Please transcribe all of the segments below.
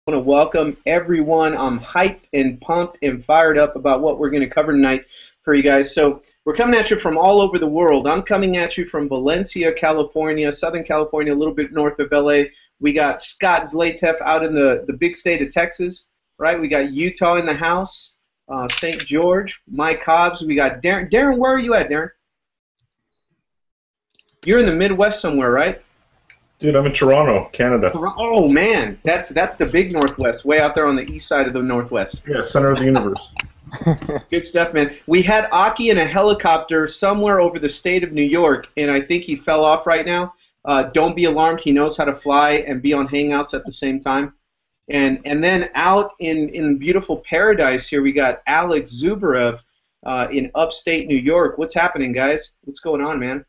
Want to welcome everyone. I'm hyped and pumped and fired up about what we're going to cover tonight for you guys. So we're coming at you from all over the world. I'm coming at you from Valencia, California, Southern California, a little bit north of LA. We got Scott Zlateff out in the big state of Texas, right? We got Utah in the house, St. George, Mike Hobbs. We got Darren. Darren, where are you at, Darren? You're in the Midwest somewhere, right? Dude, I'm in Toronto, Canada. Oh man, that's the big Northwest, way out there on the east side of the Northwest. Yeah, center of the universe. Good stuff, man. We had Aki in a helicopter somewhere over the state of New York, and I think he fell off right now. Don't be alarmed. He knows how to fly and be on Hangouts at the same time. And then out in beautiful paradise here, we got Alex Zubarev in upstate New York. What's happening, guys? What's going on, man?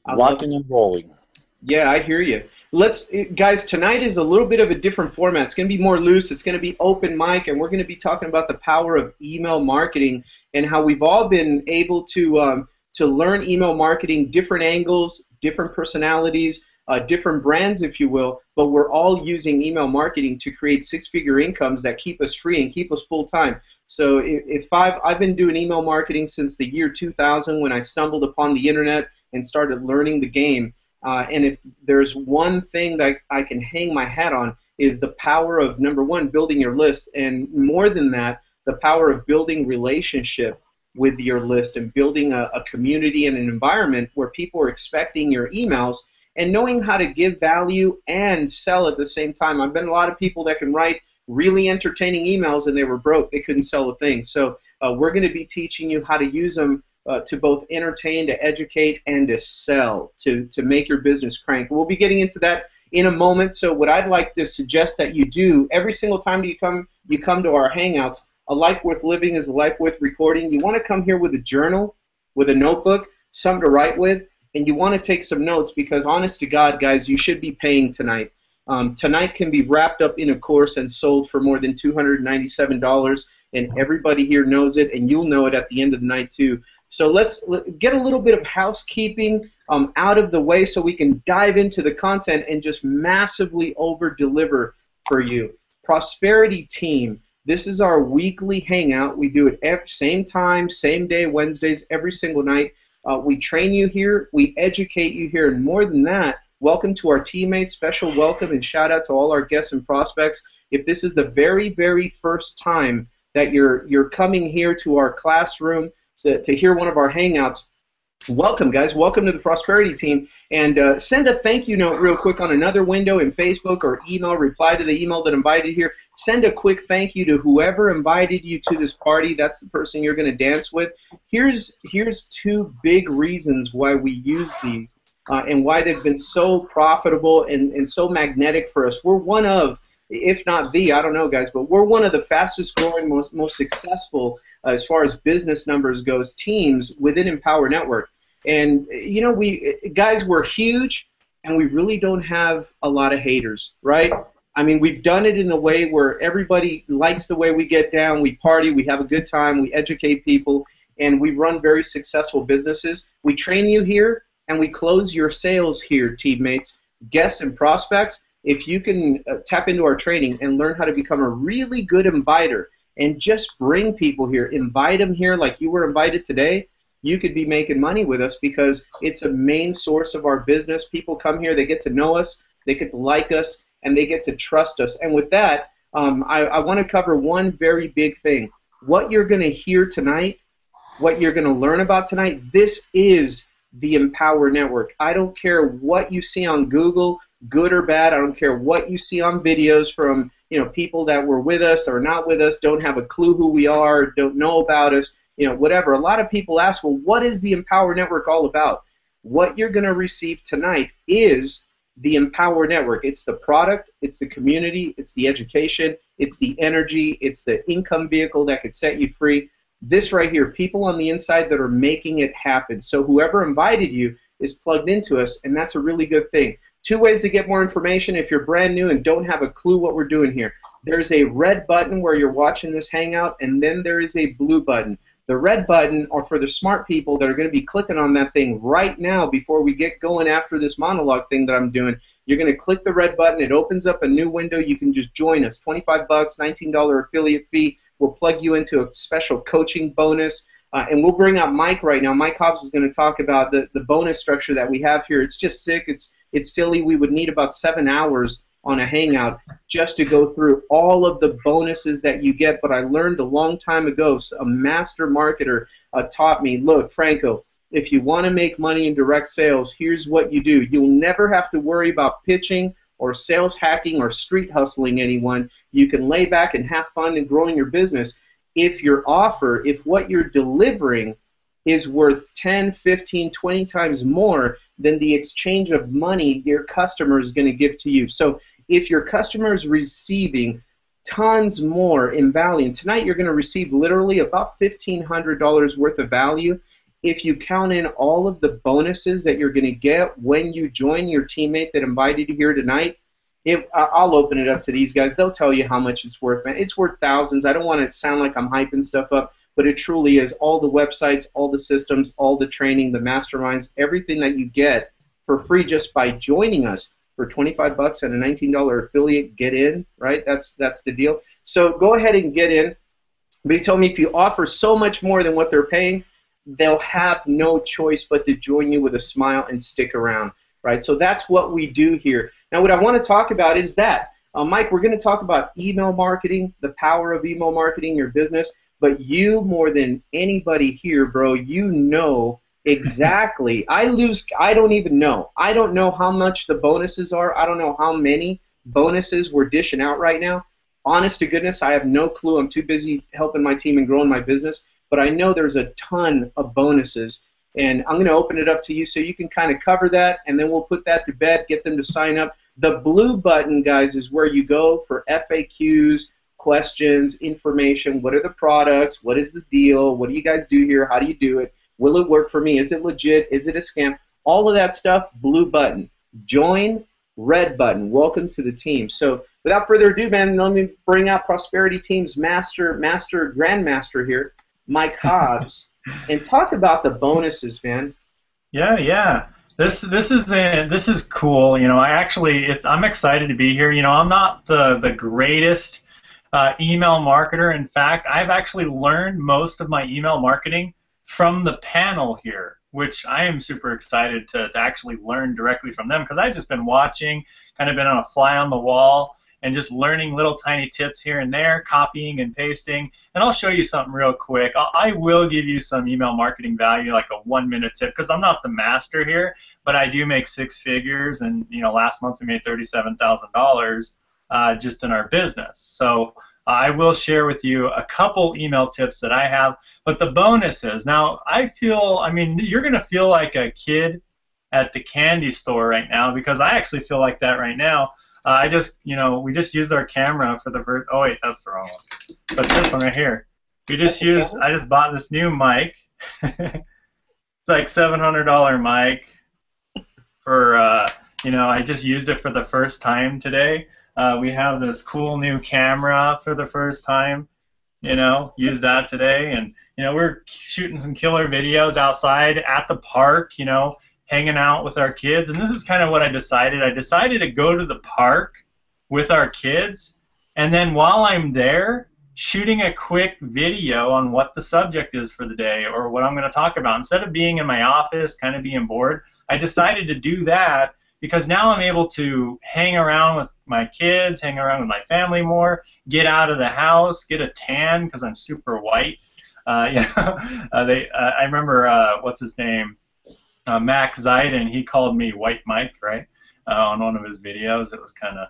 Rocking and rolling. Yeah, I hear you. Guys, tonight is a little bit of a different format. It's going to be more loose. It's going to be open mic, and we're going to be talking about the power of email marketing and how we've all been able to learn email marketing, different angles, different personalities, different brands, if you will, but we're all using email marketing to create six-figure incomes that keep us free and keep us full-time. So I've been doing email marketing since the year 2000 when I stumbled upon the internet and started learning the game. And if there's one thing that I can hang my hat on is the power of, number one, building your list, and more than that, the power of building relationship with your list and building a community and an environment where people are expecting your emails and knowing how to give value and sell at the same time. I've been a lot of people that can write really entertaining emails and they were broke. They couldn't sell a thing. So we're going to be teaching you how to use them to both entertain, to educate, and to sell, to make your business crank. We'll be getting into that in a moment. So what I'd like to suggest that you do every single time you come to our Hangouts, a life worth living is a life worth recording. You want to come here with a journal, with a notebook, something to write with, and you want to take some notes because, honest to God, guys, you should be paying tonight. Tonight can be wrapped up in a course and sold for more than $297, and everybody here knows it, and you'll know it at the end of the night too. So let's get a little bit of housekeeping out of the way so we can dive into the content and just massively over-deliver for you. Prosperity Team, this is our weekly hangout. We do it every same time, same day, Wednesdays, every single night. We train you here, we educate you here, and more than that, welcome to our teammates, special welcome and shout out to all our guests and prospects. If this is the very, very first time that you're coming here to our classroom to hear one of our Hangouts, welcome, guys. Welcome to the Prosperity Team. And send a thank you note real quick on another window in Facebook or email, reply to the email that invited here. Send a quick thank you to whoever invited you to this party. That's the person you're going to dance with. Here's two big reasons why we use these and why they've been so profitable and so magnetic for us. We're one of, if not the, I don't know, guys, but we're one of the fastest growing, most successful as far as business numbers goes, teams within Empower Network. And, you know, we're huge, and we really don't have a lot of haters, right? I mean, we've done it in a way where everybody likes the way we get down, we party, we have a good time, we educate people, and we run very successful businesses. We train you here, and we close your sales here, teammates, guests, and prospects. If you can tap into our training and learn how to become a really good inviter and just bring people here, invite them here like you were invited today, you could be making money with us because it's a main source of our business. People come here, they get to know us, they get to like us, and they get to trust us. And with that, I want to cover one very big thing. What you're going to hear tonight, what you're going to learn about tonight, this is the Empower Network. I don't care what you see on Google, good or bad. I don't care what you see on videos from people that were with us or not with us, don't have a clue who we are, don't know about us, whatever. A lot of people ask, well, what is the Empower Network all about? What you're going to receive tonight is the Empower Network. It's the product, it's the community, it's the education, it's the energy, it's the income vehicle that could set you free. This right here, people on the inside that are making it happen. So whoever invited you is plugged into us, and that's a really good thing. Two ways to get more information if you're brand new and don't have a clue what we're doing here. There's a red button where you're watching this hangout, and then there is a blue button. The red button are for the smart people that are going to be clicking on that thing right now before we get going after this monologue thing that I'm doing. You're going to click the red button. It opens up a new window. You can just join us. $25, $19 affiliate fee. We'll plug you into a special coaching bonus. And we'll bring out Mike right now. Mike Hobbs is going to talk about the bonus structure that we have here. It's just sick. It's silly. We would need about 7 hours on a hangout just to go through all of the bonuses that you get. But I learned a long time ago, a master marketer taught me, look, Franco, if you want to make money in direct sales, here's what you do. You'll never have to worry about pitching or sales hacking or street hustling anyone. You can lay back and have fun in growing your business if your offer, if what you're delivering is worth 10, 15, 20 times more than the exchange of money your customer is going to give to you. So if your customer is receiving tons more in value, and tonight you're going to receive literally about $1,500 worth of value, if you count in all of the bonuses that you're going to get when you join your teammate that invited you here tonight, I'll open it up to these guys. They'll tell you how much it's worth, man. It's worth thousands. I don't want to sound like I'm hyping stuff up, but it truly is. All the websites, all the systems, all the training, the masterminds, everything that you get for free just by joining us for $25 and a $19 affiliate. Get in, right? That's the deal. So go ahead and get in. But he told me if you offer so much more than what they're paying, they'll have no choice but to join you with a smile and stick around, right? So that's what we do here. Now, what I want to talk about is that, Mike, we're going to talk about email marketing, the power of email marketing, your business, but you more than anybody here, bro, you know exactly. I don't even know. I don't know how much the bonuses are. I don't know how many bonuses we're dishing out right now. Honest to goodness, I have no clue. I'm too busy helping my team and growing my business. But I know there's a ton of bonuses, and I'm going to open it up to you so you can kind of cover that, and then we'll put that to bed, get them to sign up. The blue button, guys, is where you go for FAQs, questions, information. What are the products? What is the deal? What do you guys do here? How do you do it? Will it work for me? Is it legit? Is it a scam? All of that stuff, blue button. Join, red button. Welcome to the team. So without further ado, man, let me bring out Prosperity Team's grandmaster here, Mike Hobbs, and talk about the bonuses, man. Yeah. This is cool. You know, I'm excited to be here. You know, I'm not the greatest email marketer. In fact, I've actually learned most of my email marketing from the panel here, which I am super excited to actually learn directly from them, because I've just been watching, kind of been on a fly on the wall, and just learning little tiny tips here and there, copying and pasting. And I'll show you something real quick. I will give you some email marketing value, like a 1-minute tip, because I'm not the master here, but I do make 6 figures, and you know, last month we made $37,000 just in our business. So I will share with you a couple email tips that I have, but the bonuses. Now, you're gonna feel like a kid at the candy store right now, because I actually feel like that right now. We just used our camera for the first. Oh wait, that's the wrong one. But this one right here, I just bought this new mic. It's like $700 mic for. I just used it for the first time today. We have this cool new camera for the first time. Use that today, and we're shooting some killer videos outside at the park. Hanging out with our kids, and this is kind of what I decided. I decided to go to the park with our kids, and then while I'm there, shooting a quick video on what the subject is for the day or what I'm going to talk about. Instead of being in my office, kind of being bored, I decided to do that because now I'm able to hang around with my kids, hang around with my family more, get out of the house, get a tan because I'm super white. I remember, what's his name? Max Ziden, he called me White Mike, right, on one of his videos. It was kind of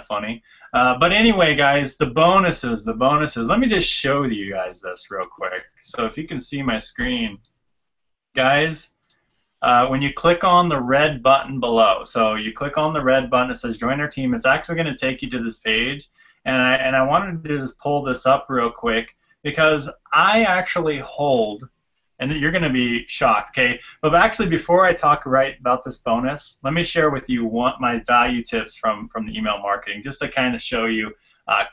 funny. But anyway, guys, the bonuses. Let me just show you guys this real quick. So if you can see my screen, guys, when you click on the red button below, so you click on the red button, it says join our team. It's actually going to take you to this page, and I wanted to just pull this up real quick because I actually hold. And you're going to be shocked, okay? But actually, before I talk about this bonus, let me share with you my value tips from the email marketing, just to kind of show you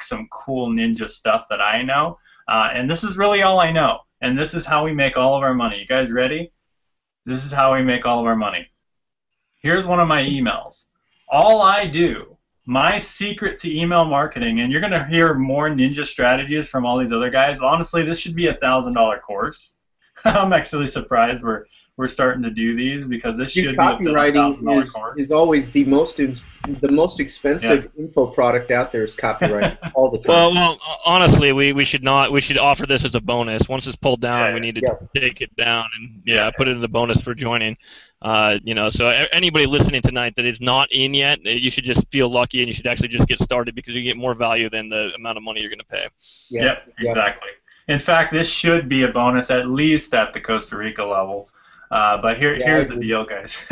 some cool ninja stuff that I know. And this is really all I know. and this is how we make all of our money. You guys ready? This is how we make all of our money. Here's one of my emails. All I do, my secret to email marketing, and you're going to hear more ninja strategies from all these other guys. Honestly, this should be a $1,000 course. I'm actually surprised we're starting to do these, because this should be a $1,000 course. Is always the most expensive info product out there is copyright all the time. Well, honestly, we should offer this as a bonus. Once it's pulled down, we need to take it down and put it in the bonus for joining. So anybody listening tonight that is not in yet, you should just feel lucky, and you should actually just get started, because you get more value than the amount of money you're going to pay. Yep, exactly. In fact, this should be a bonus at least at the Costa Rica level. But here's the deal, guys.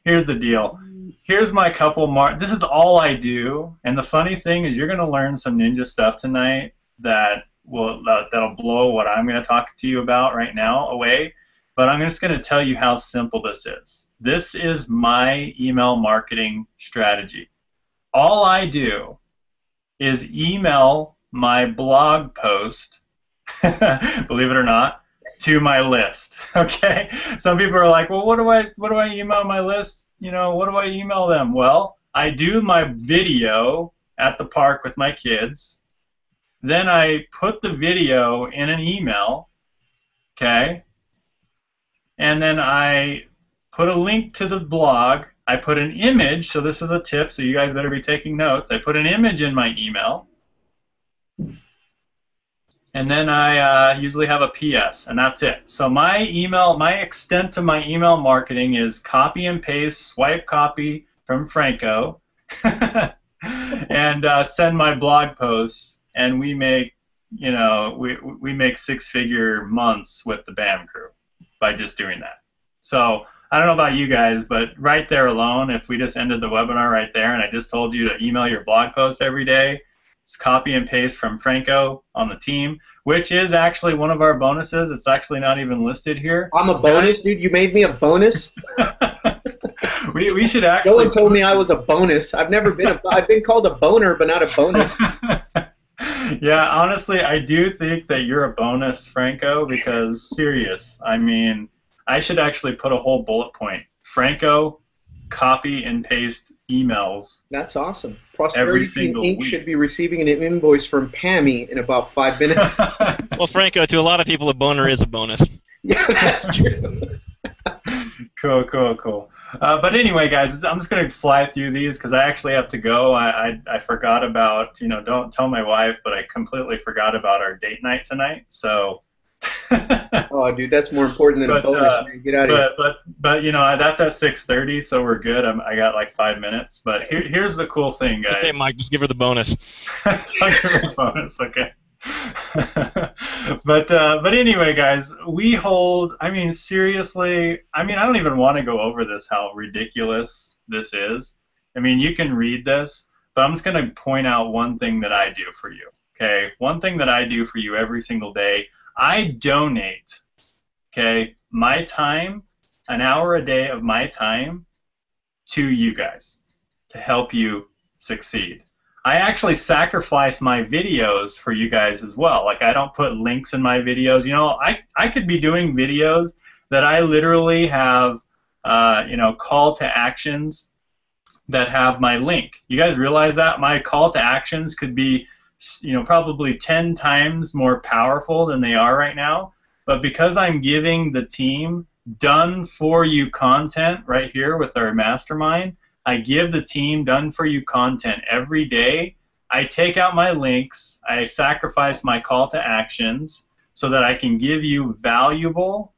Here's the deal. Here's my couple this is all I do, and the funny thing is you're going to learn some ninja stuff tonight that'll blow what I'm going to talk to you about right now away. But I'm just going to tell you how simple this is. This is my email marketing strategy. All I do is email my blog post, believe it or not, to my list. Okay? Some people are like, well, what do I email my list? What do I email them? Well, I do my video at the park with my kids. Then I put the video in an email. Okay? And then I put a link to the blog. I put an image, so this is a tip, so you guys better be taking notes. I put an image in my email. And then I usually have a PS, and that's it. So my extent to my email marketing is copy and paste, swipe copy from Franco, and send my blog posts, and we make, we make six-figure months with the BAM crew by just doing that. So I don't know about you guys, but right there alone, if we just ended the webinar right there and I just told you to email your blog post every day, it's copy and paste from Franco on the team, which is actually one of our bonuses. It's actually not even listed here. I'm a bonus, dude. You made me a bonus? we should actually... No one told me I was a bonus. I've been called a boner, but not a bonus. Yeah, honestly, I do think that you're a bonus, Franco, because serious. I mean, I should actually put a whole bullet point. Franco, copy and paste emails. That's awesome. Prosperity Team Inc. should be receiving an invoice from Pammy in about 5 minutes. Well, Franco, to a lot of people, a boner is a bonus. Yeah, that's true. Cool. But anyway, guys, I'm just going to fly through these because I actually have to go. I forgot about, don't tell my wife, but I completely forgot about our date night tonight. So. Oh, dude, that's more important than a bonus, man. Get out of here. But that's at 6:30, so we're good. I got like 5 minutes. But here's the cool thing, guys. Okay, Mike, just give her the bonus. I'll give her the bonus, okay. But anyway, guys, we hold. I mean, seriously. I mean, I don't even want to go over this. How ridiculous this is. I mean, you can read this, but I'm just going to point out one thing that I do for you. Okay, one thing that I do for you every single day. I donate, my time, an hour a day of my time, to you guys to help you succeed. I actually sacrifice my videos for you guys as well. Like, I don't put links in my videos. I could be doing videos that I literally have, call to actions that have my link. You guys realize that? My call to actions could be probably 10 times more powerful than they are right now. But because I'm giving the team done for you content right here with our mastermind, I give the team done for you content every day. I take out my links, I sacrifice my call to actions so that I can give you valuable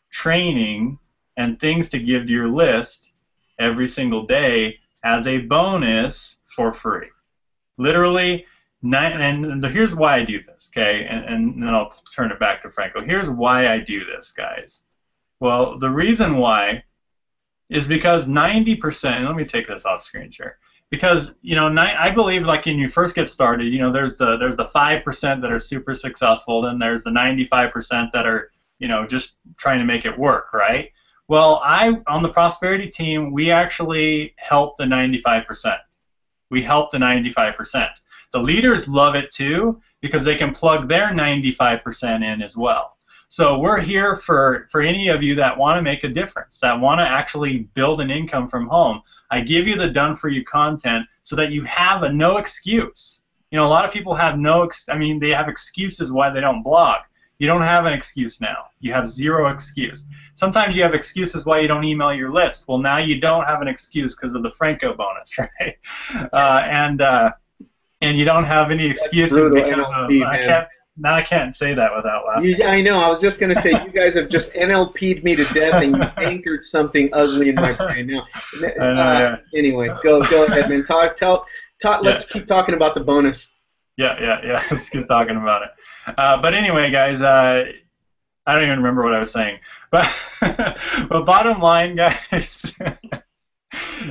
training and things to give to your list every single day as a bonus for free. Literally. And here's why I do this, okay? And then I'll turn it back to Franco. Here's why I do this, guys. Well, the reason why is because 90%, and let me take this off screen share, because I believe, like, when you first get started, there's the 5% that are super successful, then there's the 95% that are just trying to make it work, right? Well, on the Prosperity Team, we actually help the 95%. We help the 95%. The leaders love it too because they can plug their 95% in as well. So we're here for any of you that want to make a difference, that want to actually build an income from home. I give you the done-for-you content so that you have no excuse. You know, a lot of people have they have excuses why they don't blog. You don't have an excuse now. You have zero excuse. Sometimes you have excuses why you don't email your list. Well, now you don't have an excuse because of the Franco bonus, right? And you don't have any excuses because NLP, of I can't say that without laughing. I know. I was just going to say, you guys have just NLP'd me to death, and you anchored something ugly in my brain now. Anyway, go ahead, man. Let's keep talking about the bonus. Yeah. Let's keep talking about it. But anyway, guys, I don't even remember what I was saying. But bottom line, guys,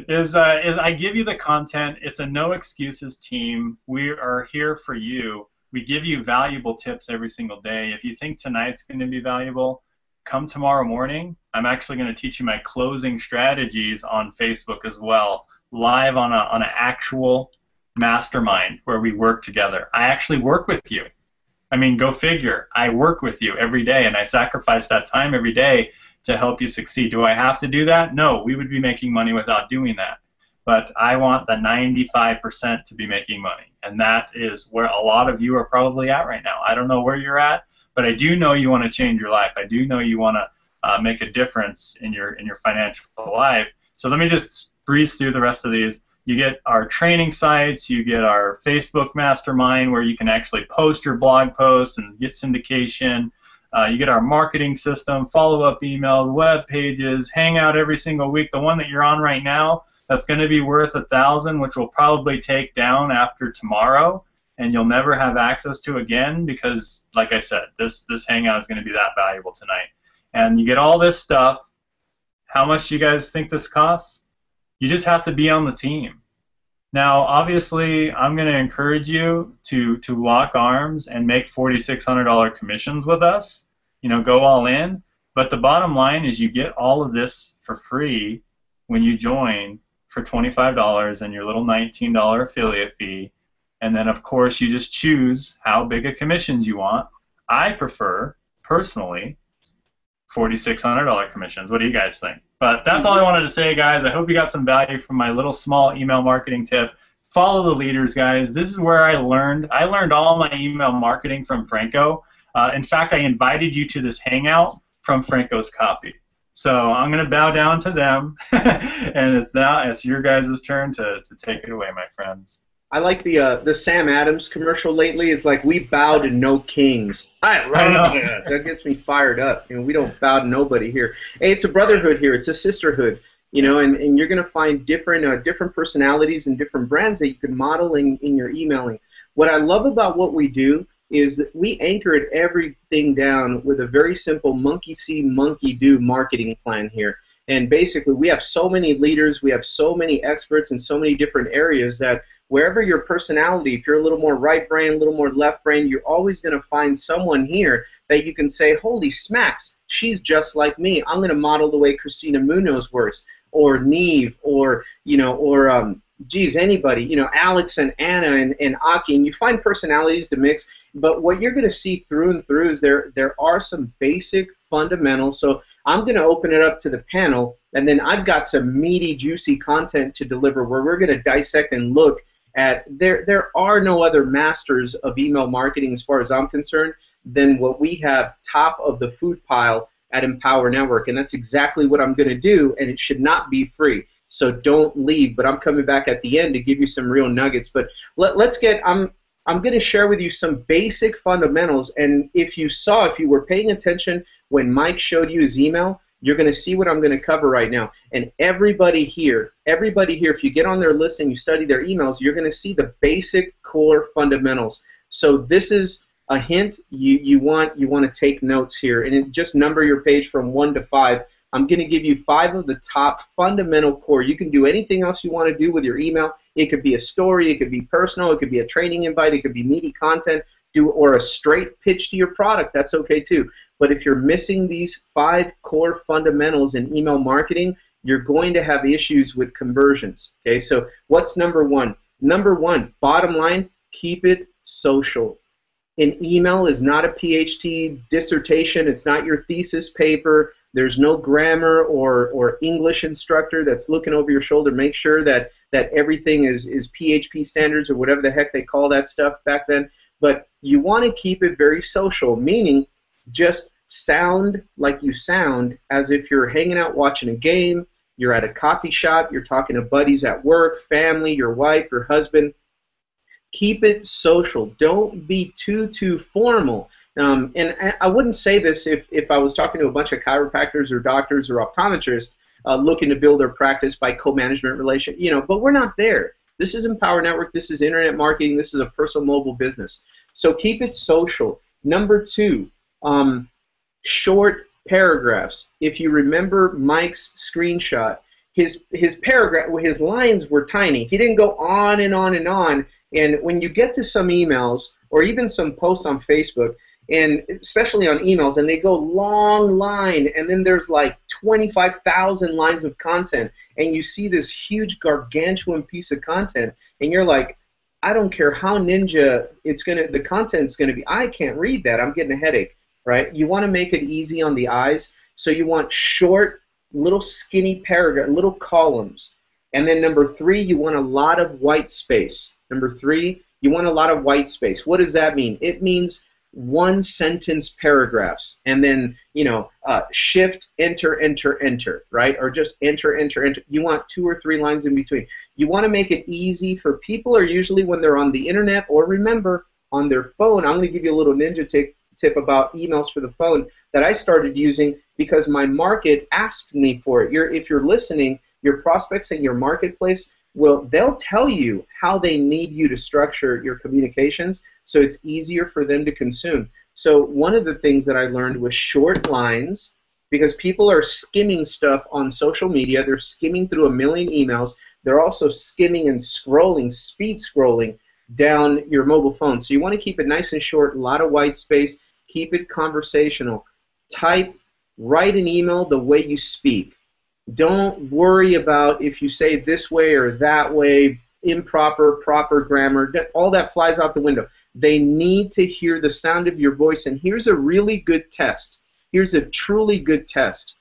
is I give you the content. It's a no excuses team. We are here for you. We give you valuable tips every single day. If you think tonight's going to be valuable, come tomorrow morning. I'm actually going to teach you my closing strategies on Facebook as well, live on an actual mastermind where we work together. I actually work with you. I mean, go figure. I work with you every day, and I sacrifice that time every day to help you succeed. Do I have to do that? No, we would be making money without doing that. But I want the 95% to be making money, and that is where a lot of you are probably at right now. I don't know where you're at, but I do know you want to change your life. I do know you want to make a difference in your financial life. So let me just breeze through the rest of these. You get our training sites, you get our Facebook mastermind where you can actually post your blog posts and get syndication. You get our marketing system, follow-up emails, web pages, hangout every single week. The one that you're on right now, that's going to be worth $1,000, which will probably take down after tomorrow, and you'll never have access to again because, like I said, this hangout is going to be that valuable tonight. And you get all this stuff. How much do you guys think this costs? You just have to be on the team. Now, obviously, I'm going to encourage you to lock arms and make $4,600 commissions with us. You know, go all in. But the bottom line is you get all of this for free when you join for $25 and your little $19 affiliate fee. And then, of course, you just choose how big of commissions you want. I prefer, personally, $4,600 commissions. What do you guys think? But that's all I wanted to say, guys. I hope you got some value from my little small email marketing tip. Follow the leaders, guys. This is where I learned. I learned all my email marketing from Franco. In fact, I invited you to this hangout from Franco's copy. So I'm going to bow down to them, and it's your guys' turn to take it away, my friends. I like the Sam Adams commercial lately. It's like, we bow to no kings. I love that. That gets me fired up. You know, we don't bow to nobody here. Hey, it's a brotherhood here. It's a sisterhood. You know, and you're going to find different personalities and different brands that you can model in your emailing. What I love about what we do is that we anchored everything down with a very simple monkey see, monkey do marketing plan here. And basically, we have so many leaders, we have so many experts in so many different areas that wherever your personality, if you're a little more right brain, a little more left brain, you're always going to find someone here that you can say, holy smacks, she's just like me. I'm going to model the way Christina Munoz works, or Neve, or, you know, or, geez, anybody, you know, Alex and Anna and Aki, and you find personalities to mix. But what you're going to see through and through is there are some basic fundamentals. So I'm going to open it up to the panel, and then I've got some meaty, juicy content to deliver where we're going to dissect and look at, there are no other masters of email marketing as far as I'm concerned than what we have top of the food pile at Empower Network, and that's exactly what I'm going to do, and it should not be free. So don't leave, but I'm coming back at the end to give you some real nuggets. But let's get, I'm going to share with you some basic fundamentals, and if you were paying attention when Mike showed you his email, you're going to see what I'm going to cover right now. And everybody here, if you get on their list and you study their emails, you're going to see the basic core fundamentals. So this is a hint. You want to take notes here, and just number your page from 1 to 5. I'm going to give you 5 of the top fundamental core. You can do anything else you want to do with your email. It could be a story, it could be personal, it could be a training invite, it could be meaty content, or a straight pitch to your product. That's okay too. But if you're missing these 5 core fundamentals in email marketing, you're going to have issues with conversions. Okay, so what's number 1? Number 1, bottom line, keep it social. An email is not a PhD dissertation. It's not your thesis paper. There's no grammar or English instructor that's looking over your shoulder. Make sure that everything is PHP standards or whatever the heck they call that stuff back then. But you want to keep it very social, meaning just sound like you sound as if you're hanging out watching a game, you're at a coffee shop, you're talking to buddies at work, family, your wife, your husband. Keep it social. Don't be too formal. And I wouldn't say this if I was talking to a bunch of chiropractors or doctors or optometrists looking to build their practice by co-management relation, but we're not there. This is Empower Network. This is internet marketing. This is a personal mobile business. So keep it social. Number 2, short paragraphs. If you remember Mike's screenshot, his paragraph, his lines were tiny. He didn't go on and on and on. And when you get to some emails or even some posts on Facebook, and especially on emails, and they go long line, and then there's like 25,000 lines of content, and you see this huge gargantuan piece of content, and you're like, I don't care how ninja the content's gonna be. I can't read that. I'm getting a headache, right? You want to make it easy on the eyes, so you want short, little skinny paragraph, little columns. And then number 3, you want a lot of white space. Number 3, you want a lot of white space. What does that mean? It means 1-sentence paragraphs, and then shift, enter, enter, enter, right? Or just enter, enter, enter. You want 2 or 3 lines in between. You want to make it easy for people, or usually when they're on the internet, or remember on their phone. I'm going to give you a little ninja tip about emails for the phone that I started using because my market asked me for it. If you're listening, your prospects in your marketplace, well, they'll tell you how they need you to structure your communications so it's easier for them to consume. So one of the things that I learned was short lines, because people are skimming stuff on social media. They're skimming through a million emails. They're also skimming and scrolling, speed scrolling down your mobile phone. So you want to keep it nice and short, a lot of white space, keep it conversational. Write an email the way you speak. Don't worry about if you say it this way or that way, improper, proper grammar. All that flies out the window. They need to hear the sound of your voice. And here's a really good test. Here's a truly good test.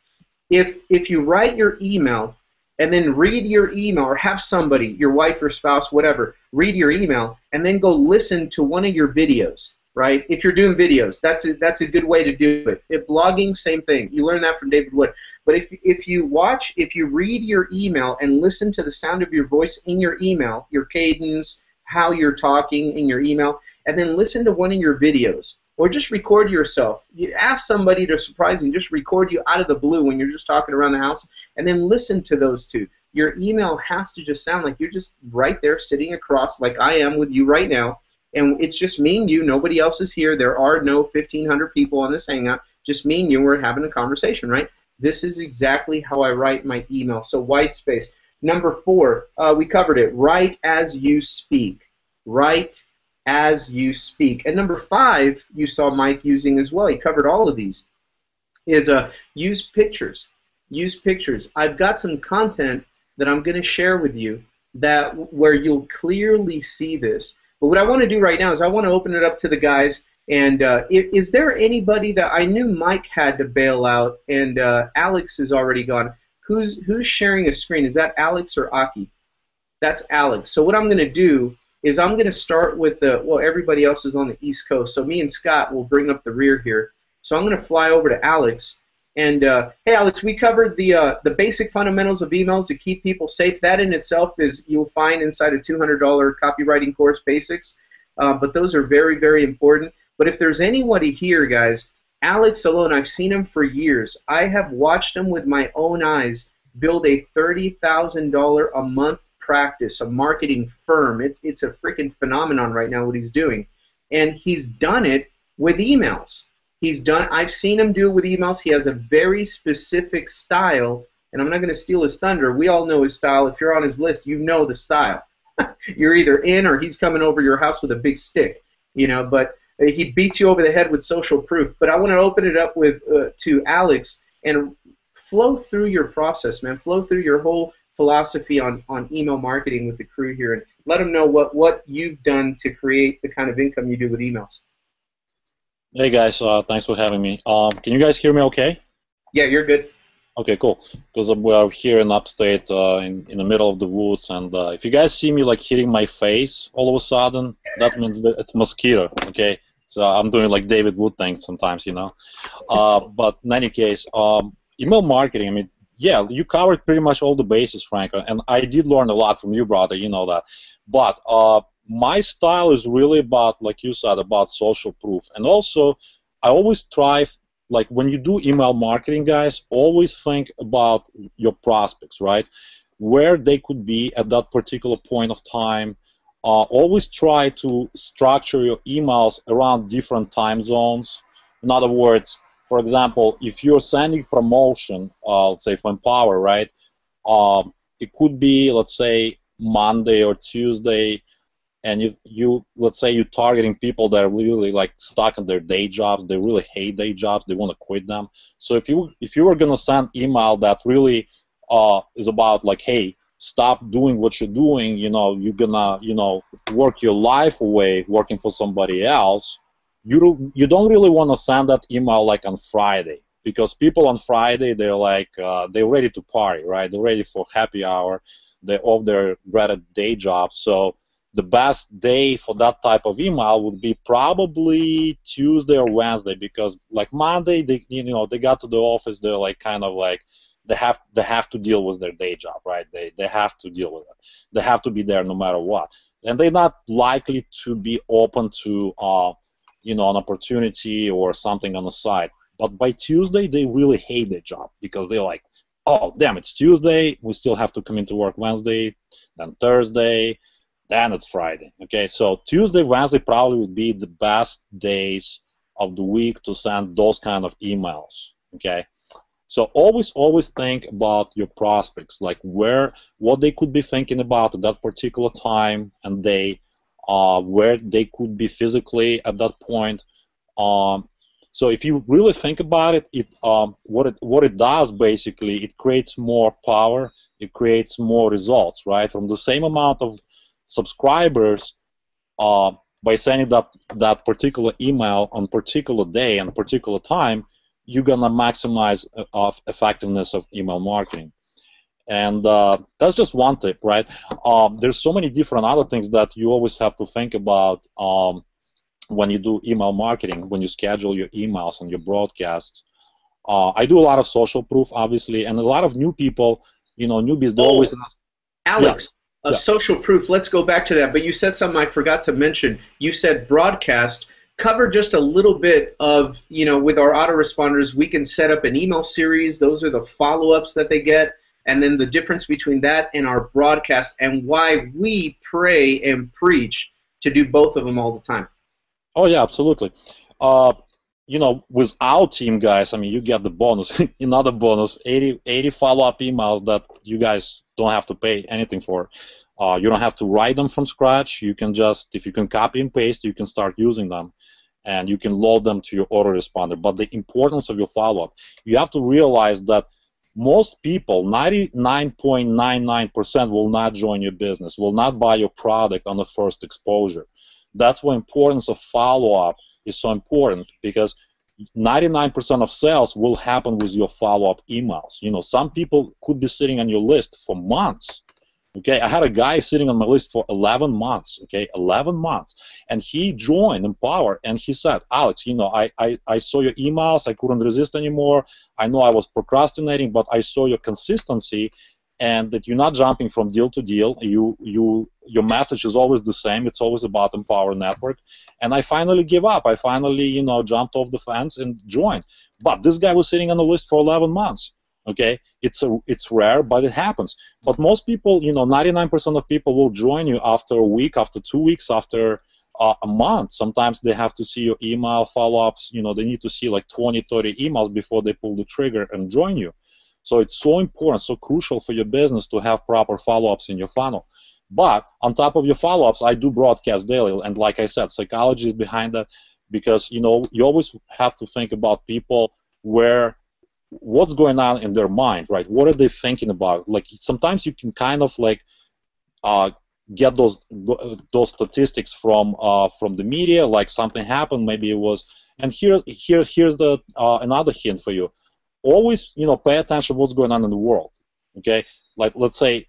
If you write your email and then read your email, or have somebody, your wife or spouse, whatever, read your email and then go listen to one of your videos, right? If you're doing videos, that's a good way to do it. If blogging, same thing. You learn that from David Wood. But if you read your email and listen to the sound of your voice in your email, your cadence, how you're talking in your email, and then listen to one of your videos, or just record yourself. You ask somebody to surprise you, just record you out of the blue when you're just talking around the house, and then listen to those two. Your email has to just sound like you're just right there sitting across like I am with you right now. And it's just me and you. Nobody else is here. There are no 1,500 people on this Hangout. Just me and you. We're having a conversation, right? This is exactly how I write my email. So white space. Number 4, we covered it. Write as you speak. Write as you speak. And number 5, you saw Mike using as well. He covered all of these. Is use pictures. Use pictures. I've got some content that I'm going to share with you where you'll clearly see this. But what I want to do right now is I want to open it up to the guys. And is there anybody that I knew Mike had to bail out, and Alex is already gone? Who's sharing a screen? Is that Alex or Aki? That's Alex. So what I'm going to do is I'm going to start with everybody else is on the East Coast. So me and Scott will bring up the rear here. So I'm going to fly over to Alex. And hey, Alex, we covered the basic fundamentals of emails to keep people safe. That in itself is you'll find inside a $200 copywriting course, basics. But those are very, very important. But if there's anybody here, guys, Alex alone, I've seen him for years. I have watched him with my own eyes build a $30,000 a month practice, a marketing firm. It's a freaking phenomenon right now what he's doing. And he's done it with emails. I've seen him do it with emails. He has a very specific style, and I'm not going to steal his thunder. We all know his style. If you're on his list, you know the style. You're either in or he's coming over your house with a big stick, but he beats you over the head with social proof. But I want to open it up to Alex and flow through your process, man. Flow through your whole philosophy on email marketing with the crew here, and let them know what you've done to create the kind of income you do with emails. Hey guys, thanks for having me. Can you guys hear me okay? Yeah, you're good. Okay, cool. Because we're here in upstate, in the middle of the woods, and if you guys see me like hitting my face all of a sudden, that means that it's mosquito. Okay, so I'm doing like David Wood things sometimes, you know. But in any case, email marketing. I mean, yeah, you covered pretty much all the bases, Frank, and I did learn a lot from you, brother. You know that. But my style is really about, like you said, about social proof, and also I always strive, like when you do email marketing, guys, always think about your prospects, right? Where they could be at that particular point of time. Always try to structure your emails around different time zones. In other words, for example, if you're sending promotion, let's say from Empower, right? It could be, let's say, Monday or Tuesday, and if you, let's say, you're targeting people that are really like stuck in their day jobs, they really hate day jobs, they want to quit them. So if you were gonna send email that really is about like, hey, stop doing what you're doing, you know, you're gonna, you know, work your life away working for somebody else, you don't really want to send that email like on Friday, because people on Friday, they're like they're ready to party, right? They're ready for happy hour, they're off their dreaded day job. So the best day for that type of email would be probably Tuesday or Wednesday, because like Monday, they, you know, they got to the office, they're like kind of like they have to deal with their day job, right? They have to deal with it. They have to be there no matter what, and they're not likely to be open to you know, an opportunity or something on the side. But by Tuesday, they really hate their job, because they're like, oh damn, it's Tuesday, we still have to come into work Wednesday, then Thursday, then it's Friday. Okay, so Tuesday, Wednesday probably would be the best days of the week to send those kind of emails. Okay, so always think about your prospects, like what they could be thinking about at that particular time and day, where they could be physically at that point. So if you really think about it, what it does basically, it creates more power, it creates more results, right? From the same amount of subscribers, by sending that particular email on particular day and particular time, you're gonna maximize of effectiveness of email marketing. And that's just one tip, right? There's so many different other things that you always have to think about when you do email marketing, when you schedule your emails and your broadcasts. I do a lot of social proof, obviously, and a lot of new people, you know, newbies, they always ask. Alex, Yeah. social proof, let's go back to that. But you said something I forgot to mention. You said broadcast. Cover just a little bit of, you know, with our autoresponders, we can set up an email series. Those are the follow-ups that they get. And then the difference between that and our broadcast, and why we pray and preach to do both of them all the time. Oh, yeah, absolutely. You know, with our team, guys, I mean, you get the bonus, another bonus, 80 follow-up emails that you guys don't have to pay anything for. You don't have to write them from scratch. You can just, if you can copy and paste, you can start using them, and you can load them to your autoresponder. But the importance of your follow-up, you have to realize that most people, 99.99%, will not join your business, will not buy your product on the first exposure. That's why importance of follow-up is so important, because 99% of sales will happen with your follow-up emails. You know, some people could be sitting on your list for months. Okay, I had a guy sitting on my list for 11 months, okay, 11 months. And he joined Empower, and he said, Alex, you know, I saw your emails, I couldn't resist anymore. I know I was procrastinating, but I saw your consistency, and that you're not jumping from deal to deal. Your message is always the same. It's always about Empower Network. And I finally gave up. I finally, you know, jumped off the fence and joined. But this guy was sitting on the list for 11 months. Okay, it's rare, but it happens. But most people, you know, 99% of people will join you after a week, after 2 weeks, after a month. Sometimes they have to see your email follow-ups. You know, they need to see like 20, 30 emails before they pull the trigger and join you. So it's so important, so crucial for your business to have proper follow-ups in your funnel. But on top of your follow-ups, I do broadcast daily, and like I said, psychology is behind that, because, you know, you always have to think about people, what's going on in their mind, right? What are they thinking about? Like, sometimes you can kind of like get those statistics from the media, like something happened, maybe it was. And here's the another hint for you. Always, pay attention to what's going on in the world. Okay, like let's say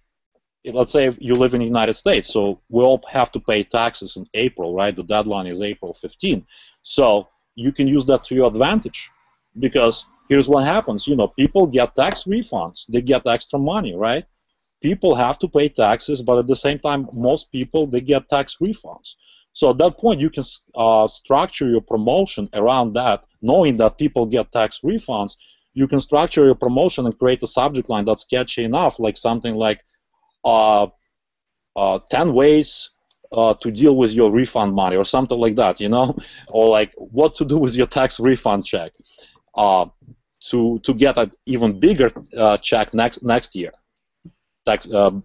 if you live in the United States, so we all have to pay taxes in April, right? The deadline is April 15. So you can use that to your advantage, because here's what happens. People get tax refunds. They get extra money, right? People have to pay taxes, but at the same time, most people, they get tax refunds. So at that point, you can structure your promotion around that, knowing that people get tax refunds. You can structure your promotion and create a subject line that's catchy enough, like something like 10 ways to deal with your refund money, or something like that, or like what to do with your tax refund check to get an even bigger check next year.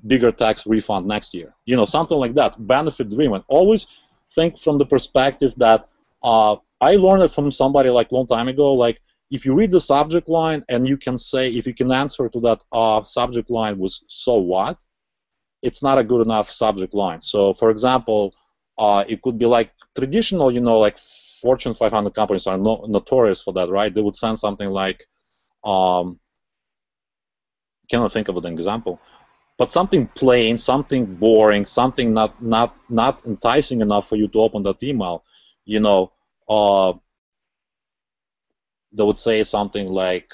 Bigger tax refund next year, something like that. Benefit driven. Always think from the perspective that I learned it from somebody like a long time ago. Like, if you read the subject line and you can say, if you can answer to that subject line with "so what," it's not a good enough subject line. So, for example, it could be like traditional, like Fortune 500 companies are notorious for that, right? They would send something like, cannot think of an example, but something plain, something boring, something not enticing enough for you to open that email. They would say something like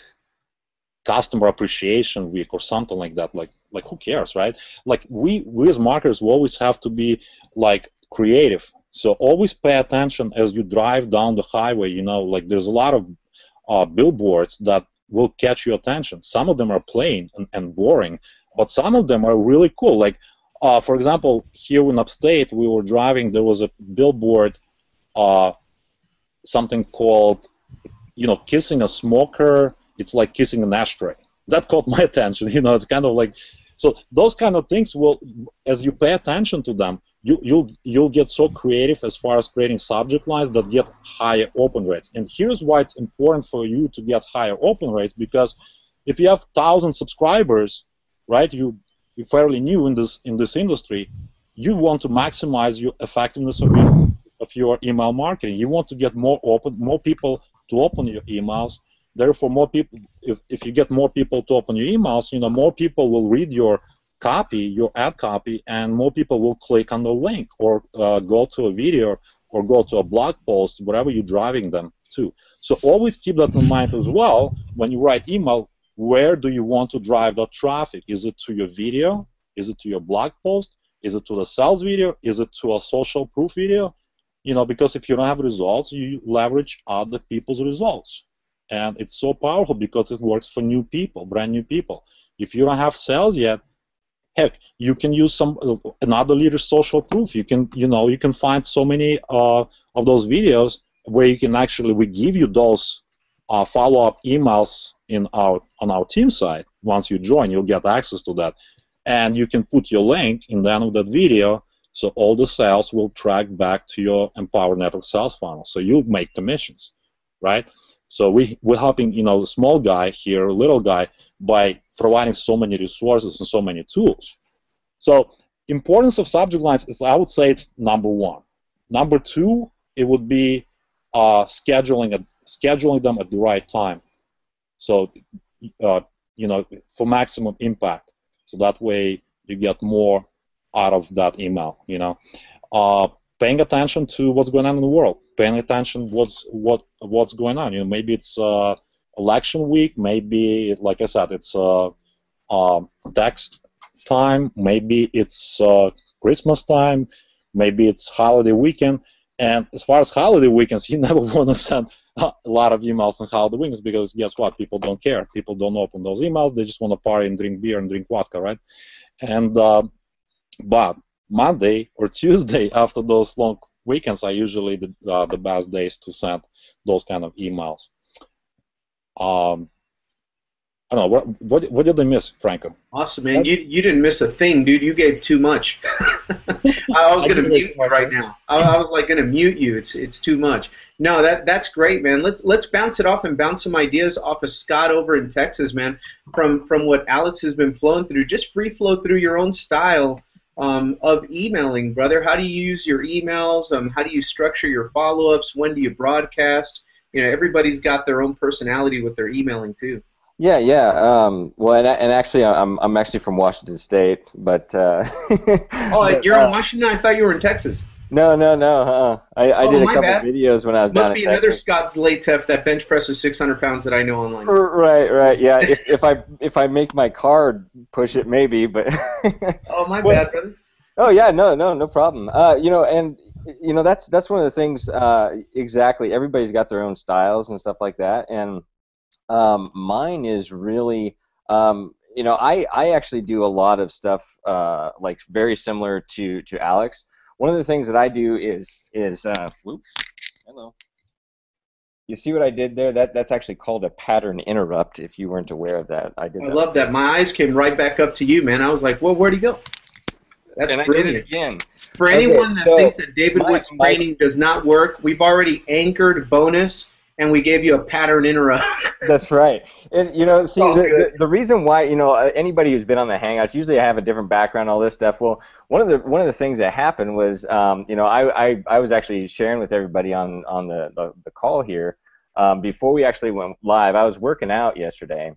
Customer Appreciation Week or something like that. Like who cares, right? Like we as marketers, we always have to be like creative. So always pay attention as you drive down the highway. Like there's a lot of billboards that will catch your attention. Some of them are plain and boring, but some of them are really cool. Like, for example, here in Upstate, we were driving, there was a billboard, something called, kissing a smoker, it's like kissing an ashtray. That caught my attention, it's kind of like, so those kind of things will, as you pay attention to them, you'll get so creative as far as creating subject lines that get higher open rates. And here's why it's important for you to get higher open rates, because if you have 1,000 subscribers, right, you're fairly new in this industry, you want to maximize your effectiveness of your email marketing. You want to get more people to open your emails. Therefore, more people, if you get more people to open your emails, more people will read your copy, your ad copy, and more people will click on the link or go to a video or go to a blog post, whatever you're driving them to. So always keep that in mind as well when you write email. Where do you want to drive that traffic? Is it to your video? Is it to your blog post? Is it to the sales video? Is it to a social proof video? Because if you don't have results, you leverage other people's results. And it's so powerful because it works for new people, brand new people. If you don't have sales yet, heck, you can use another leader's social proof. You can, you can find so many of those videos where you can we give you those follow-up emails on our team site. Once you join, you'll get access to that, and you can put your link in the end of that video, so all the sales will track back to your Empower Network sales funnel. So you'll make commissions, right? So we're helping the small guy here, little guy, by providing so many resources and so many tools. So importance of subject lines is, I would say, it's number one. Number two, it would be scheduling them at the right time. So, for maximum impact. So that way you get more out of that email, Paying attention to what's going on in the world. Paying attention what's going on. Maybe it's election week. Maybe, like I said, it's tax time. Maybe it's Christmas time. Maybe it's holiday weekend. And as far as holiday weekends, you never want to send a lot of emails on holiday weekends, because guess what? People don't care. People don't open those emails. They just want to party and drink beer and drink vodka, right? And but Monday or Tuesday after those long weekends are usually the best days to send those kind of emails. I don't know, what did I miss, Franco? Awesome, man. You didn't miss a thing, dude. You gave too much. I was going to mute you right now. I was like going to mute you. It's too much. No, that's great, man. Let's bounce it off and bounce some ideas off of Scott over in Texas, man. From what Alex has been flowing through, just free flow through your own style. of emailing, brother. How do you use your emails? How do you structure your follow-ups? When do you broadcast? You know, everybody's got their own personality with their emailing too. Yeah, yeah. Well, and actually, I'm actually from Washington State, but. Oh, you're in Washington? I thought you were in Texas. No, no, no. I did a couple bad. videos when I was down in Texas. Must be another Scott Zlatev that bench presses 600 pounds that I know online. Right, right. Yeah, if I make my card push it, maybe, but. Oh, my bad, brother. Oh yeah, no problem. You know, and you know that's one of the things. Exactly, everybody's got their own styles and stuff like that, and mine is really. You know, I actually do a lot of stuff like very similar to Alex. One of the things that I do is whoops, hello. You see what I did there? That's actually called a pattern interrupt. If you weren't aware of that, I love that. My eyes came right back up to you, man. I was like, well, where'd he go? That's and brilliant. I did it again. For anyone that thinks that David Wood's training does not work, we've already anchored bonus, and we gave you a pattern interrupt. That's right. And you know, see, the reason why, you know, anybody who's been on the Hangouts, usually I have a different background, all this stuff. Well, one of the things that happened was, you know, I was actually sharing with everybody on the call here before we actually went live. I was working out yesterday,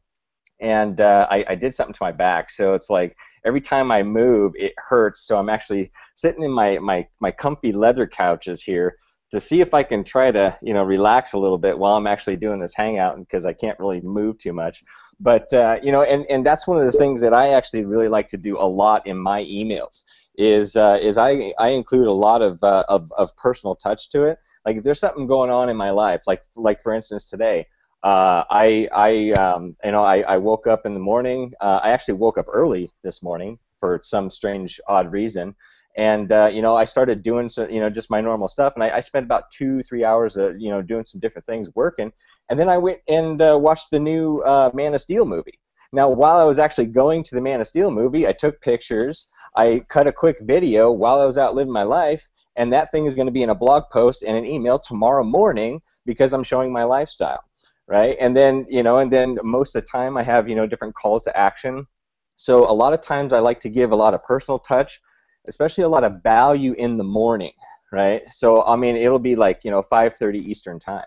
and I did something to my back, so it's like every time I move, it hurts. So I'm actually sitting in my comfy leather couches here to see if I can try to, you know, relax a little bit while I'm actually doing this Hangout, because I can't really move too much. But you know, and that's one of the things that I actually really like to do a lot in my emails is I include a lot of personal touch to it. Like if there's something going on in my life, like for instance today, you know, I woke up in the morning. I actually woke up early this morning for some strange, odd reason. And, you know, I started doing, you know, just my normal stuff. And I spent about 2-3 hours, you know, doing some different things, working. And then I went and watched the new Man of Steel movie. Now, while I was actually going to the Man of Steel movie, I took pictures. I cut a quick video while I was out living my life. And that thing is going to be in a blog post and an email tomorrow morning because I'm showing my lifestyle. Right? And then, you know, and then most of the time I have, you know, different calls to action. So a lot of times I like to give a lot of personal touch, especially a lot of value in the morning, right? So, I mean, it'll be like, you know, 5:30 Eastern time.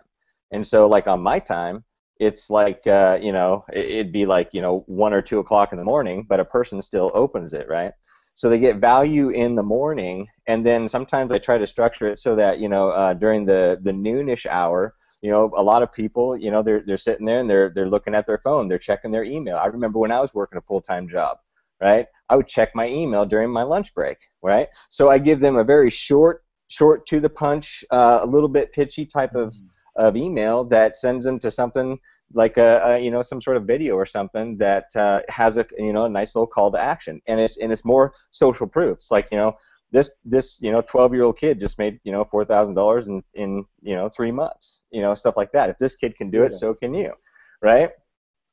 And so, like, on my time, it's like, you know, it'd be like, you know, 1 or 2 o'clock in the morning, but a person still opens it, right? So they get value in the morning, and then sometimes I try to structure it so that, you know, during the noonish hour, you know, a lot of people, you know, they're sitting there and they're looking at their phone, they're checking their email. I remember when I was working a full-time job, right? I would check my email during my lunch break, right? So I give them a very short to the punch, a little bit pitchy type of email that sends them to something like you know, some sort of video or something that has a, you know, a nice little call to action, and it's more social proof. It's like, you know, this you know, 12-year-old kid just made, you know, $4,000 in you know, 3 months, you know, stuff like that. If this kid can do it, so can you, right?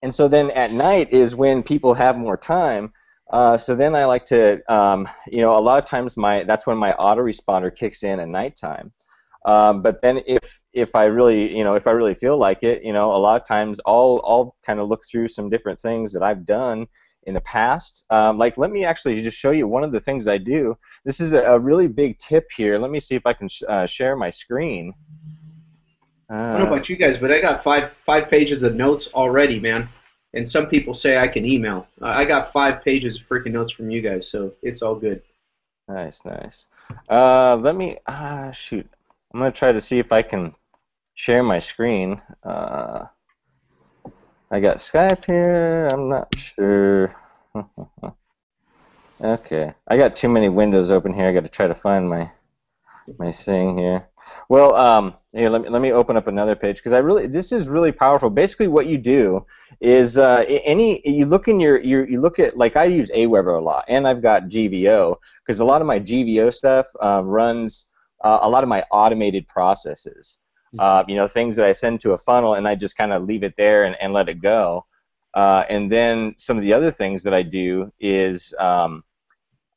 And so then at night is when people have more time. So then I like to, you know, a lot of times that's when my autoresponder kicks in at nighttime. But then if I really, you know, if I really feel like it, you know, a lot of times I'll kind of look through some different things that I've done in the past. Like, let me actually just show you one of the things I do. This is a really big tip here. Let me see if I can share my screen. I don't know about you guys, but I got five pages of notes already, man. And some people say I can email. I got 5 pages of freaking notes from you guys, so it's all good. Nice, nice. Let me, shoot. I'm going to try to see if I can share my screen. I got Skype here. I'm not sure. Okay. I got too many windows open here. I got to try to find my thing here. Well, here, let me open up another page, because this is really powerful. Basically, what you do is you look in you look at, like, I use Aweber a lot, and I've got GVO, because a lot of my GVO stuff runs a lot of my automated processes. You know, things that I send to a funnel, and I just kind of leave it there and let it go. And then some of the other things that I do is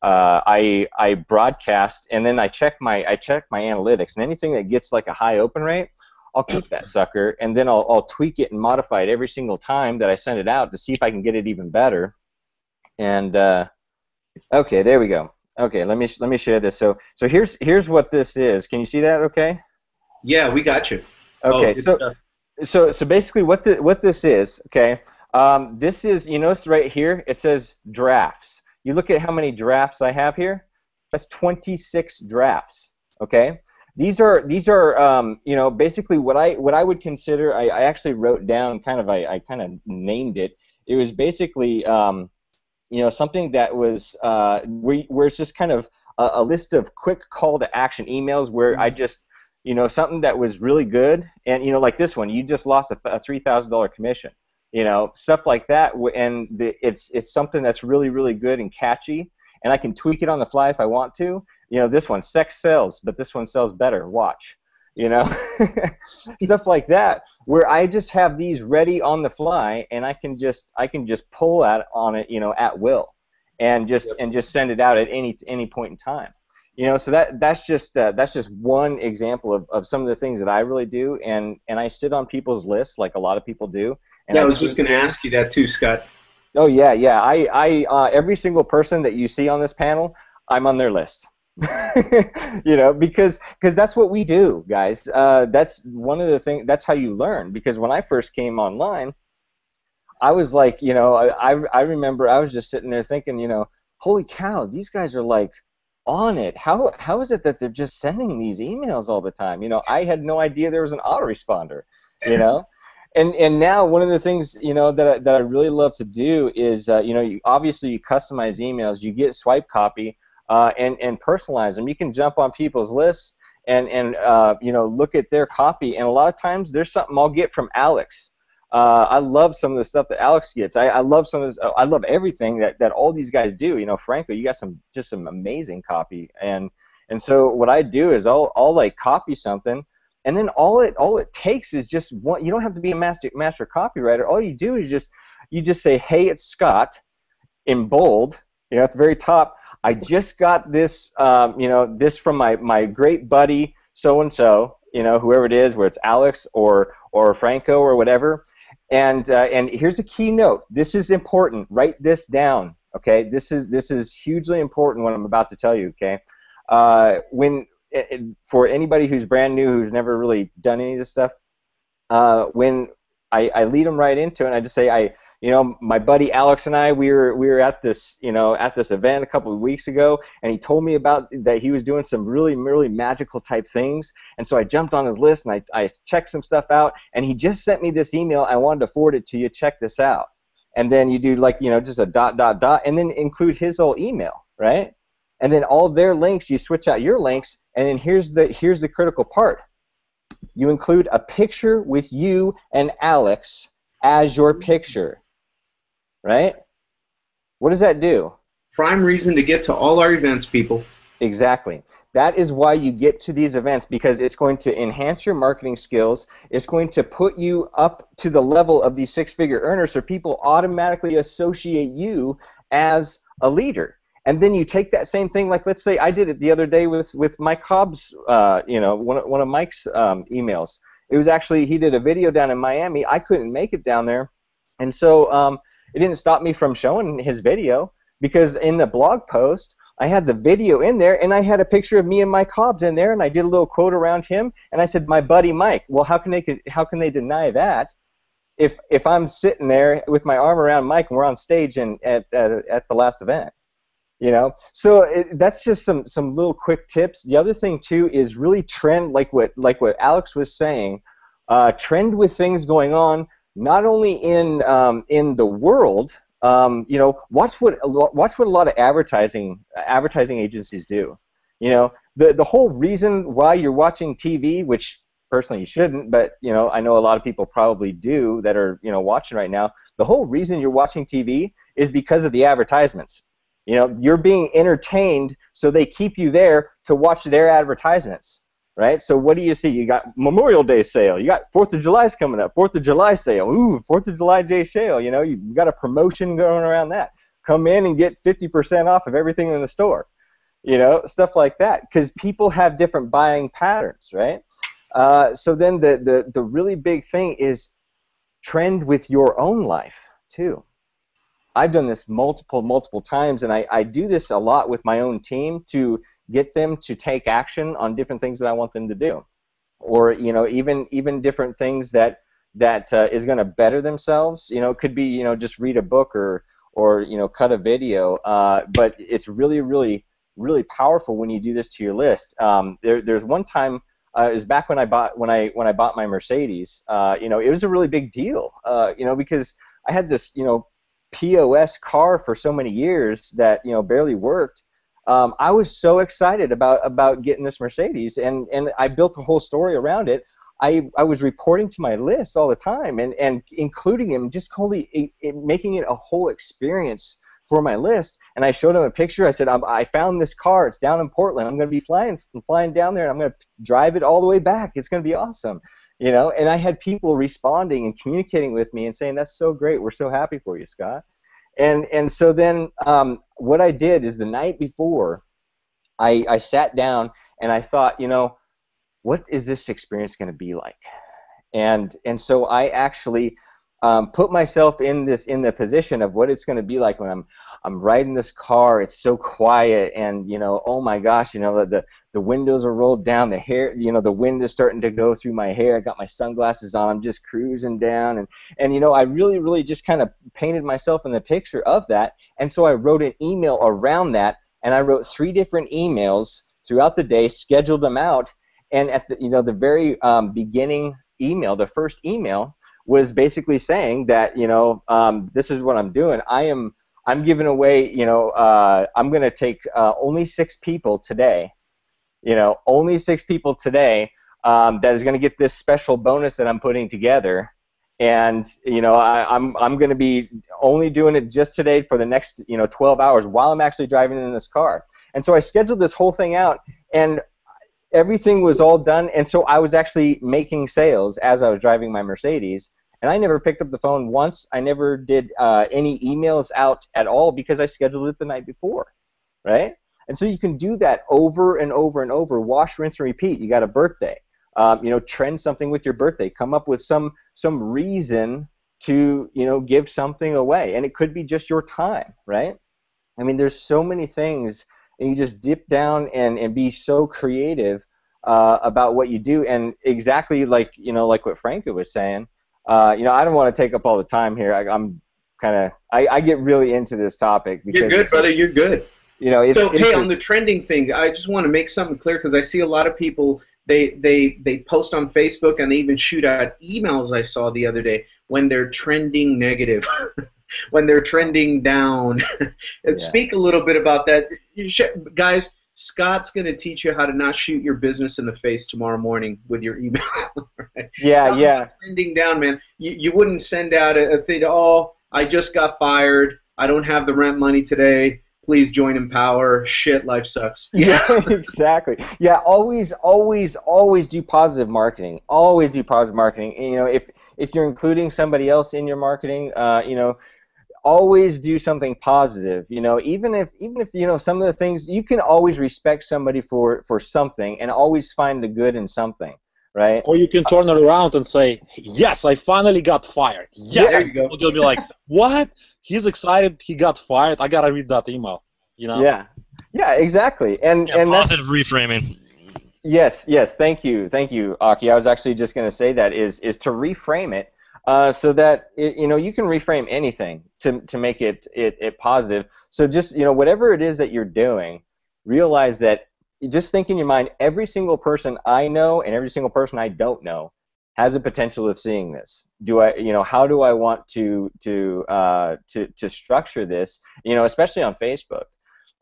I broadcast, and then I check my analytics, and anything that gets like a high open rate, I'll keep that sucker, and then I'll tweak it and modify it every single time that I send it out to see if I can get it even better. And okay, there we go. Okay, let me share this. So here's what this is. Can you see that? Okay. Yeah, we got you. Okay. So basically, what this is. Okay. This is, you notice right here it says drafts. You look at how many drafts I have here. That's 26 drafts. Okay. These are you know, basically what I would consider. I actually wrote down I kind of named it. It was basically you know, something that was where it's just kind of a list of quick call to action emails where I just, you know, something that was really good, and you know, like this one, you just lost a $3,000 commission, you know, stuff like that, and it's something that's really, really good and catchy, and I can tweak it on the fly if I want to. You know, this one, sex sells, but this one sells better. Watch. You know, stuff like that, where I just have these ready on the fly, and I can just pull on it, you know, at will, and just send it out at any point in time. You know, so that's just one example of some of the things that I really do, and I sit on people's lists like a lot of people do. And yeah, I was just going to ask you that too, Scott. Oh yeah. I every single person that you see on this panel, I'm on their list. You know, because that's what we do, guys. That's one of the things. That's how you learn. Because when I first came online, I was like, you know, I remember I was just sitting there thinking, you know, holy cow, these guys are like on it. How is it that they're just sending these emails all the time? You know, I had no idea there was an autoresponder. You know. And now one of the things, you know, that I really love to do is, you know, obviously you customize emails, you get swipe copy. And personalize them. You can jump on people's lists and you know, look at their copy. And a lot of times there's something I'll get from Alex. I love some of the stuff that Alex gets. I love some of this. I love everything that all these guys do. You know, frankly, you got just some amazing copy. And so what I do is I'll like copy something, and then all it takes is just one. You don't have to be a master copywriter. All you do is you just say, hey, it's Scott, in bold, you know, at the very top. I just got this, you know, this from my great buddy so-and-so, you know, whoever it is, where it's Alex or Franco or whatever. And here's a key note. This is important. Write this down, okay? This is hugely important what I'm about to tell you, okay? For anybody who's brand new, who's never really done any of this stuff, when I lead them right into it, and I just say, you know, my buddy Alex and I, we were at this, you know, at this event a couple of weeks ago, and he told me about that he was doing some really, really magical type things, and so I jumped on his list and I checked some stuff out, and he just sent me this email. I wanted to forward it to you. Check this out. And then you do, like, you know, just a ... and then include his whole email, right? And then all of their links, you switch out your links, and then here's the critical part. You include a picture with you and Alex as your picture. Right? What does that do? Prime reason to get to all our events, people. Exactly. That is why you get to these events, because it's going to enhance your marketing skills. It's going to put you up to the level of these six-figure earners, so people automatically associate you as a leader. And then you take that same thing, like let's say I did it the other day with Mike Hobbs, you know, one of Mike's emails. It was actually, he did a video down in Miami. I couldn't make it down there. And so it didn't stop me from showing his video, because in the blog post, I had the video in there, and I had a picture of me and Mike Hobbs in there, and I did a little quote around him, and I said, my buddy Mike. Well, how can they deny that if I'm sitting there with my arm around Mike and we're on stage and at the last event? You know, so that's just some little quick tips. The other thing too is really trend, like what Alex was saying, trend with things going on. Not only in the world, you know, watch what a lot of advertising agencies do. You know, the whole reason why you're watching TV, which personally you shouldn't, but you know, I know a lot of people probably do that are, you know, watching right now. The whole reason you're watching TV is because of the advertisements. You know, you're being entertained, so they keep you there to watch their advertisements. Right? So what do you see? You got Memorial Day sale. You got 4th of July's coming up. 4th of July sale. Ooh, 4th of July Day sale. You know, you got a promotion going around that. Come in and get 50% off of everything in the store. You know, stuff like that. Because people have different buying patterns, right? So then the really big thing is trend with your own life too. I've done this multiple times, and I do this a lot with my own team to get them to take action on different things that I want them to do, or even different things that is going to better themselves. It could be just read a book or cut a video, but it's really powerful when you do this to your list. There's one time, it was back when I bought my Mercedes. It was a really big deal, because I had this POS car for so many years that barely worked. I was so excited about getting this Mercedes, and I built a whole story around it. I was reporting to my list all the time and including him, just totally making it a whole experience for my list. And I showed him a picture. I said, I found this car. It's down in Portland. I'm going to be flying down there, and I'm going to drive it all the way back. It's going to be awesome. And I had people responding and communicating with me and saying, that's so great. We're so happy for you, Scott. And so then what I did is the night before, I sat down and I thought, what is this experience going to be like? And so I actually put myself in the position of what it's going to be like when I'm riding this car. It's so quiet, and oh my gosh, the windows are rolled down, the hair, the wind is starting to go through my hair. I got my sunglasses on, I'm just cruising down, and I really just kind of painted myself in the picture of that. And so I wrote an email around that, and I wrote 3 different emails throughout the day, scheduled them out, and at the very beginning email, the first email, was basically saying that this is what I'm doing. I'm giving away, I'm going to take only 6 people today, only 6 people today that is going to get this special bonus that I'm putting together. And, I'm going to be only doing it just today for the next, 12 hours while I'm actually driving in this car. And so I scheduled this whole thing out, and everything was all done. And so I was actually making sales as I was driving my Mercedes. And I never picked up the phone once. I never did any emails out at all because I scheduled it the night before, right? And so you can do that over and over and over. Wash, rinse, and repeat. You got a birthday. Trend something with your birthday. Come up with some reason to give something away, and it could be just your time, right? I mean, there's so many things, and you just dip down and be so creative about what you do. And exactly like what Franco was saying. I don't want to take up all the time here. I get really into this topic because you're good, brother. You're good. It's on the trending thing, I just want to make something clear because I see a lot of people. They post on Facebook and they even shoot out emails. I saw the other day when they're trending negative, when they're trending down. Speak a little bit about that, guys. Scott's going to teach you how to not shoot your business in the face tomorrow morning with your email. Right? Yeah. Trending down, man. You wouldn't send out a thing, oh, I just got fired. I don't have the rent money today. Please join Empower. Shit, life sucks. Yeah, exactly. Yeah, always do positive marketing. Always do positive marketing. And, if you're including somebody else in your marketing, always do something positive. Even if some of the things, you can always respect somebody for something and always find the good in something, right? Or you can turn it around and say, yes, I finally got fired. Yes. There you go. You'll be like, what? He's excited he got fired. I gotta read that email. Yeah, exactly. And positive reframing. Yes. Thank you, Aki. I was actually just going to say that is to reframe it. So that you can reframe anything to make it positive. So just whatever it is that you're doing, realize that, just think in your mind, every single person I know and every single person I don't know has a potential of seeing this. How do I want to structure this? Especially on Facebook.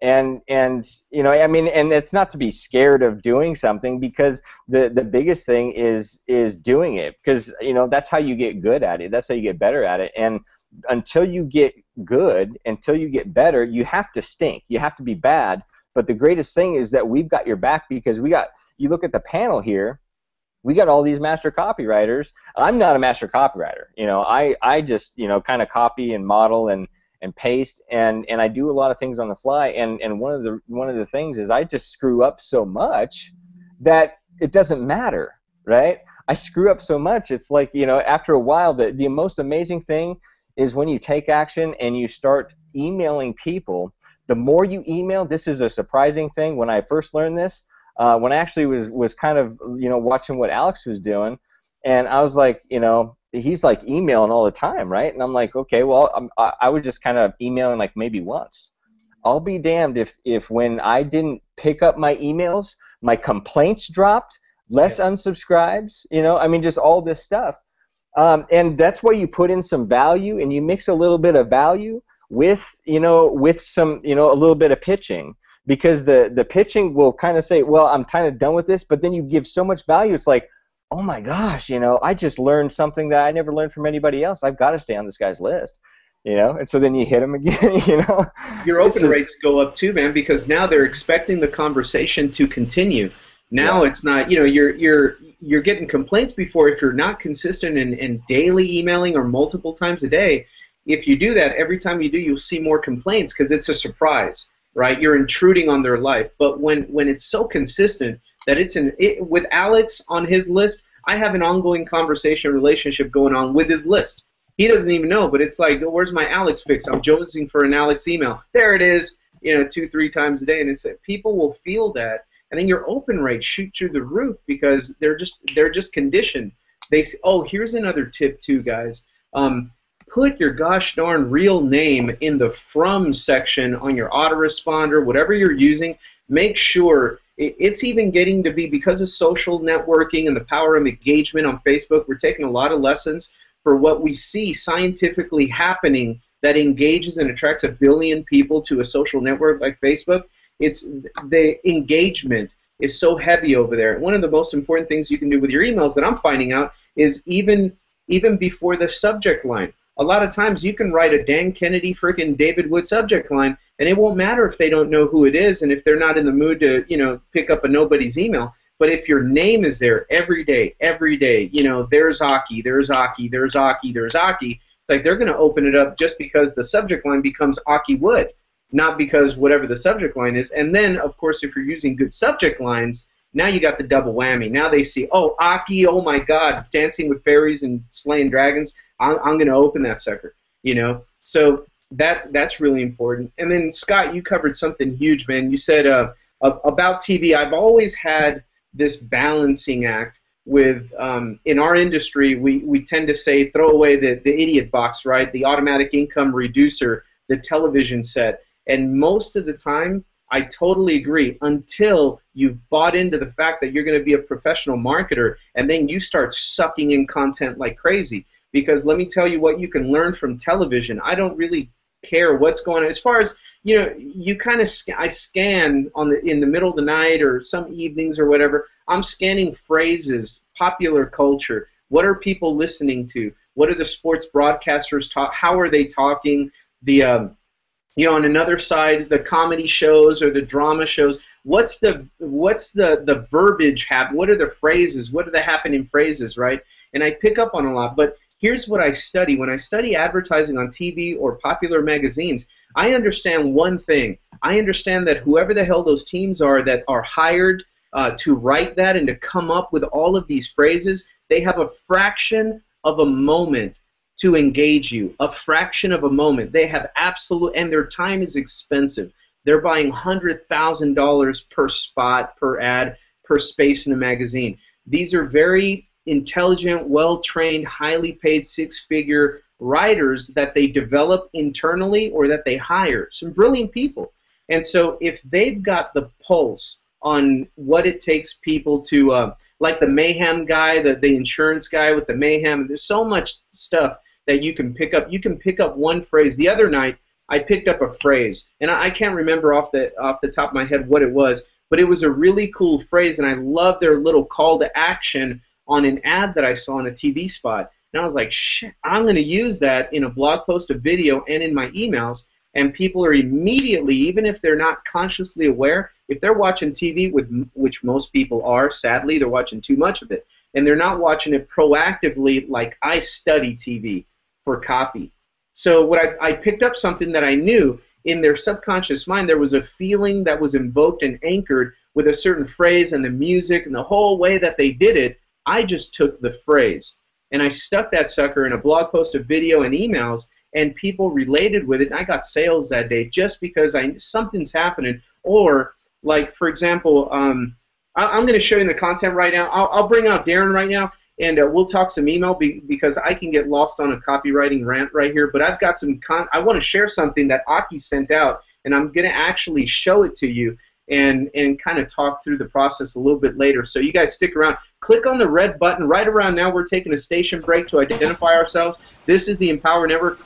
And it's not to be scared of doing something, because the biggest thing is doing it, because that's how you get good at it. That's how you get better at it. And until you get good, until you get better, you have to stink. You have to be bad. But the greatest thing is that we've got your back, because you look at the panel here, we got all these master copywriters. I'm not a master copywriter. I just kind of copy and model and paste, and I do a lot of things on the fly, and one of the things is I just screw up so much that it doesn't matter, right? I screw up so much, it's like, after a while, the most amazing thing is when you take action and you start emailing people. The more you email, this is a surprising thing. When I first learned this, when I actually was kind of, you know, watching what Alex was doing, and I was like, you know, he's like emailing all the time, right? And I'm like, okay, well, I was just kind of emailing like maybe once. I'll be damned if when I didn't pick up my emails, my complaints dropped, less unsubscribes, you know, I mean, just all this stuff. And that's why you put in some value, and you mix a little bit of value with, you know, with some, you know, a little bit of pitching, because the pitching will kind of say, well, I'm kind of done with this, but then you give so much value, it's like, oh my gosh, you know, I just learned something that I never learned from anybody else. I've got to stay on this guy's list, you know. And so then you hit him again, you know. Your open rates go up too, man, because now they're expecting the conversation to continue. Now it's not, you know, you're getting complaints before. If you're not consistent in daily emailing or multiple times a day, if you do that, every time you do, you'll see more complaints because it's a surprise, right? You're intruding on their life. But when it's so consistent that with Alex on his list, I have an ongoing conversation relationship going on with his list. He doesn't even know, but it's like, where's my Alex fix? I'm jonesing for an Alex email. There it is, you know, 2-3 times a day. And it's people will feel that. And then your open rates shoot through the roof because they're just conditioned. They say, oh, here's another tip too, guys. Put your gosh darn real name in the from section on your autoresponder, whatever you're using. Make sure it's even getting to be, because of social networking and the power of engagement on Facebook, we're taking a lot of lessons for what we see scientifically happening that engages and attracts 1 billion people to a social network like Facebook. It's the engagement is so heavy over there. One of the most important things you can do with your emails that I'm finding out is even before the subject line. A lot of times you can write a Dan Kennedy freaking David Wood subject line, and it won't matter if they don't know who it is and if they're not in the mood to, you know, pick up a nobody's email. But if your name is there every day, you know, there's Aki, there's Aki, there's Aki, there's Aki, it's like they're going to open it up just because the subject line becomes Aki Wood, not because whatever the subject line is. And then, of course, if you're using good subject lines, now you got the double whammy. Now they see, oh, Aki, oh my God, dancing with fairies and slaying dragons. I'm going to open that sucker, you know. So that's really important. And then, Scott, you covered something huge, man. You said about TV. I've always had this balancing act with, in our industry, we tend to say throw away the idiot box, right? The automatic income reducer, the television set. And most of the time, I totally agree, until you've bought into the fact that you're going to be a professional marketer, and then you start sucking in content like crazy. Because let me tell you what you can learn from television. I don't really care what's going on. As far as, you know, you kind of I scan in the middle of the night or some evenings or whatever. I'm scanning phrases, popular culture. What are people listening to? What are the sports broadcasters talk? How are they talking? The you know, on another side, the comedy shows or the drama shows. What's the verbiage happen? What are the phrases? What are the happening phrases, right? And I pick up on a lot. But here's what I study. When I study advertising on TV or popular magazines, I understand one thing. I understand that whoever the hell those teams are that are hired to write that and to come up with all of these phrases, they have a fraction of a moment to engage you, a fraction of a moment. They have absolute, and their time is expensive. They're buying $100,000 per spot, per ad, per space in a magazine. These are very intelligent, well-trained, highly paid six-figure writers that they develop internally or that they hire. Some brilliant people. And so if they've got the pulse on what it takes people to, like the Mayhem guy, the insurance guy with the Mayhem, there's so much stuff that you can pick up. You can pick up one phrase. The other night, I picked up a phrase, and I can't remember off the top of my head what it was, but it was a really cool phrase, and I love their little call to action on an ad that I saw in a TV spot. And I was like, shit, I'm going to use that in a blog post, a video, and in my emails. And people are immediately, even if they're not consciously aware, if they're watching TV, which most people are, sadly, they're watching too much of it, and they're not watching it proactively like I study TV for copy. So what I picked up something that I knew in their subconscious mind. There was a feeling that was invoked and anchored with a certain phrase and the music and the whole way that they did it. I just took the phrase and I stuck that sucker in a blog post, a video, and emails, and people related with it, and I got sales that day just because something's happening. Or, like, for example, I'm going to show you the content right now. I'll bring out Darren right now, and we'll talk some email because I can get lost on a copywriting rant right here. But I've got some I want to share something that Aki sent out, and I'm going to actually show it to you and kind of talk through the process a little bit later. So you guys stick around. Click on the red button. Right around now, we're taking a station break to identify ourselves. This is the Empower Network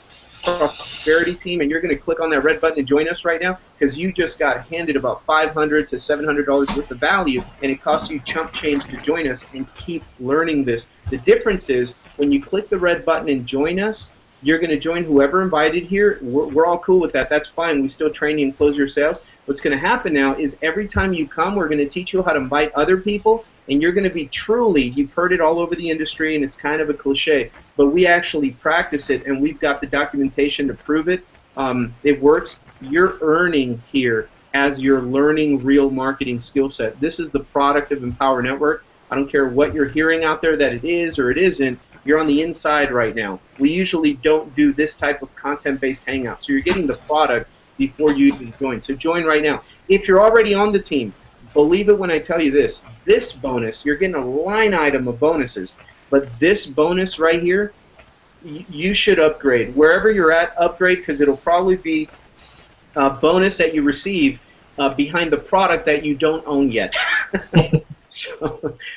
Prosperity Team, and you're going to click on that red button to join us right now because you just got handed about $500 to $700 worth of value, and it costs you chump change to join us and keep learning this. The difference is when you click the red button and join us, you're going to join whoever invited here. We're all cool with that. That's fine. We still train you and close your sales. What's going to happen now is every time you come, we're going to teach you how to invite other people, and you're going to be truly, you've heard it all over the industry, and it's kind of a cliche, but we actually practice it, and we've got the documentation to prove it. It works. You're earning here as you're learning real marketing skill set. This is the product of Empower Network. I don't care what you're hearing out there that it is or it isn't. You're on the inside right now. We usually don't do this type of content-based hangout, so you're getting the product before you even join. So join right now. If you're already on the team, believe it when I tell you this. This bonus, you're getting a line item of bonuses, but this bonus right here, you should upgrade. Wherever you're at, upgrade, because it'll probably be a bonus that you receive behind the product that you don't own yet.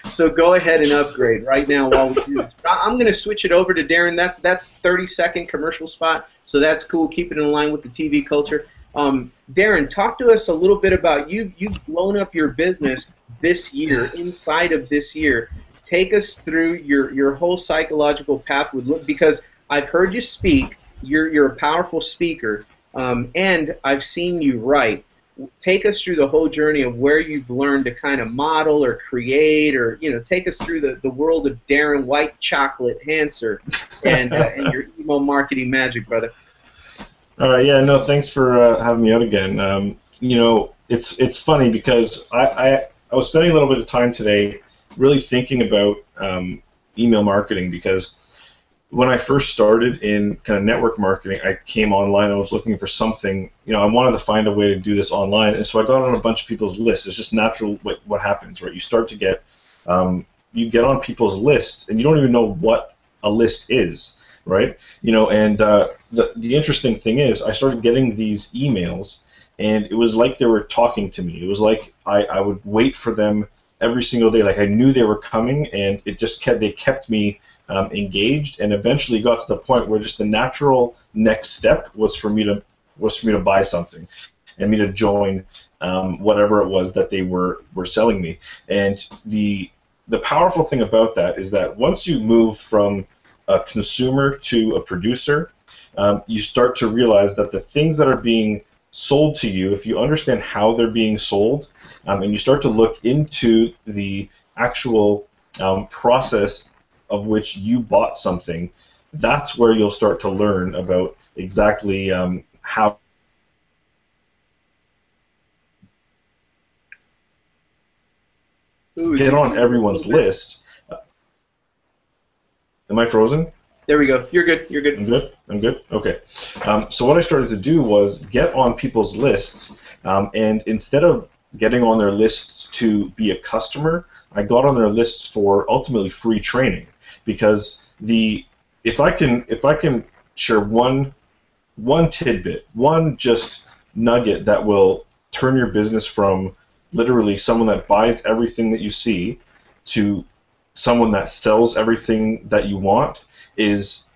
So go ahead and upgrade right now while we do this. I'm going to switch it over to Darren. That's 30-second commercial spot, so that's cool. Keep it in line with the TV culture. Darren, talk to us a little bit about you've blown up your business this year, inside of this year. Take us through your whole psychological path because I've heard you speak. You're a powerful speaker, and I've seen you write. Take us through the whole journey of where you've learned to kind of model or create, or take us through the world of Darren White Chocolate Hanser and your email marketing magic, brother. Yeah, no, thanks for having me out again. It's funny because I was spending a little bit of time today really thinking about email marketing, because when I first started in kind of network marketing, I came online. I was looking for something. I wanted to find a way to do this online, and so I got on a bunch of people's lists. It's just natural what happens, right? You start to get you get on people's lists, and you don't even know what a list is, right? And the interesting thing is, I started getting these emails, and it was like they were talking to me. It was like I would wait for them every single day. Like I knew they were coming, and they kept me engaged, and eventually got to the point where just the natural next step was for me to buy something, and me to join whatever it was that they were selling me. And the powerful thing about that is that once you move from a consumer to a producer, you start to realize that the things that are being sold to you, if you understand how they're being sold, and you start to look into the actual process of which you bought something, that's where you'll start to learn about exactly how get on everyone's list. Am I frozen? There we go. You're good. You're good. I'm good? I'm good? Okay. So what I started to do was get on people's lists, and instead of getting on their lists to be a customer, I got on their lists for ultimately free training. Because if I can share one tidbit, one just nugget that will turn your business from literally someone that buys everything that you see to someone that sells everything that you want, is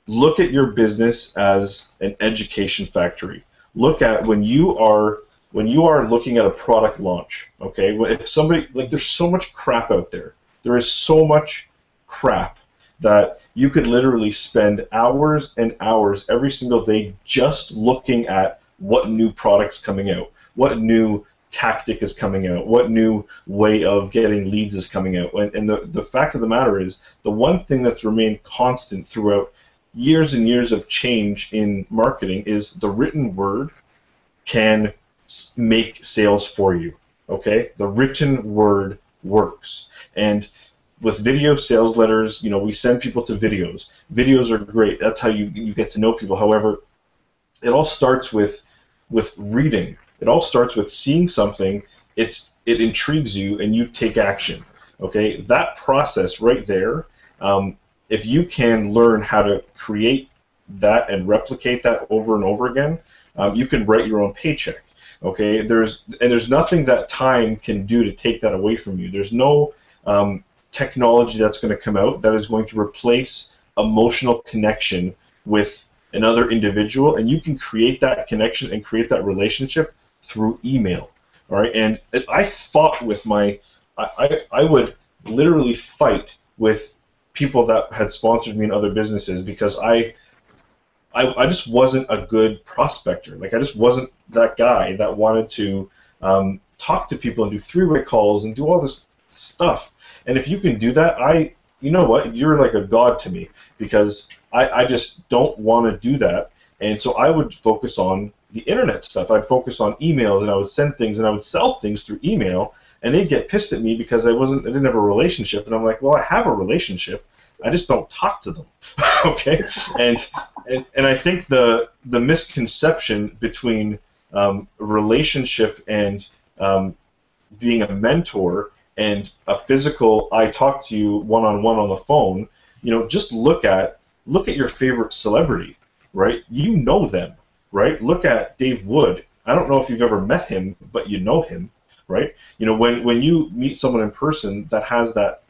look at your business as an education factory. Look at when you are looking at a product launch, okay? If somebody, there's so much crap out there. There is so much crap that you could literally spend hours and hours every single day just looking at what new product's coming out, what new tactic is coming out, what new way of getting leads is coming out. And the fact of the matter is, the one thing that's remained constant throughout years and years of change in marketing is the written word can make sales for you, okay? The written word works. And with video sales letters, we send people to videos. Videos are great. That's how you get to know people. However, it all starts with reading. It all starts with seeing something. It intrigues you, and you take action. Okay, that process right there. If you can learn how to create that and replicate that over and over again, you can write your own paycheck. Okay, there's nothing that time can do to take that away from you. There's no technology that's going to come out that is going to replace emotional connection with another individual, and you can create that connection and create that relationship through email. All right, and I fought with I would literally fight with people that had sponsored me in other businesses because I just wasn't a good prospector. Like, I just wasn't that guy that wanted to talk to people and do three-way calls and do all this stuff. And if you can do that, you know what, you're like a god to me, because I just don't want to do that. And so I would focus on the internet stuff. I'd focus on emails, and I would send things, and I would sell things through email, and they'd get pissed at me because I didn't have a relationship. And I'm like, well, I have a relationship, I just don't talk to them. Okay, and I think the misconception between relationship and being a mentor and a physical, I talk to you one-on-one on the phone, just look at your favorite celebrity, right? You know them, right? Look at Dave Wood. I don't know if you've ever met him, but you know him, right? When you meet someone in person that has that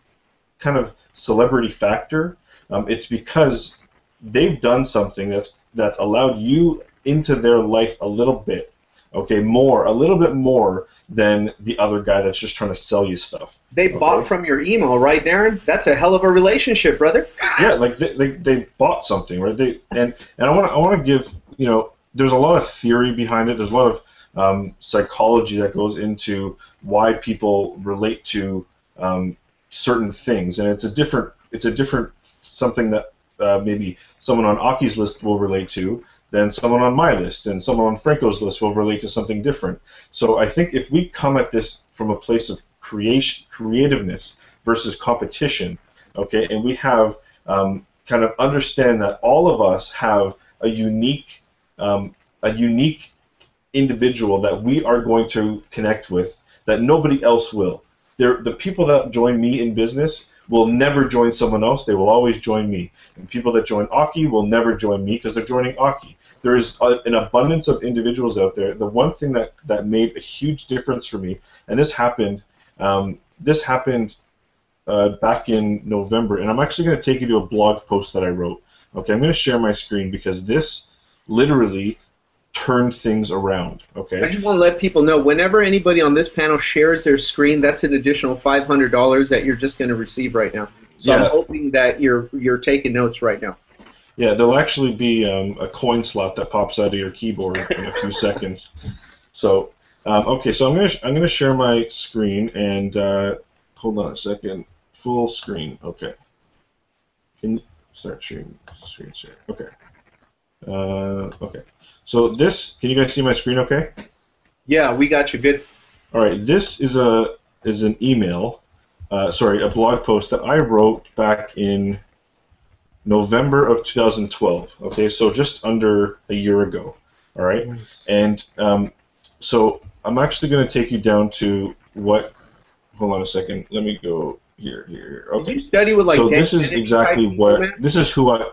kind of celebrity factor, it's because they've done something that's allowed you into their life a little bit, okay, a little bit more than the other guy that's just trying to sell you stuff. They bought from your email, right, Darren? That's a hell of a relationship, brother. Yeah, like they bought something, right? And I want to give, there's a lot of theory behind it. There's a lot of psychology that goes into why people relate to certain things, and it's a different something that maybe someone on Aki's list will relate to than someone on my list, and someone on Franco's list will relate to something different. So I think if we come at this from a place of creativeness versus competition, okay, and we have kind of understand that all of us have a unique individual that we are going to connect with that nobody else will. The people that join me in business will never join someone else. They will always join me. And people that join Aki will never join me because they're joining Aki. There is an abundance of individuals out there. The one thing that made a huge difference for me, and this happened back in November, and I'm actually going to take you to a blog post that I wrote. Okay, I'm going to share my screen because this literally turned things around. Okay. I just want to let people know, whenever anybody on this panel shares their screen, that's an additional $500 that you're just going to receive right now. So yeah. I'm hoping that you're taking notes right now. Yeah, there'll actually be a coin slot that pops out of your keyboard in a few seconds. So, okay, so I'm gonna share my screen and hold on a second. Full screen. Okay. Can you start sharing screen share? Okay. Okay. So this, can you guys see my screen? Okay. Yeah, we got you good. All right. This is an email, a blog post that I wrote back in November of 2012. Okay, so just under a year ago. All right, and so I'm actually going to take you down to what. Hold on a second. Let me go here. Okay. Did you study with so this is exactly what. This is who I.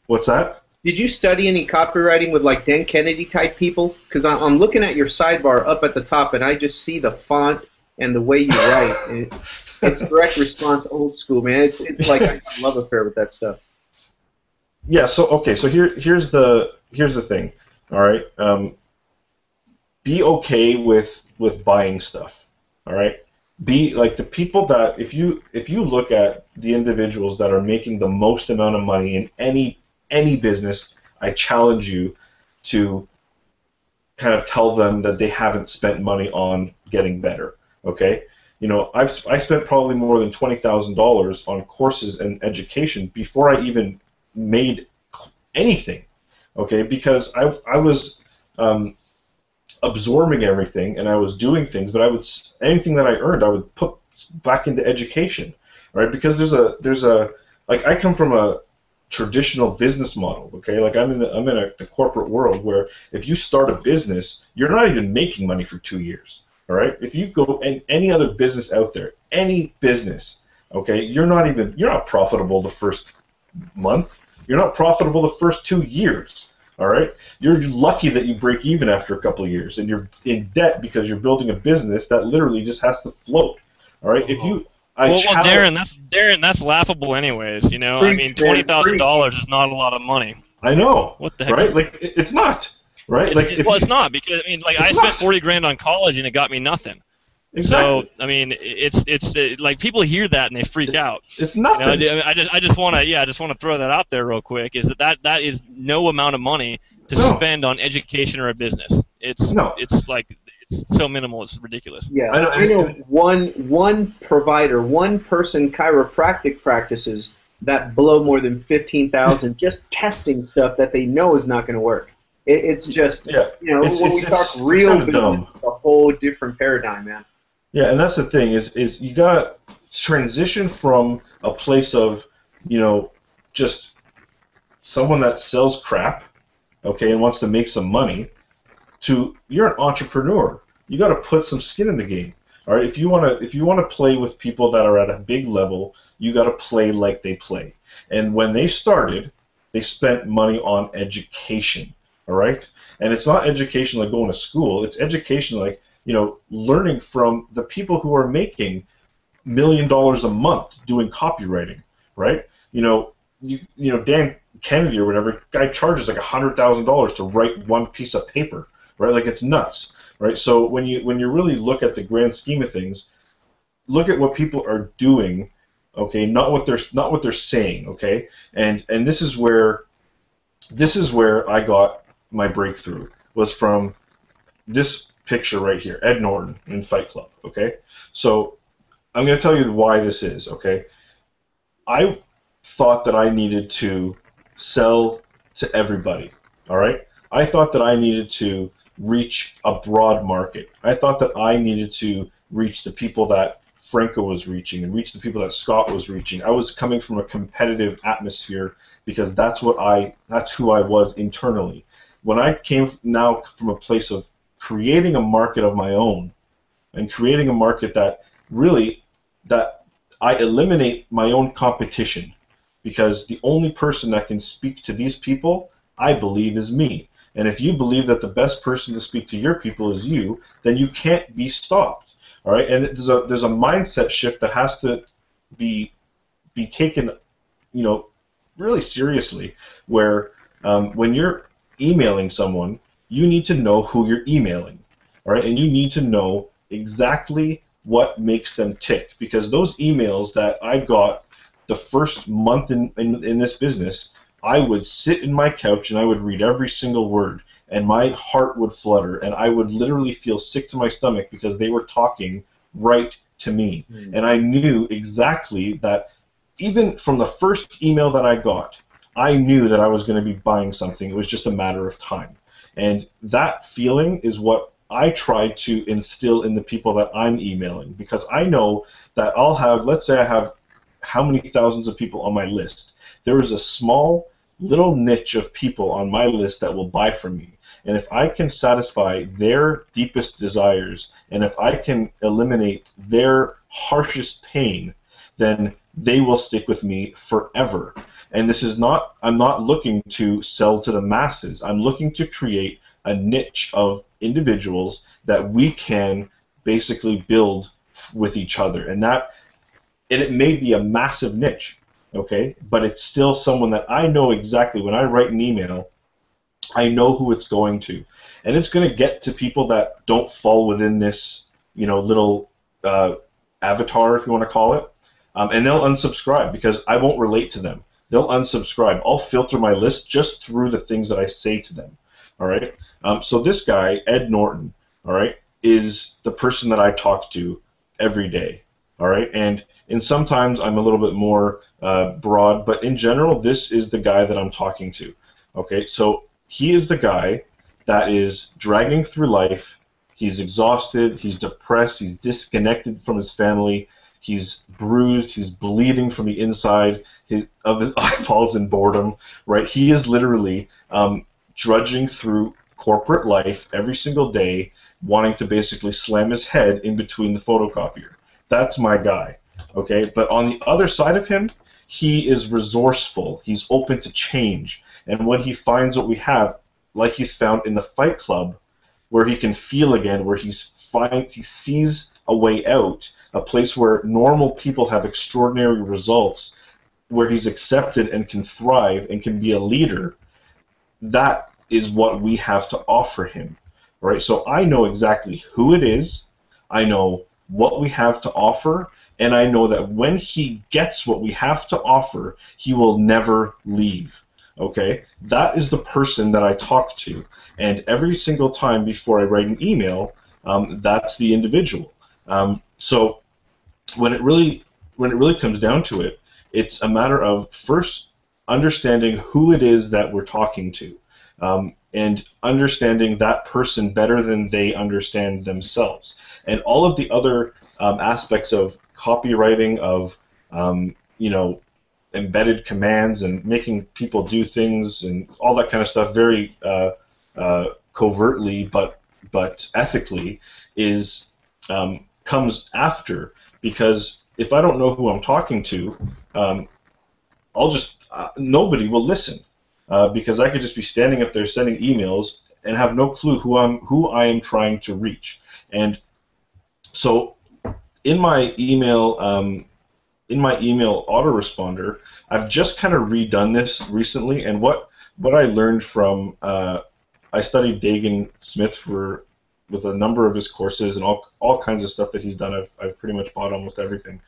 What's that? Did you study any copywriting with like Dan Kennedy type people? Because I'm looking at your sidebar up at the top, and I just see the font and the way you write. It's direct response, old school, man. It's like I have a love affair with that stuff. Yeah. So okay. So here's the thing. All right. Be okay with buying stuff. All right. Be like the people that if you look at the individuals that are making the most amount of money in any business, I challenge you to kind of tell them that they haven't spent money on getting better. Okay. I spent probably more than $20,000 on courses and education before I even made anything, okay? Because I was absorbing everything and I was doing things, but anything that I earned, I would put back into education, right? Because there's a like I come from a traditional business model, okay? Like I'm in the corporate world where if you start a business, you're not even making money for 2 years, all right? If you go in any other business out there, any business, okay, you're not profitable the first month. You're not profitable the first 2 years, all right? You're lucky that you break even after a couple of years, and you're in debt because you're building a business that literally just has to float, all right? If you well, Darren, that's laughable, anyways. You know, I mean, $20,000 is not a lot of money. I know. What the heck? Right? Like, it's not. Right? It's not, because I mean, like, I spent $40,000 on college and it got me nothing. Exactly. So I mean, it's like people hear that and they freak out. It's nothing. You know, I just want to throw that out there real quick. Is that is no amount of money to spend on education or a business. It's so minimal, it's ridiculous. Yeah, I know one provider, one person chiropractic practices that blow more than $15,000 just testing stuff that they know is not going to work. It's just, when we talk real business, it's a whole different paradigm, man. Yeah, and that's the thing is you gotta transition from a place of, just someone that sells crap, okay, and wants to make some money, to you're an entrepreneur. You got to put some skin in the game. All right, if you want to play with people that are at a big level, you got to play like they play. And when they started, they spent money on education. All right, and it's not education like going to school. It's education like learning from the people who are making $1 million a month doing copywriting. Right? Dan Kennedy or whatever guy charges like $100,000 to write one piece of paper. Right? Like, it's nuts. Right? So when you really look at the grand scheme of things, look at what people are doing, okay, not what they're saying, okay? And this is where I got my breakthrough, was from this picture right here, Ed Norton in Fight Club, okay? So I'm going to tell you why this is, okay? I thought that I needed to sell to everybody, all right? I thought that I needed to reach a broad market. I thought that I needed to reach the people that Franco was reaching and reach the people that Scott was reaching. I was coming from a competitive atmosphere because that's who I was internally. When I came now from a place of creating a market of my own and creating a market that I eliminate my own competition, because the only person that can speak to these people, I believe, is me. And if you believe that the best person to speak to your people is you, then you can't be stopped. All right, and there's a mindset shift that has to be taken, really seriously. Where when you're emailing someone, you need to know who you're emailing. All right, and you need to know exactly what makes them tick, because those emails that I got the first month in this business, I would sit in my couch and I would read every single word, and my heart would flutter, and I would literally feel sick to my stomach because they were talking right to me. And I knew exactly that even from the first email that I got, I knew that I was going to be buying something. It was just a matter of time. And that feeling is what I try to instill in the people that I'm emailing, because I know that I'll have, let's say I have how many thousands of people on my list. There is a small little niche of people on my list that will buy from me. And if I can satisfy their deepest desires, and if I can eliminate their harshest pain, then they will stick with me forever. And this is not, I'm not looking to sell to the masses. I'm looking to create a niche of individuals that we can basically build with each other. And it may be a massive niche, okay? But it's still someone that I know exactly. When I write an email, I know who it's going to. And it's going to get to people that don't fall within this, little avatar, if you want to call it. And they'll unsubscribe because I won't relate to them. They'll unsubscribe. I'll filter my list just through the things that I say to them. All right? So this guy, Ed Norton, all right, is the person that I talk to every day. All right? And sometimes I'm a little bit more broad, but in general, this is the guy that I'm talking to. Okay? So he is the guy that is dragging through life. He's exhausted. He's depressed. He's disconnected from his family. He's bruised. He's bleeding from the inside of his eyeballs in boredom, right? He is literally drudging through corporate life every single day, wanting to basically slam his head in between the photocopier. That's my guy, okay? But on the other side of him, he is resourceful. He's open to change. And when he finds what we have, like he's found in the Fight Club, where he can feel again, where he sees a way out, a place where normal people have extraordinary results, where he's accepted and can thrive and can be a leader, that is what we have to offer him, right? So I know exactly who it is, I know what we have to offer, and I know that when he gets what we have to offer, he will never leave, okay? That is the person that I talk to, and every single time before I write an email, that's the individual. So when it really comes down to it, it's a matter of first understanding who it is that we're talking to, and understanding that person better than they understand themselves. And all of the other aspects of copywriting, of embedded commands and making people do things and all that kind of stuff very covertly but ethically is comes after, because if I don't know who I'm talking to, I'll just nobody will listen, because I could just be standing up there sending emails and have no clue who I am trying to reach. And so in my email autoresponder, I've just kind of redone this recently, and what I learned from I studied Dagan Smith with a number of his courses and all kinds of stuff that he's done. I've pretty much bought almost everything,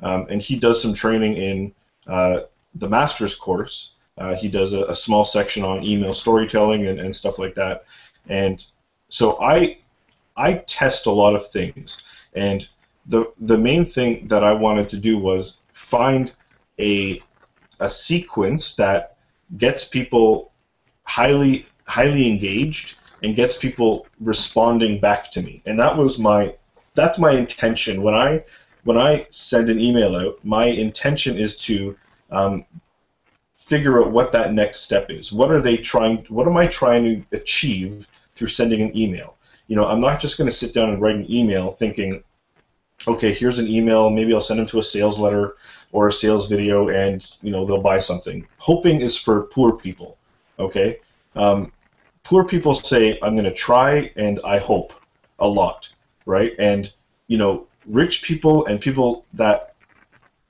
and he does some training in the master's course. He does a small section on email storytelling and stuff like that. And so I test a lot of things, and the main thing that I wanted to do was find a sequence that gets people highly engaged and gets people responding back to me. And that's my intention when I send an email out. My intention is to figure out what that next step is. What am I trying to achieve through sending an email? I'm not just going to sit down and write an email thinking, okay, here's an email, maybe I'll send them to a sales letter or a sales video, and they'll buy something. Hoping is for poor people, okay? Poor people say, I'm going to try and I hope a lot, right? And rich people and people that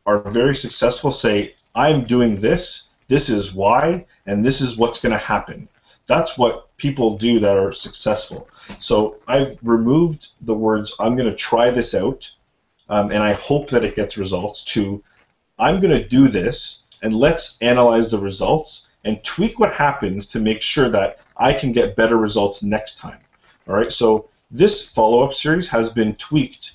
are very successful say, I'm doing this is why, and this is what's going to happen. That's what people do that are successful. So I've removed the words, I'm going to try this out, and I hope that it gets results, to I'm going to do this, and let's analyze the results and tweak what happens to make sure that I can get better results next time. All right, so this follow-up series has been tweaked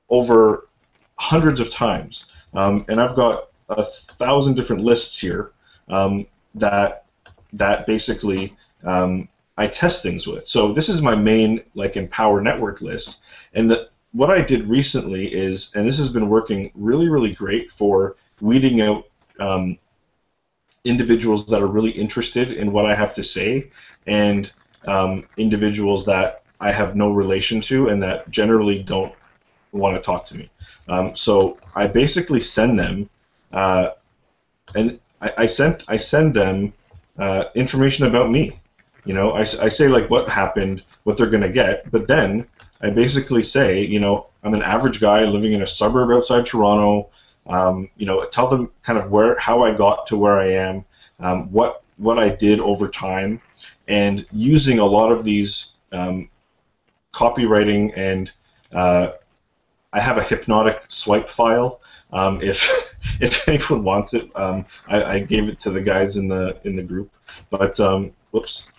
over hundreds of times, and I've got 1,000 different lists here that basically I test things with. So this is my main Empower Network list, and what I did recently is, and this has been working really, really great for weeding out individuals that are really interested in what I have to say, and individuals that I have no relation to and that generally don't want to talk to me. So I basically send them, and I send them information about me. I say what happened, what they're going to get, but then I basically say, I'm an average guy living in a suburb outside Toronto. Tell them kind of how I got to where I am, what I did over time, and using a lot of these copywriting, and I have a hypnotic swipe file. If anyone wants it, I gave it to the guys in the group. But whoops.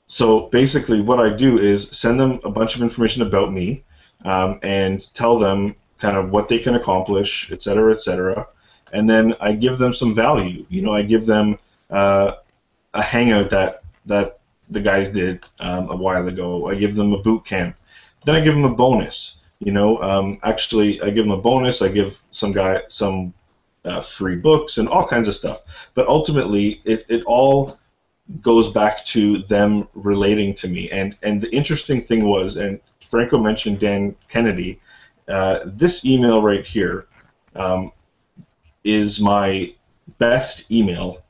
So basically, what I do is send them a bunch of information about me, and tell them kind of what they can accomplish, et cetera, and then I give them some value. I give them a hangout that the guys did a while ago. I give them a boot camp. Then I give them a bonus. You know, actually, I give them a bonus. I give some guy some free books and all kinds of stuff. But ultimately, it all goes back to them relating to me. And the interesting thing was, and Franco mentioned Dan Kennedy, this email right here is my best email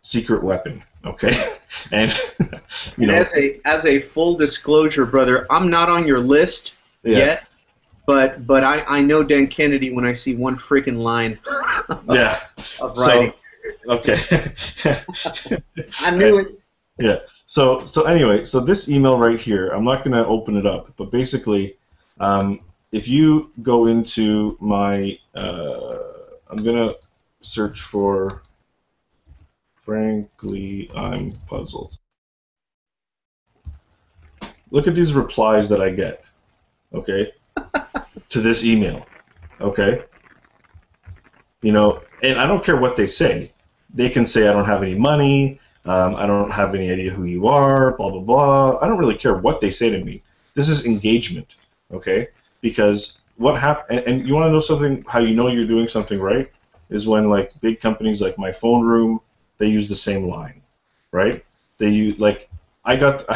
secret weapon. Okay, and you know, as a full disclosure, brother, I'm not on your list yet, but I know Dan Kennedy when I see one freaking line of writing. So, okay. I knew it. Yeah. So anyway, so this email right here, I'm not going to open it up, but basically, if you go into my, I'm going to search for. Frankly, I'm puzzled. Look at these replies that I get, okay, to this email, okay? You know, and I don't care what they say. They can say I don't have any money, I don't have any idea who you are, blah, blah, blah. I don't really care what they say to me. This is engagement, okay? Because what happens, and you want to know something, how you know you're doing something right, is when, like, big companies like My Phone Room, they use the same line, right? They use, like, I got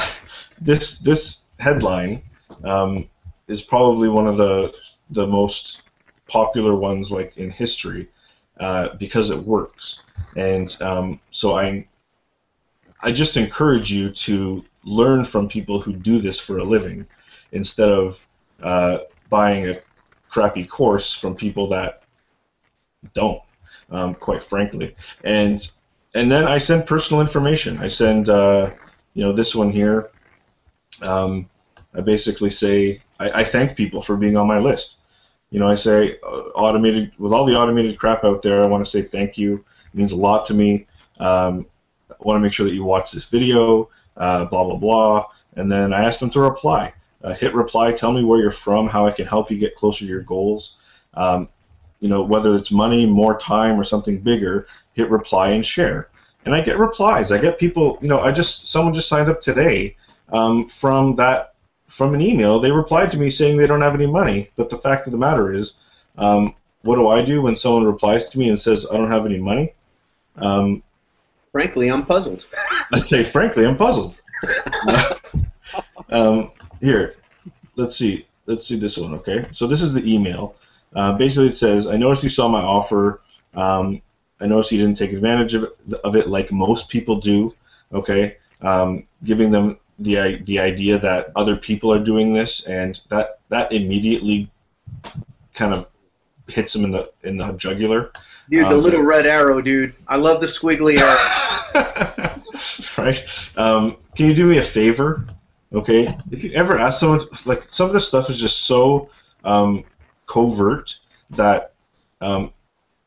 this headline is probably one of the most popular ones, like, in history, because it works. And so I just encourage you to learn from people who do this for a living, instead of buying a crappy course from people that don't, quite frankly. And then I send personal information. I send, you know, this one here. I basically say, I thank people for being on my list. You know, I say, with all the automated crap out there, I want to say thank you. It means a lot to me. I want to make sure that you watch this video, blah, blah, blah. And then I ask them to reply. Hit reply, tell me where you're from, how I can help you get closer to your goals. You know, whether it's money, more time, or something bigger, hit reply and share. And I get replies. I get people, you know, someone just signed up today from an email. They replied to me saying they don't have any money. But the fact of the matter is, what do I do when someone replies to me and says I don't have any money? Frankly, I'm puzzled. I say, frankly, I'm puzzled. Here, let's see this one, okay? So this is the email. Basically, it says, I noticed you saw my offer. I noticed you didn't take advantage of it like most people do, okay? Giving them the idea that other people are doing this, and that immediately kind of hits them in the jugular. Dude, the little red arrow, dude. I love the squiggly arrow. Right? Can you do me a favor? Okay? If you ever ask someone, like, some of this stuff is just so covert that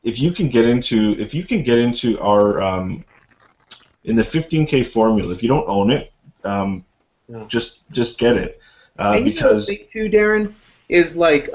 if you can get into our in the 15K formula, if you don't own it, just get it. Because you know, too, Darren, is like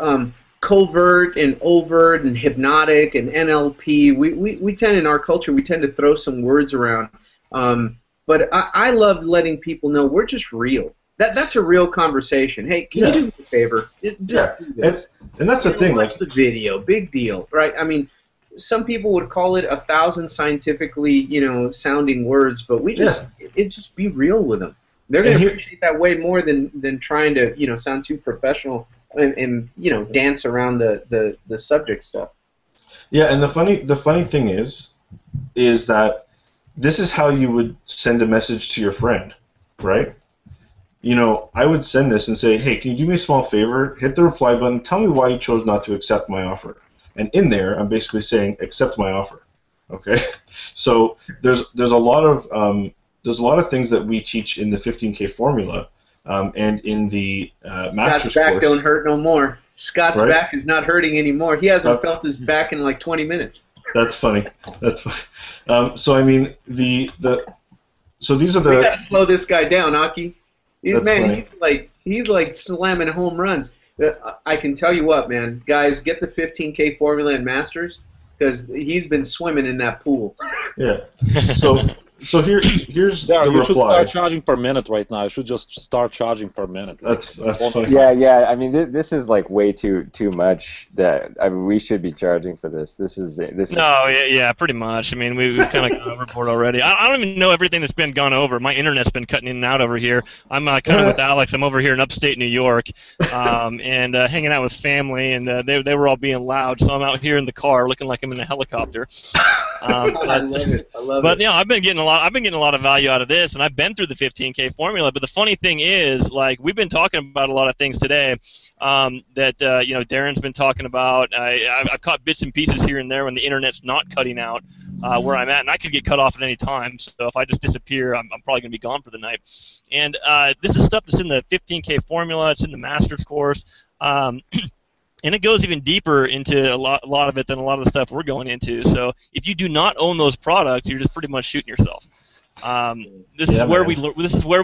covert and overt and hypnotic and NLP. We tend, in our culture, we tend to throw some words around. But I love letting people know we're just real. That's a real conversation. Hey, can you do me a favor? Just do this. And that's the thing. Watch the video. Big deal, right? I mean, some people would call it 1,000 scientifically, you know, sounding words, but it just be real with them. They're going to appreciate that way more than trying to, you know, sound too professional and you know, dance around the subject stuff. Yeah, and the funny thing is that this is how you would send a message to your friend, right? You know, I would send this and say, hey, can you do me a small favor? Hit the reply button. Tell me why you chose not to accept my offer. And in there, I'm basically saying, accept my offer. Okay? So there's a lot of things that we teach in the 15K formula, and in the master's Scott's back course. Don't hurt no more. Scott's back is not hurting anymore. He hasn't felt his back in like 20 minutes. That's funny. That's funny. So I mean, so these are the. We gotta slow this guy down, Aki. That's man, funny. he's like slamming home runs. I can tell you what, man, guys, get the 15K formula in Masters because he's been swimming in that pool. Yeah. So So here's Darren, the you should reply. start charging per minute right now. You should just start charging per minute. That's funny. Yeah. I mean, this is like way too much. That I mean, we should be charging for this. This is. No, yeah, pretty much. I mean, we've kind of gone overboard already. I don't even know everything that's been gone over. My internet's been cutting in and out over here. I'm kind of with Alex. I'm over here in upstate New York, and hanging out with family, and they were all being loud. So I'm out here in the car, looking like I'm in a helicopter. I love it. But you know, I've been getting a lot of value out of this, and I've been through the 15K formula. But the funny thing is, like, we've been talking about a lot of things today that you know, Darren's been talking about. I've caught bits and pieces here and there when the internet's not cutting out where I'm at, and I could get cut off at any time. So if I just disappear, I'm probably going to be gone for the night. And this is stuff that's in the 15K formula. It's in the master's course. And it goes even deeper into a lot of it than a lot of the stuff we're going into. So if you do not own those products, you're just pretty much shooting yourself. This is where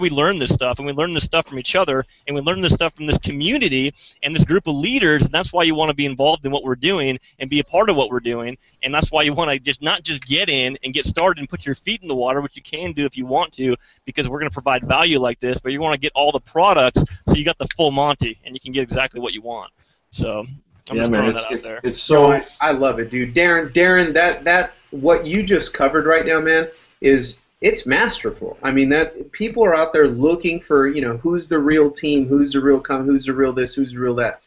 we learn this stuff, and we learn this stuff from each other, and we learn this stuff from this community and this group of leaders. And that's why you want to be involved in what we're doing and be a part of what we're doing. And that's why you want to not just get in and get started and put your feet in the water, which you can do if you want to, because we're going to provide value like this. But you want to get all the products so you got the full Monty, and you can get exactly what you want. So I'm just throwing that out there. It's so I love it, dude. Darren, that what you just covered right now, man, it's masterful. I mean, that people are out there looking for, you know, who's the real team, who's the real who's the real this, who's the real that.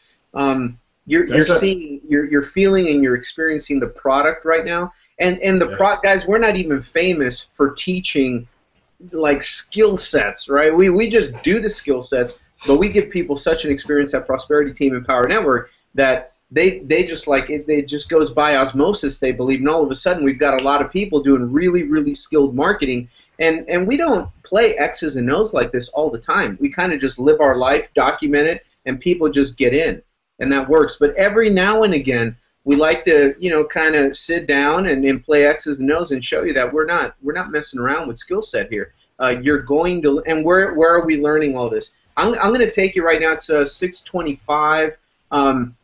You're seeing, you're feeling, and you're experiencing the product right now. And the guys, we're not even famous for teaching like skill sets, right? We just do the skill sets. But we give people such an experience at Prosperity Team and Power Network that they just like it just goes by osmosis, they believe, and all of a sudden we've got a lot of people doing really, really skilled marketing, and we don't play X's and O's like this all the time. We kind of just live our life, document it, and people just get in, and that works. But every now and again, we like to, you know, kind of sit down and play X's and O's and show you that we're not messing around with skill set here. You're going to, and where are we learning all this? I'm going to take you right now. It's 6:25. I'm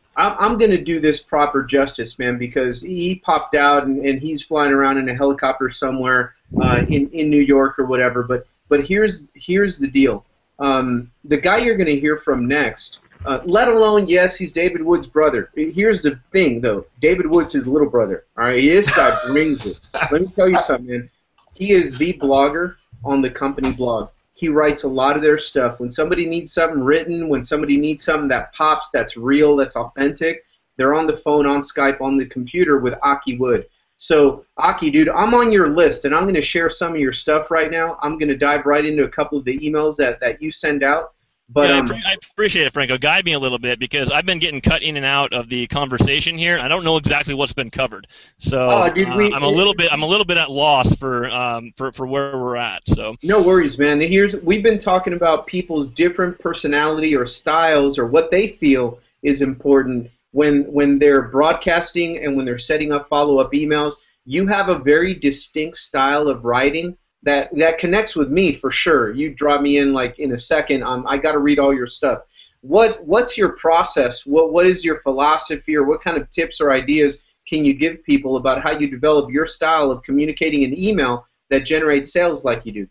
going to do this proper justice, man, because he popped out and he's flying around in a helicopter somewhere in New York or whatever. But here's the deal. The guy you're going to hear from next, let alone, yes, he's David Wood's brother. Here's the thing, though. David Wood's his little brother. All right, this guy brings it. Let me tell you something, man. He is the blogger on the company blog. He writes a lot of their stuff. When somebody needs something written, when somebody needs something that pops, that's real, that's authentic, they're on the phone, on Skype, on the computer with Aki Wood. So, Aki, dude, I'm on your list, and I'm going to share some of your stuff right now. I'm going to dive right into a couple of the emails that you send out. But yeah, I appreciate it, Franco. Guide me a little bit, because I've been getting cut in and out of the conversation here. I don't know exactly what's been covered, so I'm a little bit at loss for where we're at. So no worries, man. We've been talking about people's different personality or styles or what they feel is important when they're broadcasting and when they're setting up follow-up emails. You have a very distinct style of writing that connects with me for sure. You drop me in like in a second. I got to read all your stuff. What's your process? What is your philosophy, or what kind of tips or ideas can you give people about how you develop your style of communicating an email that generates sales like you do?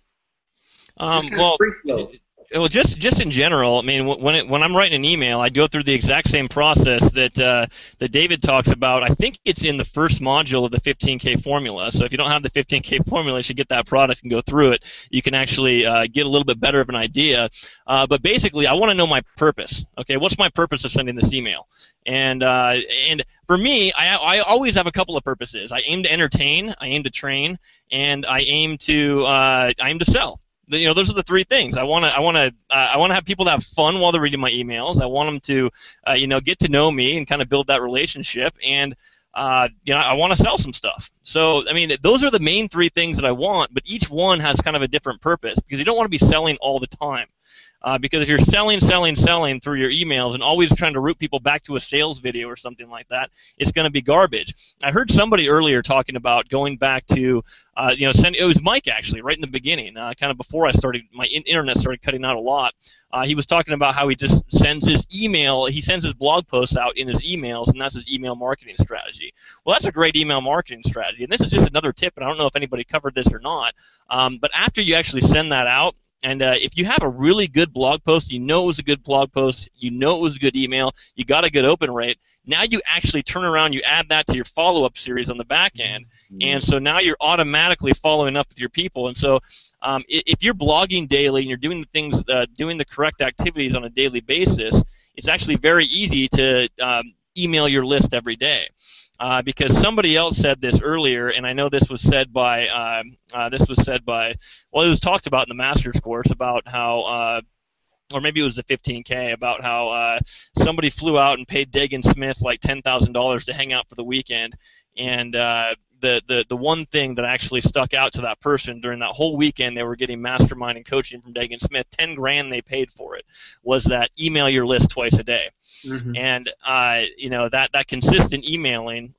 Well, just in general, I mean, when I'm writing an email, I go through the exact same process that David talks about. I think it's in the first module of the 15K formula. So if you don't have the 15K formula, you should get that product and go through it. You can actually get a little bit better of an idea. But basically, I want to know my purpose. Okay, what's my purpose of sending this email? And for me, I always have a couple of purposes. I aim to entertain, I aim to train, and I aim to sell. You know, those are the three things. I want to have people to have fun while they're reading my emails. I want them to, get to know me and kind of build that relationship. And, I want to sell some stuff. So, I mean, those are the main three things that I want, but each one has kind of a different purpose, because you don't want to be selling all the time. because if you're selling through your emails and always trying to route people back to a sales video or something like that, it's going to be garbage. I heard somebody earlier talking about going back to, it was Mike actually, right in the beginning, kind of before I started, my internet started cutting out a lot. He was talking about how he just sends his blog posts out in his emails, and that's his email marketing strategy. Well, that's a great email marketing strategy, and this is just another tip, and I don't know if anybody covered this or not, but after you actually send that out, and if you have a really good blog post, you know it was a good blog post, you know it was a good email, you got a good open rate, now you actually turn around, you add that to your follow-up series on the back end, and so now you're automatically following up with your people. And so if you're blogging daily and you're doing the things, doing the correct activities on a daily basis, it's actually very easy to email your list every day. Because somebody else said this earlier, and I know this was said by, well, it was talked about in the master's course about how, or maybe it was the 15K, about how somebody flew out and paid Dagan Smith like $10,000 to hang out for the weekend, and the one thing that actually stuck out to that person during that whole weekend, they were getting mastermind and coaching from Dagan Smith, 10 grand they paid for it, was that email your list twice a day. And that consistent emailing,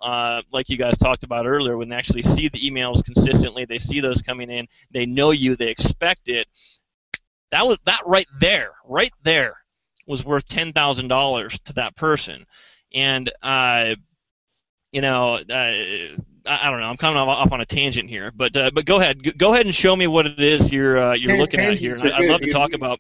like you guys talked about earlier, when they actually see the emails consistently, they see those coming in, they know you, they expect it. That right there was worth $10,000 to that person. And I don't know. I'm coming off on a tangent here, but go ahead and show me what it is you're looking at here. I'd love to talk about.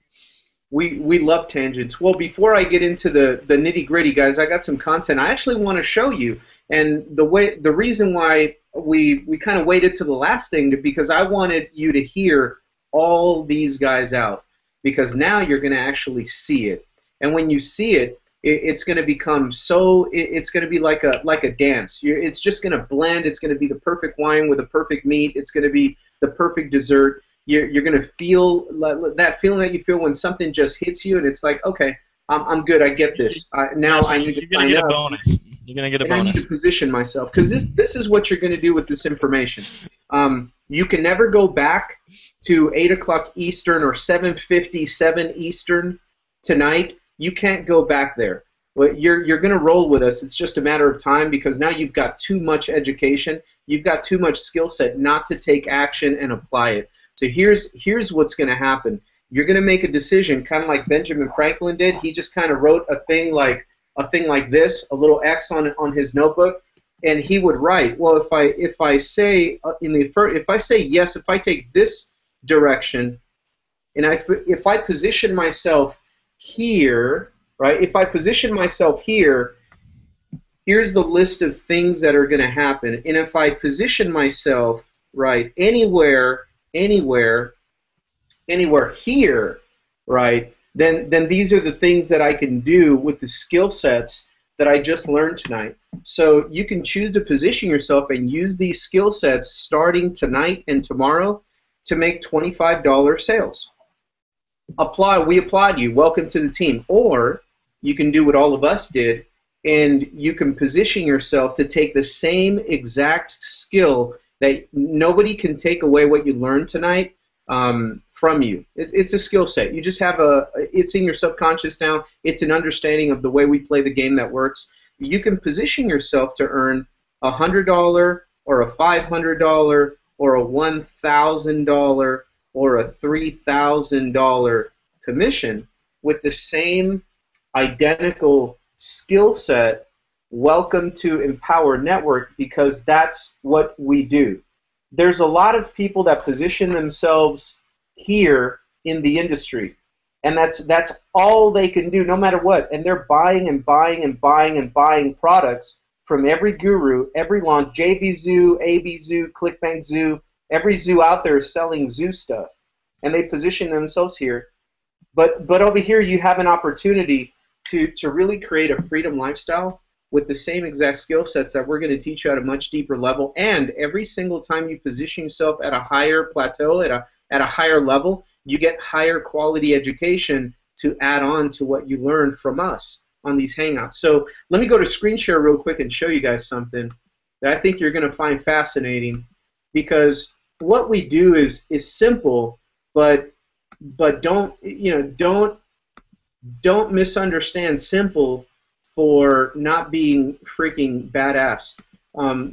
We love tangents. Well, before I get into the nitty gritty, guys, I got some content I actually want to show you, and the reason why we kind of waited to the last thing because I wanted you to hear all these guys out, because now you're going to actually see it, and when you see it, it's going to become it's going to be like a dance. It's just going to blend. It's going to be the perfect wine with the perfect meat. It's going to be the perfect dessert. You're going to feel that feeling that you feel when something just hits you, and it's like, okay, I'm good. I get this. Now I need to find out. You're going to get a bonus. I need to position myself, because this is what you're going to do with this information. You can never go back to 8 o'clock Eastern or 7:57 Eastern tonight. You can't go back there. Well, you're going to roll with us. It's just a matter of time, because now you've got too much education. You've got too much skill set not to take action and apply it. So here's what's going to happen. You're going to make a decision, kind of like Benjamin Franklin did. He just kind of wrote a thing like this, a little X on his notebook, and he would write, well, if I say yes, if I take this direction, and if I position myself here, right? If I position myself here, here's the list of things that are going to happen. And if I position myself right anywhere here, right? Then these are the things that I can do with the skill sets that I just learned tonight. So you can choose to position yourself and use these skill sets starting tonight and tomorrow to make $25 sales. We applaud you. Welcome to the team. Or you can do what all of us did, and you can position yourself to take the same exact skill that nobody can take away what you learned tonight from you. It's a skill set. You just have it's in your subconscious now. It's an understanding of the way we play the game that works. You can position yourself to earn $100 or a $500 or a $1,000 or a $3,000 commission with the same identical skill set. Welcome to Empower Network, because that's what we do. There's a lot of people that position themselves here in the industry, and that's all they can do no matter what, and they're buying and buying and buying and buying products from every guru, every launch, JVZoo, ABZoo, ClickBank Zoo. Every zoo out there is selling zoo stuff, and they position themselves here. But over here, you have an opportunity to really create a freedom lifestyle with the same exact skill sets that we're going to teach you at a much deeper level. And every single time you position yourself at a higher plateau, at a higher level, you get higher quality education to add on to what you learn from us on these Hangouts. So let me go to screen share real quick and show you guys something that I think you're going to find fascinating, because what we do is simple, but but don't misunderstand simple for not being freaking badass.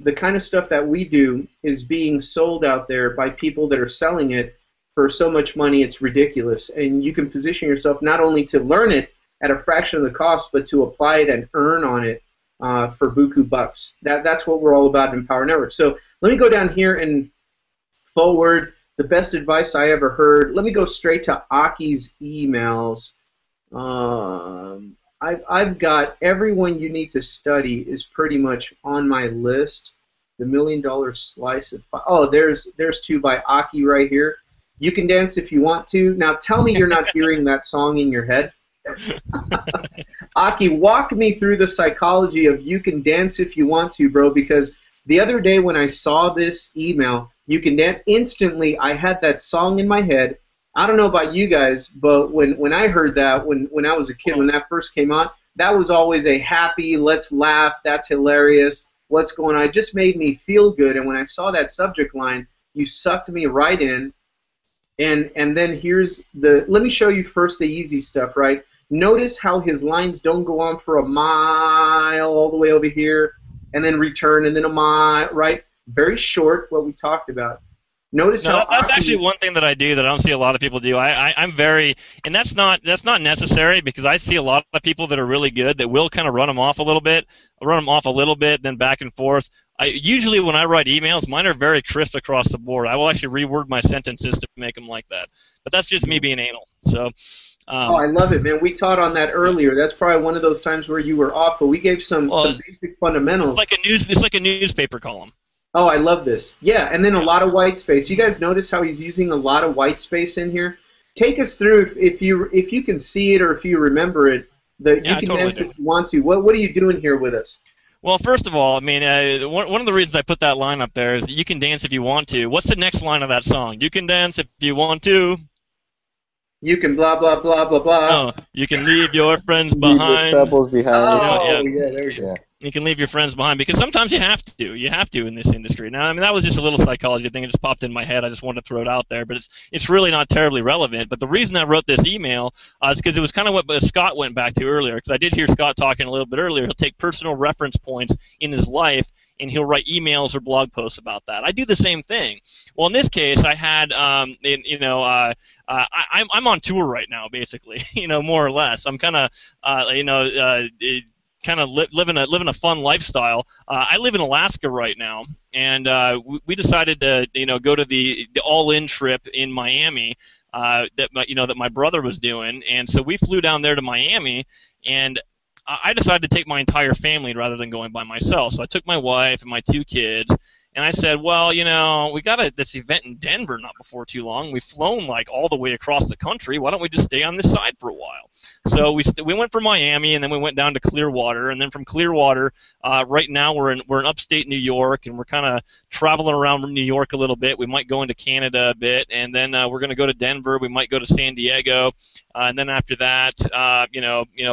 The kind of stuff that we do is being sold out there by people that are selling it for so much money it's ridiculous. And you can position yourself not only to learn it at a fraction of the cost, but to apply it and earn on it for buku bucks. That's what we're all about in Empower Network. So let me go down here and forward the best advice I ever heard. Let me go straight to Aki's emails. I've got everyone you need to study is pretty much on my list. The $1 Million Slice of Pie. Oh, there's two by Aki right here. You Can Dance If You Want To. Now tell me you're not hearing that song in your head. Aki, walk me through the psychology of You Can Dance If You Want To, bro, because the other day when I saw this email, You Can Dance, instantly I had that song in my head. I don't know about you guys, but when I heard that, when I was a kid, when that first came on, that was always a happy, let's laugh, that's hilarious, what's going on. It just made me feel good. And when I saw that subject line, you sucked me right in. And then here's let me show you first the easy stuff, right? Notice how his lines don't go on for a mile all the way over here, and then return, and then a mile, right? Very short, what we talked about. Notice how that's actually one thing that I do that I don't see a lot of people do. I'm very, and that's not necessary, because I see a lot of people that are really good that will kind of run them off a little bit, then back and forth. Usually when I write emails, mine are very crisp across the board. I will actually reword my sentences to make them like that. But that's just me being anal. So. I love it, man. We taught on that earlier. That's probably one of those times where you were off, but we gave some basic fundamentals. It's like a newspaper column. Oh, I love this. Yeah, and then a lot of white space. You guys notice how he's using a lot of white space in here? Take us through, if you can see it or if you remember it, You Can Dance If You Want To. What are you doing here with us? Well, first of all, I mean, one of the reasons I put that line up there is that You Can Dance If You Want To. What's the next line of that song? You can dance if you want to. You can blah, blah, blah, blah, blah. Oh, you can leave your friends behind. Leave your behind. Oh, yeah, there you go. You can leave your friends behind, because sometimes you have to. You have to in this industry. Now, I mean, that was just a little psychology thing. It just popped in my head. I just wanted to throw it out there, but it's really not terribly relevant. But the reason I wrote this email is because it was kind of what Scott went back to earlier, because I did hear Scott talking a little bit earlier. He'll take personal reference points in his life, and he'll write emails or blog posts about that. I do the same thing. Well, in this case, I had, I'm on tour right now, basically, more or less. I'm kind of, living a fun lifestyle. I live in Alaska right now, and we decided to go to the all-in trip in Miami that my brother was doing, and so we flew down there to Miami, and I decided to take my entire family rather than going by myself. So I took my wife and my 2 kids, and I said, well, we got this event in Denver not before too long. We've flown like all the way across the country. Why don't we just stay on this side for a while? So we went from Miami, and then we went down to Clearwater, and then from Clearwater, right now we're in upstate New York, and we're kind of traveling around New York a little bit. We might go into Canada a bit, and then we're going to go to Denver. We might go to San Diego, and then after that,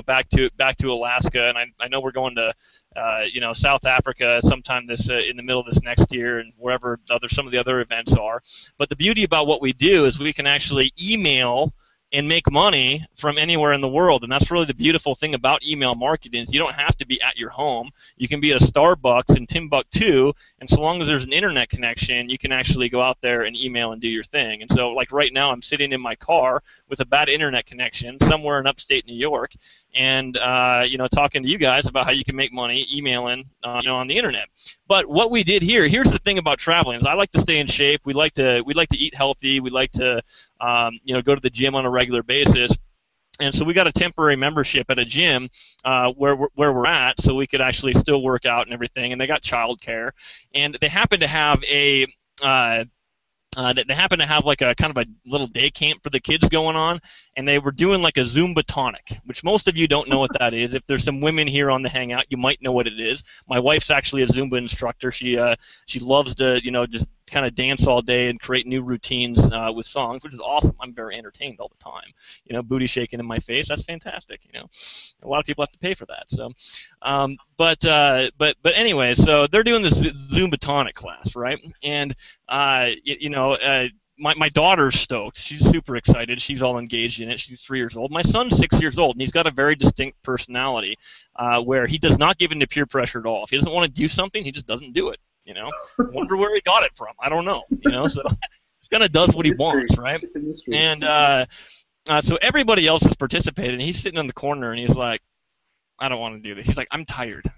back to Alaska, and I know we're going to South Africa sometime in the middle of this next year, and wherever some of the other events are. But the beauty about what we do is we can actually email and make money from anywhere in the world. And that's really the beautiful thing about email marketing is you don't have to be at your home. You can be at a Starbucks in Timbuktu, and so long as there's an internet connection, you can actually go out there and email and do your thing. And so like right now I'm sitting in my car with a bad internet connection somewhere in upstate New York, and talking to you guys about how you can make money emailing on the internet. But what we did here's the thing about traveling is I like to stay in shape. We like to eat healthy. We like to go to the gym on a regular basis. And so we got a temporary membership at a gym where we're at, so we could actually still work out and everything. And they got childcare, and they happen to have they happen to have like a kind of a little day camp for the kids going on, and they were doing like a Zumba tonic, which most of you don't know what that is. If there's some women here on the Hangout, you might know what it is. My wife's actually a Zumba instructor. She loves to just kind of dance all day and create new routines with songs, which is awesome. I'm very entertained all the time. Booty shaking in my face, that's fantastic. A lot of people have to pay for that. So, but anyway, so they're doing this Zumba tonic class, right? And my daughter's stoked. She's super excited. She's all engaged in it. She's 3 years old. My son's 6 years old, and he's got a very distinct personality where he does not give in to peer pressure at all. If he doesn't want to do something, he just doesn't do it. You know, wonder where he got it from. I don't know. You know, so he kind of does what he wants, right? It's a mystery. And so everybody else has participated, and he's sitting in the corner, and he's like, I don't want to do this. He's like, I'm tired.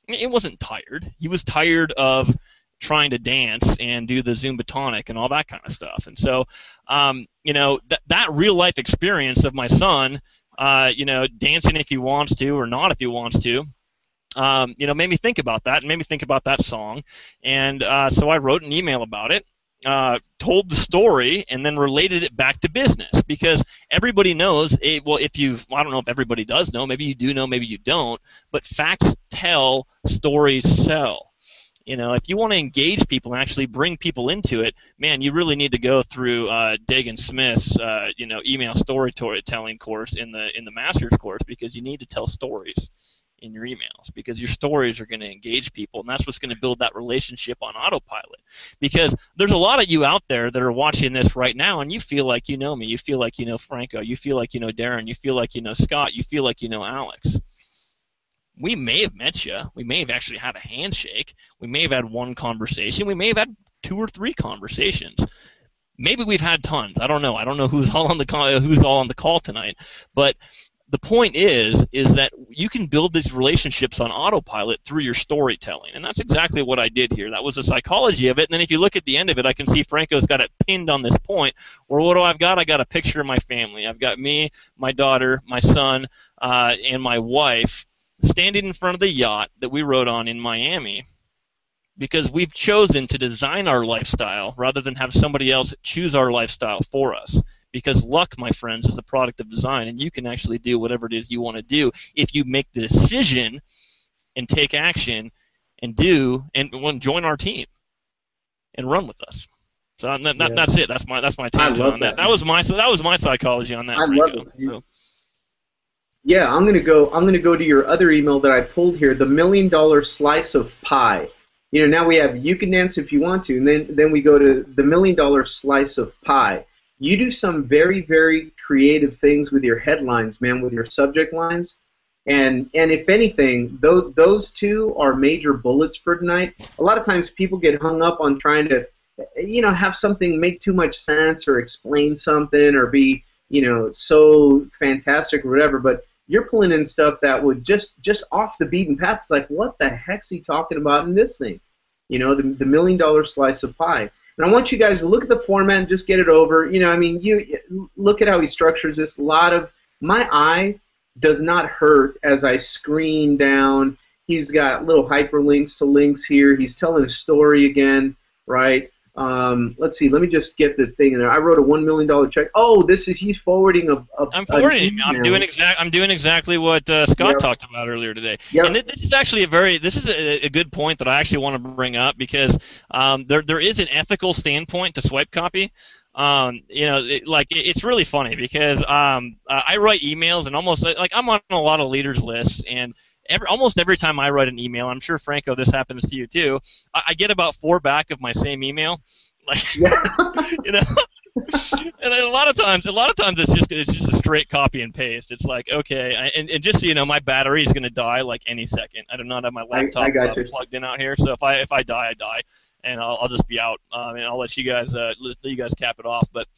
It wasn't tired. He was tired of trying to dance and do the Zumba tonic and all that kind of stuff. And so, you know, that real life experience of my son, you know, dancing if he wants to or not if he wants to, you know, made me think about that and made me think about that song. And so I wrote an email about it, told the story, and then related it back to business, because everybody knows it. Well, if you've, I don't know if everybody does know, maybe you do know, maybe you don't, but facts tell, stories sell. You know, if you want to engage people and actually bring people into it, man, you really need to go through Dagan Smith's, you know, email storytelling course in the master's course, because you need to tell stories in your emails, because your stories are going to engage people, and that's what's going to build that relationship on autopilot. Because there's a lot of you out there that are watching this right now, and you feel like you know me, you feel like you know Franco, you feel like you know Darren, you feel like you know Scott, you feel like you know Alex. We may have met you. We may have actually had a handshake. We may have had one conversation. We may have had 2 or 3 conversations. Maybe we've had tons. I don't know. I don't know who's all on the call tonight. But the point is that you can build these relationships on autopilot through your storytelling, and that's exactly what I did here. That was the psychology of it. And then if you look at the end of it, I can see Franco's got it pinned on this point. Where what do I've got? I got a picture of my family. I've got me, my daughter, my son, and my wife standing in front of the yacht that we rode on in Miami, because we've chosen to design our lifestyle rather than have somebody else choose our lifestyle for us. Because luck, my friends, is a product of design, and you can actually do whatever it is you want to do if you make the decision and take action and join our team and run with us. So that's it. That's my tangent on that. That was my psychology on that. I Franco. love it. So. Yeah, I'm gonna go to your other email that I pulled here, the $1 million slice of pie. You know, now we have you can dance if you want to, and then we go to the $1 million slice of pie. You do some very, very creative things with your headlines, man, with your subject lines, and if anything, those two are major bullets for tonight. A lot of times people get hung up on trying to, you know, have something make too much sense or explain something or be, you know, so fantastic or whatever, but you're pulling in stuff that would just off the beaten path. It's like, what the heck's he talking about in this thing? You know, the $1 million slice of pie. And I want you guys to look at the format and just get it over. You know, I mean, you look at how he structures this. A lot of my eye does not hurt as I screen down. He's got little hyperlinks to links here. He's telling a story again, right? Let's see. Let me just get the thing in there. I wrote a $1 million check. Oh, he's forwarding I'm forwarding. I'm doing exactly what Scott talked about earlier today. Yep. And this is actually a good point that I actually want to bring up, because there is an ethical standpoint to swipe copy. You know, it's really funny because I write emails, and almost like I'm on a lot of leaders lists, and almost every time I write an email, I'm sure Franco, this happens to you too, I get about 4 back of my same email, like, you know, and a lot of times it's just a straight copy and paste. It's like, okay, and just so you know, my battery is going to die like any second. I do not have my laptop plugged in out here, so if I die, I die, and I'll just be out, and I'll let you guys cap it off, but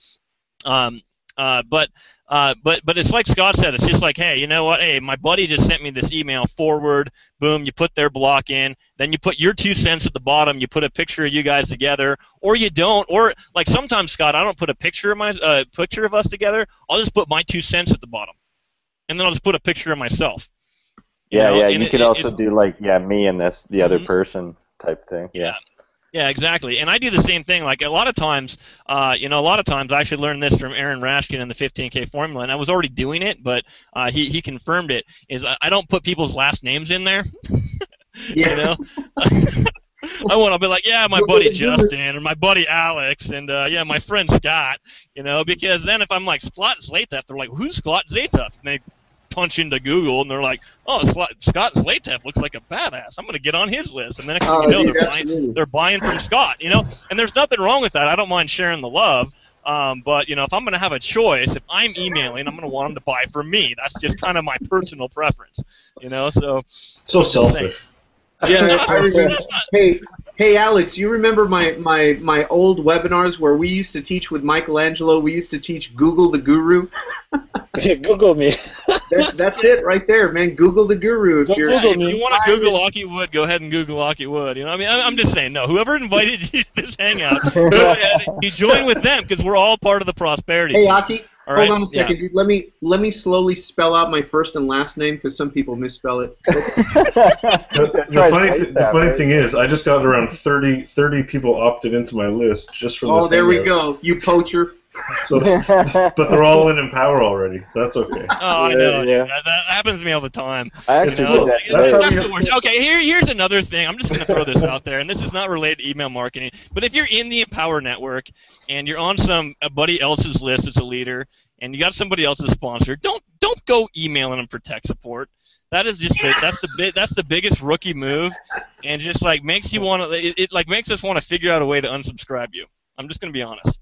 it's like Scott said. It's just like, hey, you know what? Hey, my buddy just sent me this email. Forward, boom. You put their block in. Then you put your 2 cents at the bottom. You put a picture of you guys together, or you don't. Or like sometimes, Scott, I don't put a picture of picture of us together. I'll just put my 2 cents at the bottom, and then I'll just put a picture of myself. Yeah. You could also do like me and the other person type thing. Yeah. Yeah, exactly. And I do the same thing. Like a lot of times I actually learned this from Aaron Rashkin in the 15K formula, and I was already doing it, but he confirmed it, is I don't put people's last names in there. You know? I'll be like, yeah, my buddy Justin, or my buddy Alex, and yeah, my friend Scott, you know, because then if I'm like, Scott Zlatoff, they're like, who's Scott Zlatoff? And punch into Google and they're like, oh, Scott Zlatev looks like a badass. I'm going to get on his list. And then next thing you know, they're buying from Scott, you know? And there's nothing wrong with that. I don't mind sharing the love. But, you know, if I'm going to have a choice, if I'm emailing, I'm going to want them to buy from me. That's just kind of my personal preference, you know? So selfish. Yeah, I remember. Hey, Alex, you remember my old webinars where we used to teach with Michelangelo? We used to teach Google the Guru. Google me. That's it right there, man. Google the Guru. If you want to Google Aki Wood, go ahead and Google Aki Wood. You know, I mean, I'm just saying, no. Whoever invited you to this hangout, go ahead, you join with them because we're all part of the prosperity team. Hey, Aki. Hold on a second, dude. Let me slowly spell out my first and last name because some people misspell it. The funny thing is, I just got around 30 people opted into my list just from this. Oh, there we go, you poacher. So, but they're all in Empower already, so that's okay. Oh, I know. Yeah. That happens to me all the time. I actually did that. Okay, here's another thing. I'm just going to throw this out there, and this is not related to email marketing. But if you're in the Empower Network and you're on somebody else's list as a leader, and you got somebody else's sponsor, don't go emailing them for tech support. That is just that's the biggest rookie move, and just like makes you want to. It like makes us want to figure out a way to unsubscribe you. I'm just going to be honest.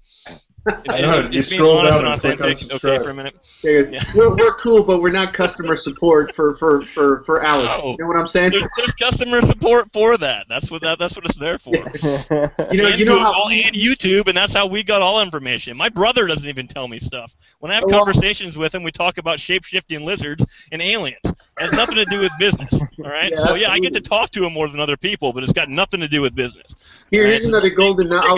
It's being honest and authentic. Okay, for a minute. Yeah. We're cool, but we're not customer support for Alex. No. You know what I'm saying? There's customer support for that. That's what it's there for. you know how and YouTube, and that's how we got all information. My brother doesn't even tell me stuff. When I have conversations with him, we talk about shape-shifting lizards and aliens. It has nothing to do with business. All right. Yeah, so yeah, I get to talk to him more than other people, but it's got nothing to do with business. Here's another golden nugget.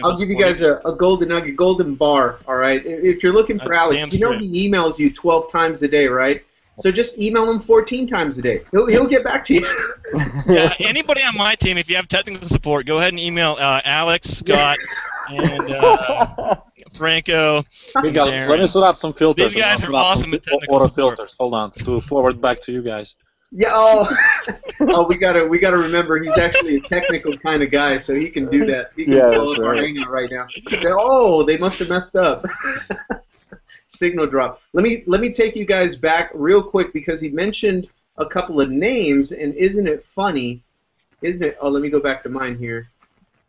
I'll give you guys a golden nugget, golden bar. All right. If you're looking for Alex, you know he emails you 12 times a day, right? So just email him 14 times a day. He'll get back to you. Yeah, anybody on my team, if you have technical support, go ahead and email Alex, Scott, and Franco. Let me set up some filters. These guys are awesome at technical auto support. filters. Hold on, to forward back to you guys. Yeah. We gotta remember he's actually a technical kind of guy, so he can do that. He can pull up our hangout right now. They must have messed up. Signal drop. Let me take you guys back real quick because he mentioned a couple of names, and isn't it funny? Isn't it? Oh, let me go back to mine here.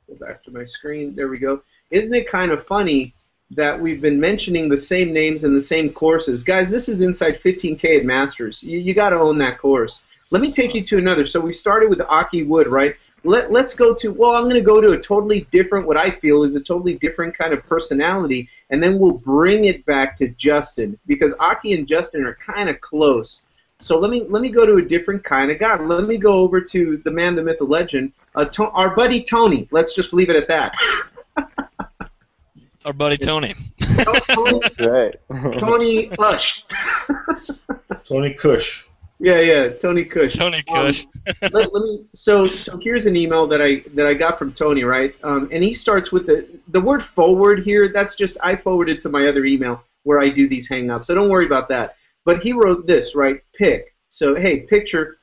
Go back to my screen. There we go. Isn't it kind of funny that we've been mentioning the same names in the same courses? Guys, this is Inside 15K at Masters. You got to own that course. Let me take you to another. So we started with Aki Wood, right? Let's go to, well, I'm going to go to a totally different, what I feel is a totally different kind of personality, and then we'll bring it back to Justin, because Aki and Justin are kind of close. So let me go to a different kind of guy. Let me go over to the man, the myth, the legend, our buddy Tony. Let's just leave it at that. Our buddy Tony. Tony Ush. Tony Kush. Yeah, Tony Kush. Tony Kush. let me. So here's an email that I got from Tony, right? And he starts with the word forward here. That's just I forwarded to my other email where I do these hangouts. So don't worry about that. But he wrote this, right? Pick. So hey, picture.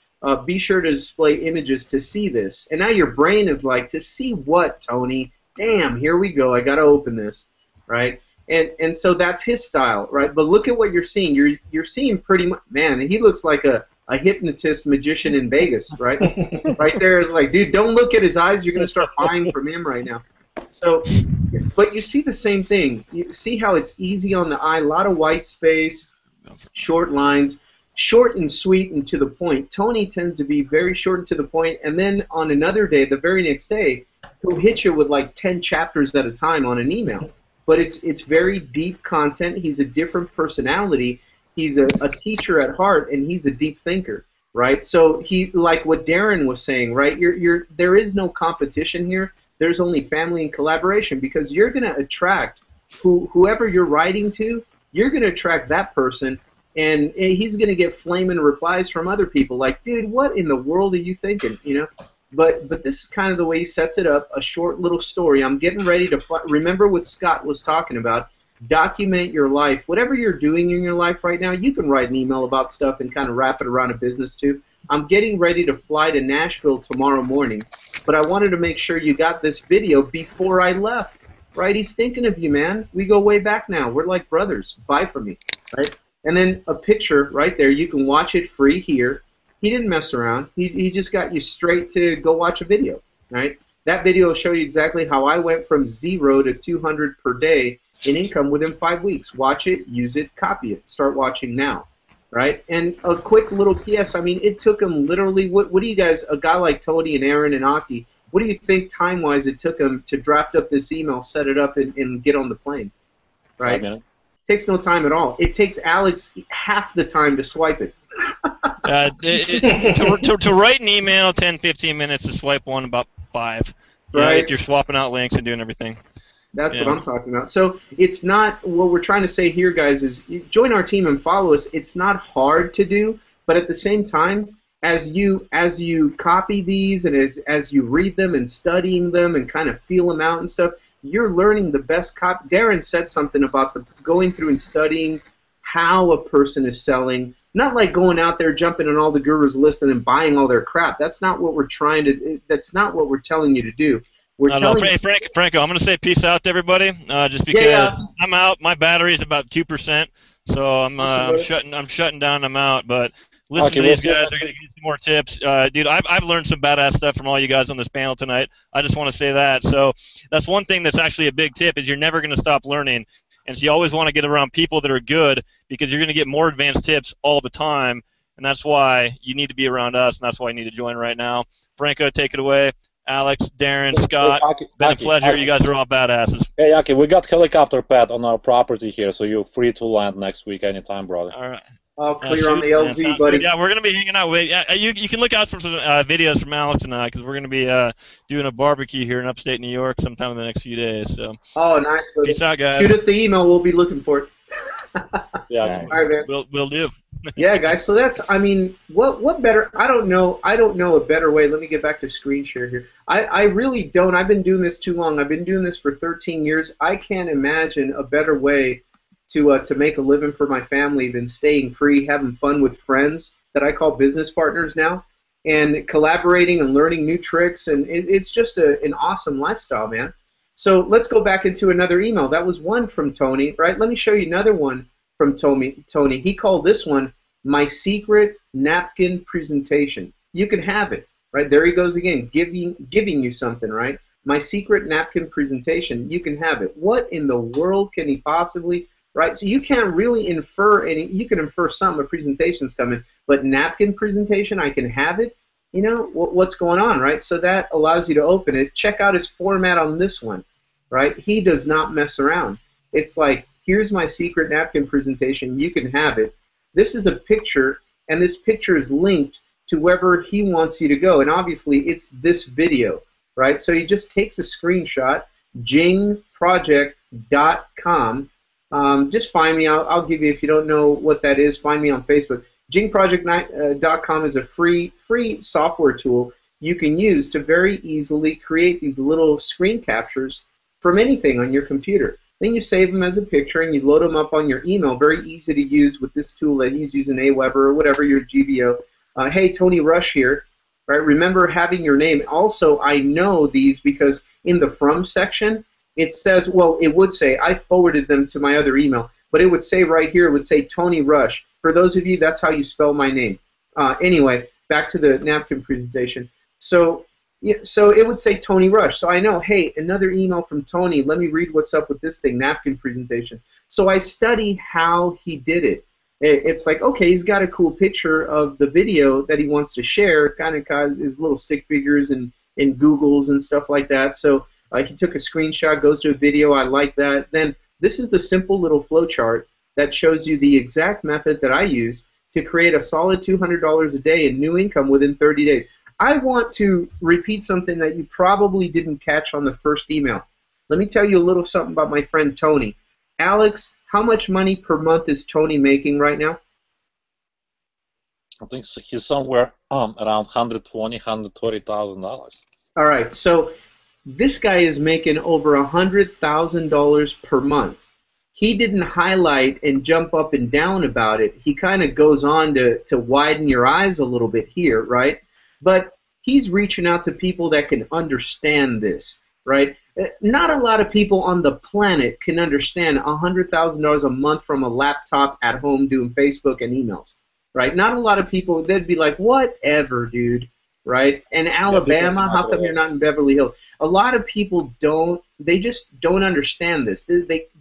Be sure to display images to see this. And now your brain is like, to see what, Tony? Damn, here we go. I got to open this, right? And so that's his style, right? But look at what you're seeing. You're seeing pretty much, man, he looks like a hypnotist magician in Vegas, right? Right there is like, dude, don't look at his eyes. You're going to start buying from him right now. So, but you see the same thing. You see how it's easy on the eye, a lot of white space, short lines, short and sweet and to the point. Tony tends to be very short and to the point, and then on another day, the very next day, he'll hit you with like 10 chapters at a time on an email. But it's very deep content. He's a different personality. He's a teacher at heart, and he's a deep thinker, right? So he, like what Darren was saying, right? There is no competition here. There's only family and collaboration, because you're going to attract whoever you're writing to. You're going to attract that person, and he's going to get flaming replies from other people like, dude, what in the world are you thinking? You know. But this is kind of the way he sets it up, a short little story. I'm getting ready to remember what Scott was talking about. Document your life. Whatever you're doing in your life right now, you can write an email about stuff and kind of wrap it around a business too. I'm getting ready to fly to Nashville tomorrow morning, but I wanted to make sure you got this video before I left. Right? He's thinking of you, man. We go way back now. We're like brothers. Buy from me. Right? And then a picture right there. You can watch it free here. He didn't mess around. He just got you straight to go watch a video, right? That video will show you exactly how I went from 0 to 200 per day in income within 5 weeks. Watch it, use it, copy it. Start watching now, right? And a quick little PS, I mean, it took him literally, what do you guys, a guy like Tony and Aaron and Aki, what do you think time-wise it took him to draft up this email, set it up, and get on the plane, right? 5 minutes. It takes no time at all. It takes Alex half the time to swipe it. To write an email, 10, 15 minutes. To swipe one, about 5. Right. If you're swapping out links and doing everything. That's what I'm talking about. So it's not, what we're trying to say here, guys, is you join our team and follow us. It's not hard to do, but at the same time, as you copy these and as you read them and studying them and kind of feel them out and stuff, you're learning the best copy. Darren said something about going through and studying how a person is selling. Not like going out there jumping on all the gurus' list and then buying all their crap. That's not what we're trying to. That's not what we're telling you to do. Hey, Franco, I'm going to say peace out to everybody. Just because I'm out, my battery is about 2%, so I'm shutting down. I'm out. But listen to these guys. They're going to give you some more tips, dude. I've learned some badass stuff from all you guys on this panel tonight. I just want to say that. So that's one thing that's actually a big tip is you're never going to stop learning. And so you always want to get around people that are good because you're going to get more advanced tips all the time. And that's why you need to be around us, and that's why you need to join right now. Franco, take it away. Alex, Darren, Scott, been a pleasure. You guys are all badasses. Hey, Aki, we got helicopter pad on our property here, so you're free to land next week anytime, brother. All right. I'll clear on the LZ, buddy. Yeah, we're going to be hanging out. You can look out for some videos from Alex and I because we're going to be doing a barbecue here in upstate New York sometime in the next few days. So. Oh, nice. Buddy. Peace out, guys. Shoot us the email. We'll be looking for it. Yeah. All right, man. We'll do. Yeah, guys. So that's, I mean, what better? I don't know a better way. Let me get back to screen share here. I really don't. I've been doing this too long. I've been doing this for 13 years. I can't imagine a better way to make a living for my family than staying free, having fun with friends that I call business partners now, and collaborating and learning new tricks. And it's just an awesome lifestyle, man. So let's go back into another email. That was one from Tony, right? Let me show you another one from Tony. He called this one my secret napkin presentation. You can have it, right? There he goes again, giving you something, right? My secret napkin presentation. You can have it. What in the world can he possibly? Right, so you can't really infer any. You can infer some. A presentation's coming, but napkin presentation, I can have it. You know what's going on, right? So that allows you to open it. Check out his format on this one, right? He does not mess around. It's like, here's my secret napkin presentation. You can have it. This is a picture, and this picture is linked to wherever he wants you to go. And obviously, it's this video, right? So he just takes a screenshot, jingproject.com. Just find me. I'll give you, if you don't know what that is, find me on Facebook. Jingproject.com is a free software tool you can use to very easily create these little screen captures from anything on your computer. Then you save them as a picture and you load them up on your email. Very easy to use with this tool that he's using, Aweber or whatever your GBO. Hey, Tony Rush here. Right? Remember having your name. Also, I know these because in the From section, it says, well, it would say, I forwarded them to my other email, but it would say right here, it would say Tony Rush. For those of you, that's how you spell my name. Anyway, back to the napkin presentation. So it would say Tony Rush. So I know, hey, another email from Tony. Let me read what's up with this thing, napkin presentation. So I study how he did it. It's like, okay, he's got a cool picture of the video that he wants to share, kind of his little stick figures and Googles and stuff like that. So he took a screenshot, goes to a video. I like that. Then this is the simple little flow chart that shows you the exact method that I use to create a solid $200 a day in new income within 30 days. I want to repeat something that you probably didn't catch on the first email. Let me tell you a little something about my friend Tony. Alex, how much money per month is Tony making right now? I think he's somewhere around $120,000. All right, so this guy is making over $100,000 per month. He didn't highlight and jump up and down about it. He kind of goes on to widen your eyes a little bit here, right? But he's reaching out to people that can understand this, right? Not a lot of people on the planet can understand $100,000 a month from a laptop at home doing Facebook and emails, right? Not a lot of people, they'd be like, whatever, dude, right? And Alabama, how come you're not in Beverly Hills? A lot of people they just don't understand this.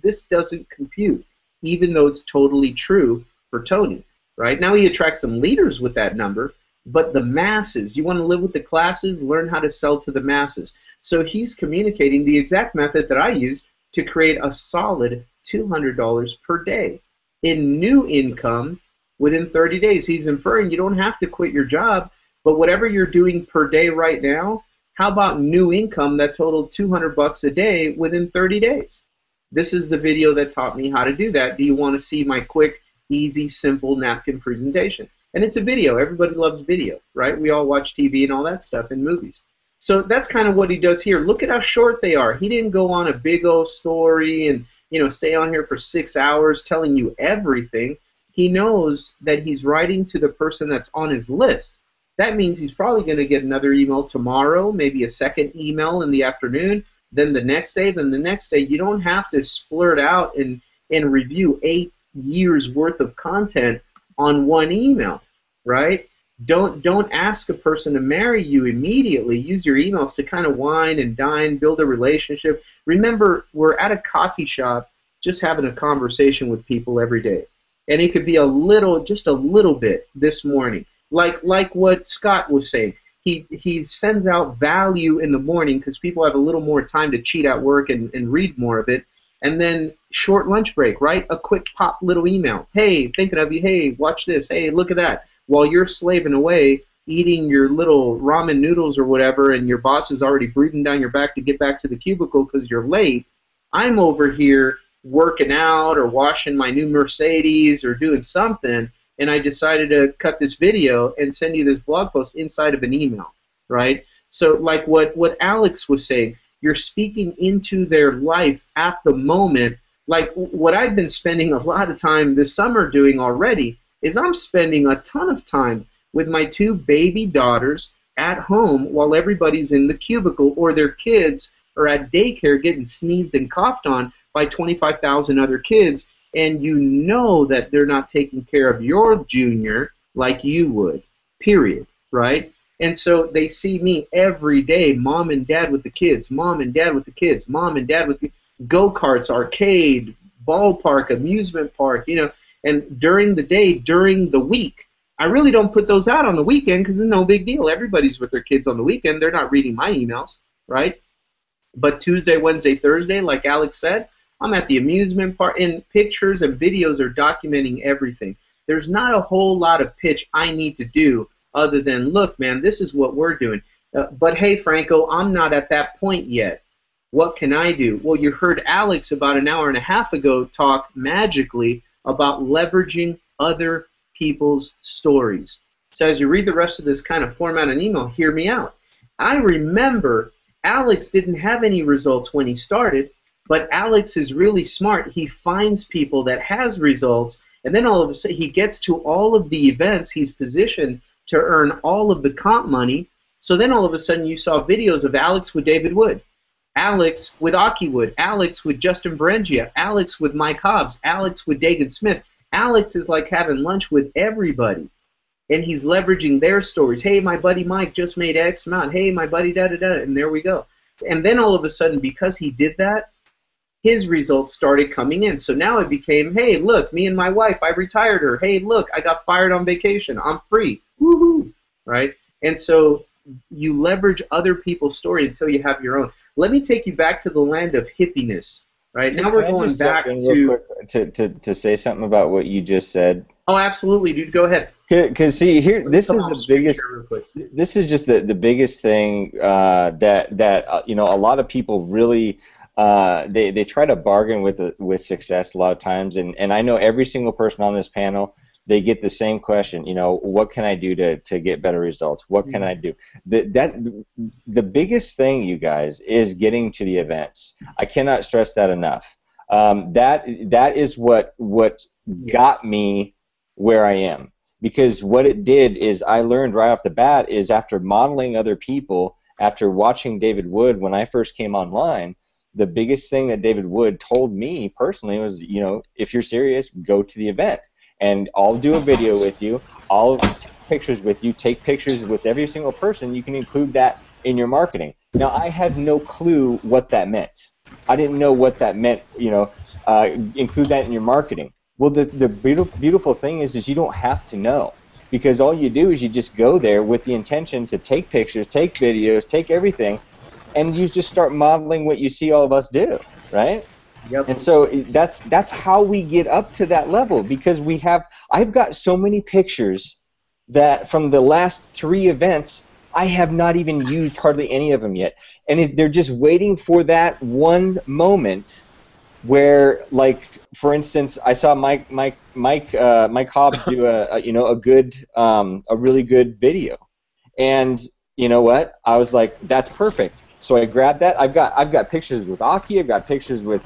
This doesn't compute, even though it's totally true for Tony, right? Now he attracts some leaders with that number, but the masses, you want to live with the classes, learn how to sell to the masses. So he's communicating the exact method that I use to create a solid $200 per day in new income within 30 days. He's inferring you don't have to quit your job, but whatever you're doing per day right now, how about new income that totaled $200 a day within 30 days? This is the video that taught me how to do that. Do you want to see my quick, easy, simple napkin presentation? And it's a video. Everybody loves video, right? We all watch TV and all that stuff and movies. So that's kind of what he does here. Look at how short they are. He didn't go on a big old story and, you know, stay on here for 6 hours telling you everything. He knows that he's writing to the person that's on his list. That means he's probably going to get another email tomorrow, maybe a second email in the afternoon, then the next day, then the next day. You don't have to splurt out and review 8 years worth of content on one email, right? Don't ask a person to marry you immediately. Use your emails to kind of wine and dine, build a relationship. Remember, we're at a coffee shop just having a conversation with people every day. And it could be just a little bit this morning. Like what Scott was saying. He sends out value in the morning because people have a little more time to cheat at work and read more of it. And then short lunch break, right? A quick pop little email. Hey, thinking of you. Hey, watch this. Hey, look at that. While you're slaving away, eating your little ramen noodles or whatever, and your boss is already breathing down your back to get back to the cubicle because you're late, I'm over here working out or washing my new Mercedes or doing something, and I decided to cut this video and send you this blog post inside of an email, right? So like what Alex was saying, you're speaking into their life at the moment. Like what I've been spending a lot of time this summer doing already is I'm spending a ton of time with my 2 baby daughters at home while everybody's in the cubicle or their kids are at daycare getting sneezed and coughed on by 25,000 other kids, and you know that they're not taking care of your junior like you would, period, right? And so they see me every day, mom and dad with the kids, mom and dad with the kids, mom and dad with the go-karts, arcade, ballpark, amusement park, you know. And during the day, during the week, I really don't put those out on the weekend because it's no big deal. Everybody's with their kids on the weekend. They're not reading my emails, right? But Tuesday, Wednesday, Thursday, like Alex said, I'm at the amusement park, and pictures and videos are documenting everything. There's not a whole lot of pitch I need to do other than, look, man, this is what we're doing. But hey, Franco, I'm not at that point yet. What can I do? Well, you heard Alex about an hour and a half ago talk magically about leveraging other people's stories. So as you read the rest of this kind of format and email, hear me out. I remember Alex didn't have any results when he started, but Alex is really smart. He finds people that has results, and then all of a sudden he gets to all of the events. He's positioned to earn all of the comp money. So then all of a sudden you saw videos of Alex with David Wood, Alex with Aki Wood, Alex with Justin Berengia, Alex with Mike Hobbs, Alex with Dagan Smith. Alex is like having lunch with everybody, and he's leveraging their stories. Hey, my buddy Mike just made X amount. Hey, my buddy da-da-da, and there we go. And then all of a sudden, because he did that, his results started coming in. So now it became, hey, look, me and my wife, I retired her. Hey, look, I got fired on vacation. I'm free. Woohoo! Right? And so you leverage other people's story until you have your own. Let me take you back to the land of hippiness. Right? Now we're going back to say something about what you just said. Oh, absolutely, dude. Go ahead. Because see, here, this is the biggest. This is just the biggest thing that you know, a lot of people really they try to bargain with success a lot of times, and I know every single person on this panel, they get the same question. You know, what can I do to get better results? What can I do? The biggest thing, you guys, is getting to the events. I cannot stress that enough. That is what got me where I am, because what it did is I learned right off the bat is after modeling other people, after watching David Wood when I first came online, the biggest thing that David Wood told me personally was, you know, if you're serious, go to the event. And I'll do a video with you. I'll take pictures with you. Take pictures with every single person. You can include that in your marketing. Now, I had no clue what that meant. I didn't know what that meant, you know, include that in your marketing. Well, the beautiful thing is you don't have to know, because all you do is you just go there with the intention to take pictures, take videos, take everything, and you just start modeling what you see all of us do, right? Yep. And so that's how we get up to that level, because I've got so many pictures that from the last 3 events, I have not even used hardly any of them yet. And they're just waiting for that one moment where, like, for instance, I saw Mike Hobbs do a really good video. And you know what? I was like, that's perfect. So I grabbed that. I've got pictures with Aki. I've got pictures with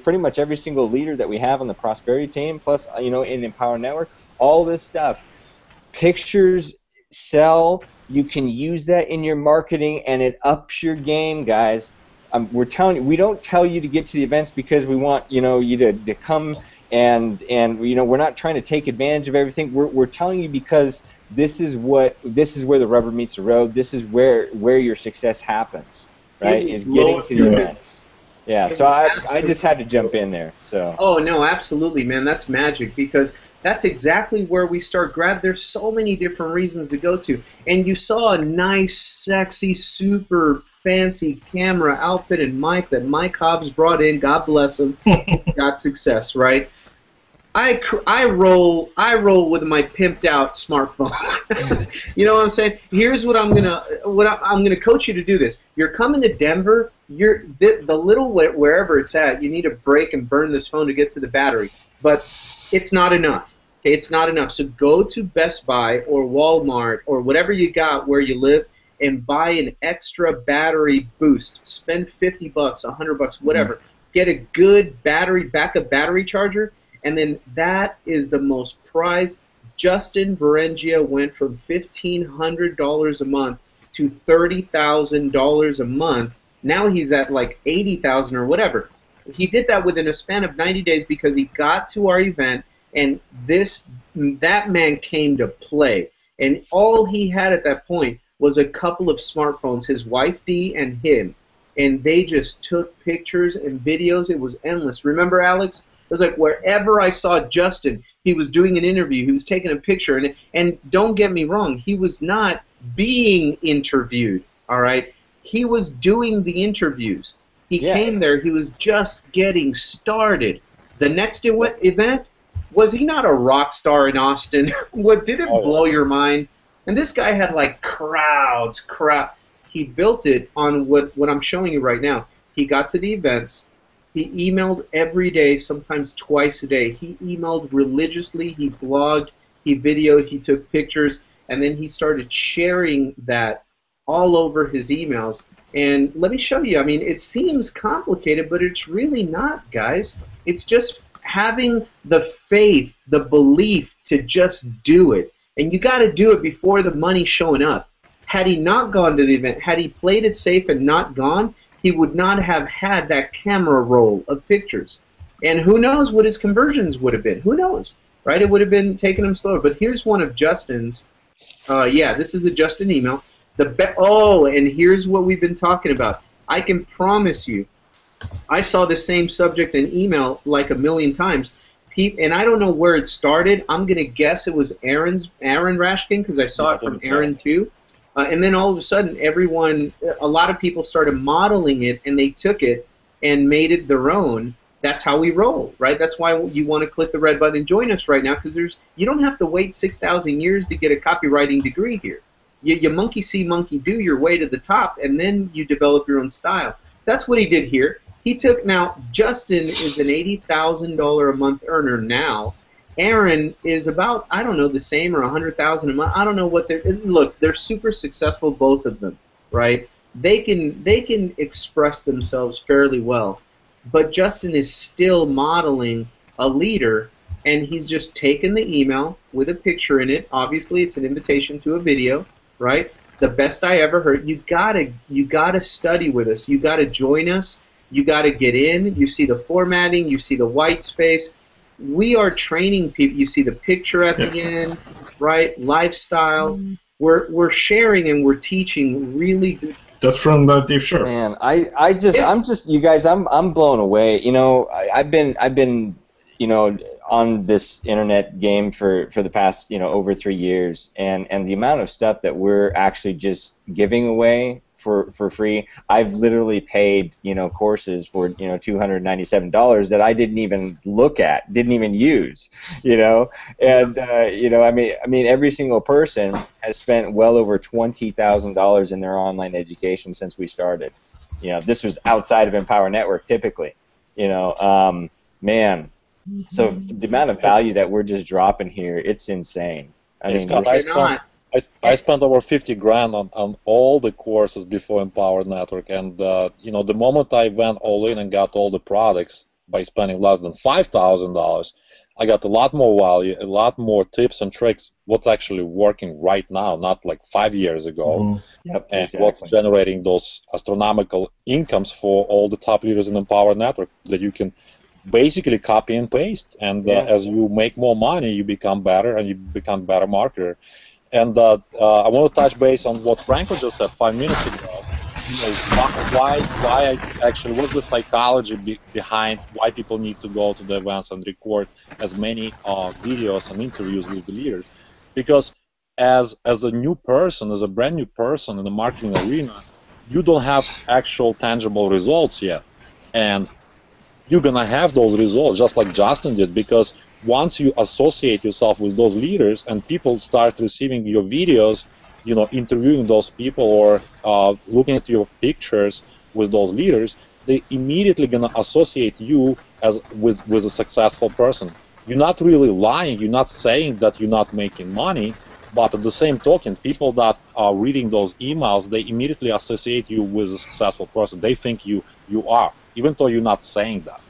pretty much every single leader that we have on the Prosperity team, plus, you know, in Empower Network. All this stuff. Pictures sell. You can use that in your marketing, and it ups your game, guys. We don't tell you to get to the events because we want, you know, you to come and you know, we're not trying to take advantage of everything. We're telling you because this is where the rubber meets the road. This is where your success happens, right? Is getting to the events. Yeah. So I just had to jump in there. So. Oh no, absolutely, man. That's magic, because that's exactly where we start. There's so many different reasons to go to. And you saw a nice, sexy, super fancy camera outfit and mic that Mike Hobbs brought in. God bless him. Got success, right? I roll with my pimped out smartphone. You know what I'm saying? Here's what I'm gonna coach you to do this. You're coming to Denver. The little wherever it's at, you need a break and burn this phone to get to the battery. But it's not enough. Okay, it's not enough. So go to Best Buy or Walmart or whatever you got where you live and buy an extra battery boost. Spend $50, $100, whatever. Get a good backup battery charger, and then that is the most prized. Justin Berengia went from $1,500 a month to $30,000 a month. Now he's at like $80,000 or whatever. He did that within a span of 90 days because he got to our event, and that man came to play. And all he had at that point was a couple of smartphones, his wife Dee and him, and they just took pictures and videos. It was endless. Remember, Alex? It was like wherever I saw Justin, he was doing an interview, he was taking a picture, and don't get me wrong, he was not being interviewed, all right? He was doing the interviews. He came there, he was just getting started. The next event, was he not a rock star in Austin? What did it blow your mind? And this guy had like crowds. He built it on what I'm showing you right now. He got to the events. He emailed every day, sometimes twice a day. He emailed religiously. He blogged. He videoed. He took pictures. And then he started sharing that all over his emails. And let me show you. I mean, it seems complicated, but it's really not, guys. It's just having the faith, the belief to just do it. And you got to do it before the money's showing up. Had he not gone to the event, had he played it safe and not gone, he would not have had that camera roll of pictures. And who knows what his conversions would have been. Who knows, right? It would have been taking him slower. But here's one of Justin's. Yeah, this is the Justin email. And here's what we've been talking about. I can promise you, I saw the same subject in email like a million times. And I don't know where it started. I'm going to guess it was Aaron Rashkin, because I saw it from Aaron too. And then all of a sudden, a lot of people started modeling it, and they took it and made it their own. That's how we roll, right? That's why you want to click the red button and join us right now, because you don't have to wait 6,000 years to get a copywriting degree here. You monkey see, monkey do your way to the top, and then you develop your own style. That's what he did here. Now, Justin is an $80,000 a month earner now. Aaron is about, I don't know, the same or $100,000 a month. I don't know what they're super successful, both of them, right? They can express themselves fairly well. But Justin is still modeling a leader, and he's just taken the email with a picture in it. Obviously, it's an invitation to a video, right? The best I ever heard. You gotta study with us. You gotta join us. You got to get in. You see the formatting. You see the white space. We are training people. You see the picture at the end, right? Lifestyle. We're sharing and we're teaching really good. That's from Dave Sharp. Man, I'm just you guys. I'm blown away. You know, I've been you know, on this internet game for the past, you know, over 3 years, and the amount of stuff that we're actually just giving away for free. I've literally paid, you know, courses for, you know, $297 that I didn't even look at, didn't even use, you know, and you know, I mean, every single person has spent well over $20,000 in their online education since we started. You know, this was outside of Empower Network typically, you know, man. So the amount of value that we're just dropping here, it's insane. I mean, I spent over 50 grand on all the courses before Empower Network, and you know, the moment I went all in and got all the products by spending less than $5,000, I got a lot more value, a lot more tips and tricks. What's actually working right now, not like 5 years ago, Yep, and exactly. what's generating those astronomical incomes for all the top leaders in Empower Network that you can basically copy and paste. And as you make more money, you become better, and you become a better marketer. And I want to touch base on what Franco just said 5 minutes ago. You know, why actually, what's the psychology behind why people need to go to the events and record as many videos and interviews with the leaders? Because as a new person, as a brand new person in the marketing arena, you don't have actual tangible results yet. And you're going to have those results just like Justin did, because once you associate yourself with those leaders and people start receiving your videos, you know, interviewing those people or looking at your pictures with those leaders, they immediately going to associate you as with a successful person. You're not really lying. You're not saying that you're not making money, but at the same token, people that are reading those emails, they immediately associate you with a successful person. They think you are, even though you're not saying that.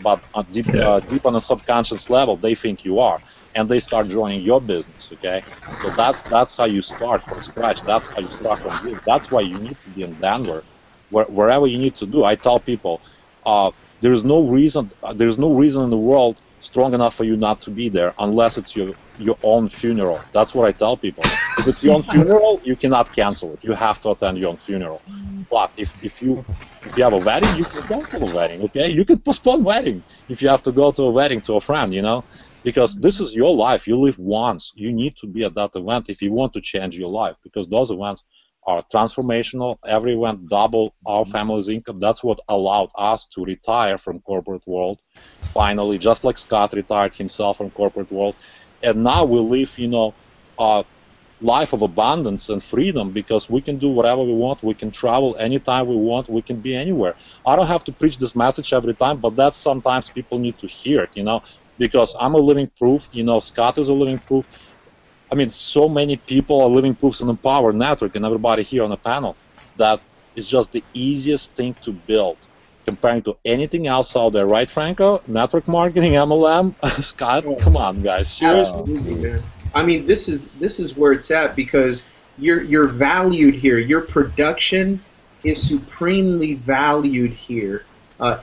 But deep on a subconscious level, they think you are, and they start joining your business. Okay, so that's how you start from scratch. That's how you start from zero. That's why you need to be in Denver, wherever you need to do. I tell people, there's no reason in the world strong enough for you not to be there, unless it's your own funeral. That's what I tell people. If it's your own funeral, you cannot cancel it. You have to attend your own funeral. But if you have a wedding, you can cancel a wedding, okay? You can postpone wedding if you have to go to a wedding to a friend, you know? Because this is your life. You live once. You need to be at that event if you want to change your life, because those events are transformational. Every event double our family's income. That's what allowed us to retire from corporate world. Finally, just like Scott retired himself from corporate world. And now we live, you know, life of abundance and freedom, because we can do whatever we want. We can travel anytime we want. We can be anywhere. I don't have to preach this message every time, but that's sometimes people need to hear it, you know, because I'm a living proof. You know, Scott is a living proof. I mean, so many people are living proofs in Empower Network, and everybody here on the panel, that is just the easiest thing to build comparing to anything else out there, right, Franco? Network marketing, MLM, Scott, come on, guys, seriously. I mean, this is where it's at, because you're valued here. Your production is supremely valued here.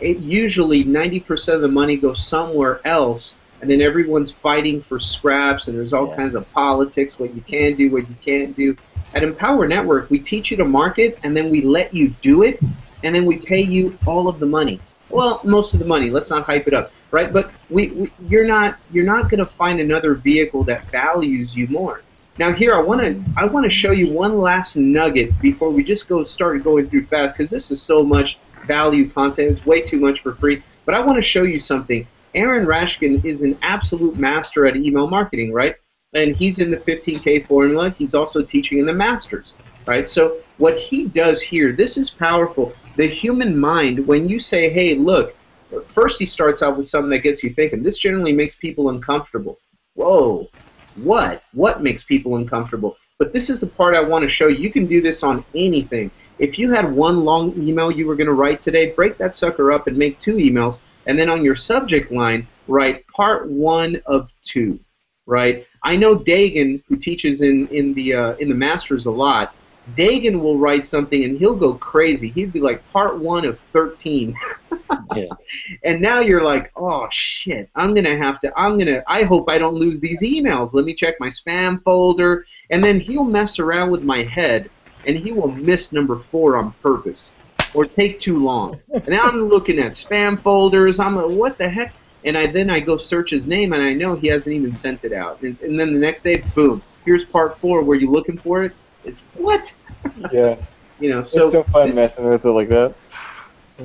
Usually 90% of the money goes somewhere else, and then everyone's fighting for scraps, and there's all kinds of politics, what you can do, what you can't do. At Empower Network, we teach you to market, and then we let you do it, and then we pay you all of the money. Well, most of the money. Let's not hype it up, right? But you're not going to find another vehicle that values you more. Now here, I want to show you one last nugget before we just start going through fast, because this is so much value content. It's way too much for free. But I want to show you something. Aaron Rashkin is an absolute master at email marketing, right? And he's in the 15K formula. He's also teaching in the Masters, right? So what he does here, this is powerful. The human mind, when you say, hey, look, first he starts out with something that gets you thinking. This generally makes people uncomfortable. Whoa, what? What makes people uncomfortable? But this is the part I want to show you. You can do this on anything. If you had one long email you were going to write today, break that sucker up and make 2 emails. And then on your subject line, write part 1 of 2, right? I know Dagan, who teaches in the Masters a lot, Dagan will write something and he'll go crazy. He'd be like part 1 of 13. Yeah. And now you're like, oh shit, I hope I don't lose these emails. Let me check my spam folder. And then he'll mess around with my head and he will miss number 4 on purpose or take too long. And now I'm looking at spam folders. I'm like, what the heck? And then I go search his name and I know he hasn't even sent it out. And then the next day, boom, here's part 4. Were you looking for it? It's what? Yeah. You know, it's so fun messing with it like that.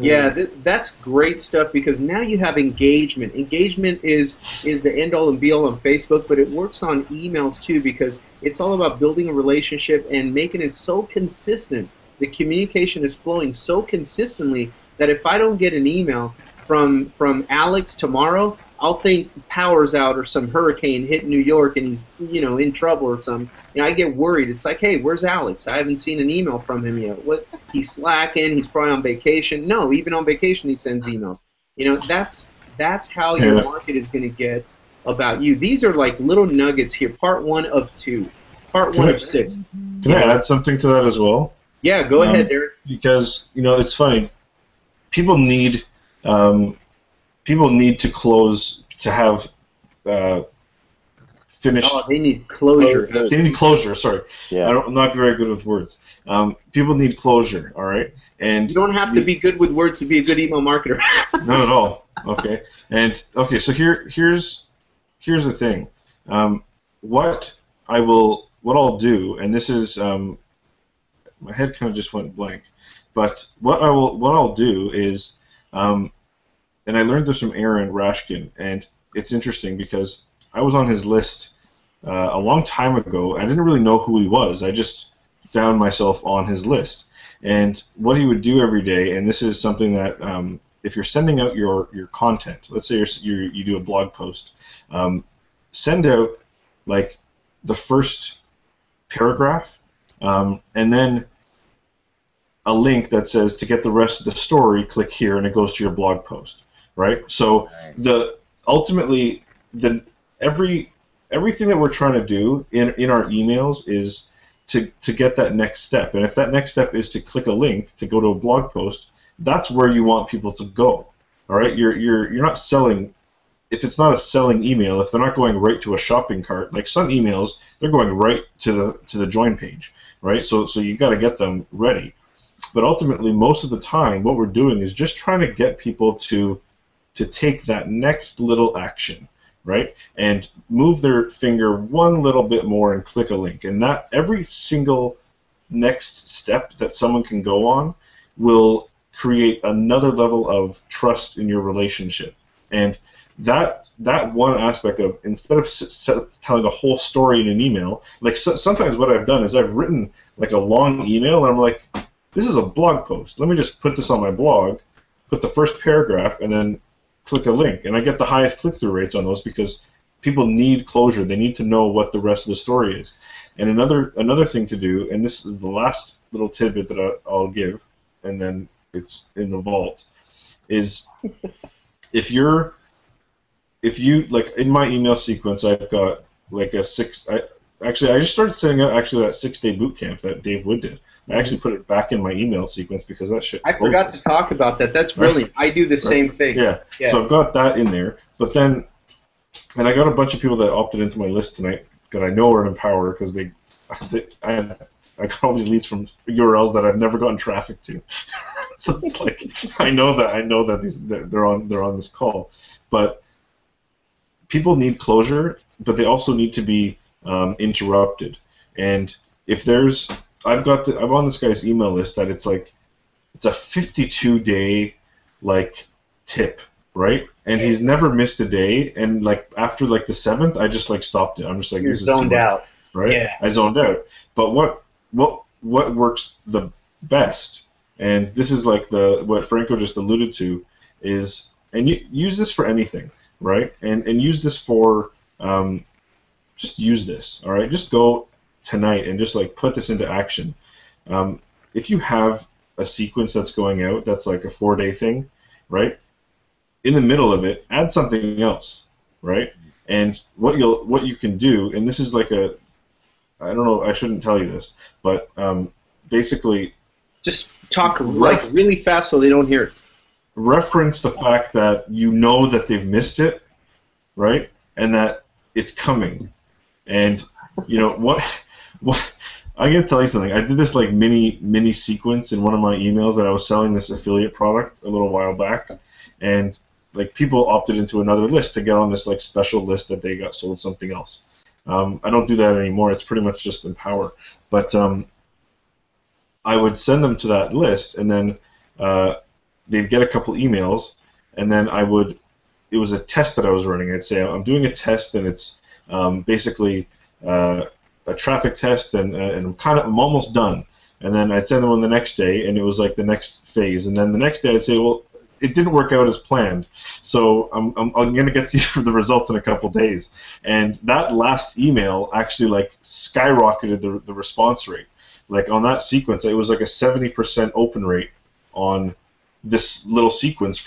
Yeah, that's great stuff because now you have engagement. Engagement is the end-all and be-all on Facebook, but it works on emails too because it's all about building a relationship and making it so consistent. The communication is flowing so consistently that if I don't get an email from Alex tomorrow, I'll think power's out or some hurricane hit New York and he's in trouble or something. I get worried. It's like, hey, where's Alex? I haven't seen an email from him yet. What? He's slacking. He's probably on vacation. No, even on vacation he sends emails. That's how your market is going to get about you. These are like little nuggets here. Part 1 of 2. Part 1 of 6. Can I add something to that as well? Yeah, go ahead, Derek. Because it's funny. People need to close to have finished. Oh, they need closure. They need closure. Sorry, yeah. I'm not very good with words. People need closure. All right, and you don't have to be good with words to be a good email marketer. Not at all. Okay, so here's the thing. What I'll do, and this is my head kind of just went blank, but what I'll do is. And I learned this from Aaron Rashkin, and it's interesting because I was on his list a long time ago. I didn't really know who he was. I just found myself on his list. And what he would do every day, and this is something that if you're sending out your content, let's say you do a blog post, send out like the first paragraph, and then a link that says to get the rest of the story, click here, and it goes to your blog post. Right, so ultimately everything that we're trying to do in our emails is to get that next step, and if that next step is to click a link to go to a blog post, that's where you want people to go. All right, you're not selling. If it's not a selling email, if they're not going right to a shopping cart, like some emails, they're going right to the join page, right? So you got to get them ready. But ultimately, most of the time, what we're doing is just trying to get people to take that next little action, right? And move their finger one little bit more and click a link. And that every single next step that someone can go on will create another level of trust in your relationship. And that one aspect of, instead of telling a whole story in an email, like sometimes what I've done is I've written like a long email and I'm like, this is a blog post. Let me just put this on my blog, put the first paragraph, and then click a link. And I get the highest click-through rates on those because people need closure. They need to know what the rest of the story is. And another thing to do, and this is the last little tidbit that I'll give, and then it's in the vault, is if you, like in my email sequence, I've got like I just started setting out that 6-day boot camp that Dave Wood did. I actually put it back in my email sequence because that shit. I forgot to talk about that. That's brilliant. I do the same thing. Yeah. So I've got that in there, but then, and I got a bunch of people that opted into my list tonight that I know are in Empower because I got all these leads from URLs that I've never gotten traffic to. So it's like I know that they're on this call, but people need closure, but they also need to be interrupted. And if there's I'm on this guy's email list that it's a 52-day like tip, right? And he's never missed a day. And like after like the 7th, I just like stopped it. I'm just like, you're this is zoned out, right? Yeah, I zoned out. But what works the best, and this is like what Franco just alluded to, is, and you use this for anything, right? And use this for just use this, all right? Just go tonight and just like put this into action. If you have a sequence that's going out that's like a 4-day thing, right? In the middle of it, add something else, right? And what you can do, and this is like I don't know, I shouldn't tell you this, but basically, just talk like really fast so they don't hear it. reference the fact that you know that they've missed it, right, and that it's coming. And you know what I'm gonna tell you something. I did this like mini sequence in one of my emails that I was selling this affiliate product a little while back, and like people opted into another list to get on this like special list that they got sold something else. I don't do that anymore. It's pretty much just Empower. But I would send them to that list, and then they'd get a couple emails, and then it was a test that I was running. I'd say, I'm doing a test, and it's basically a traffic test, and I'm almost done. And then I'd send them on the next day, and it was like the next phase. And then the next day I'd say, well, it didn't work out as planned, so I'm going to get to you the results in a couple days. And that last email actually like skyrocketed the response rate. Like on that sequence, it was like a 70% open rate on this little sequence.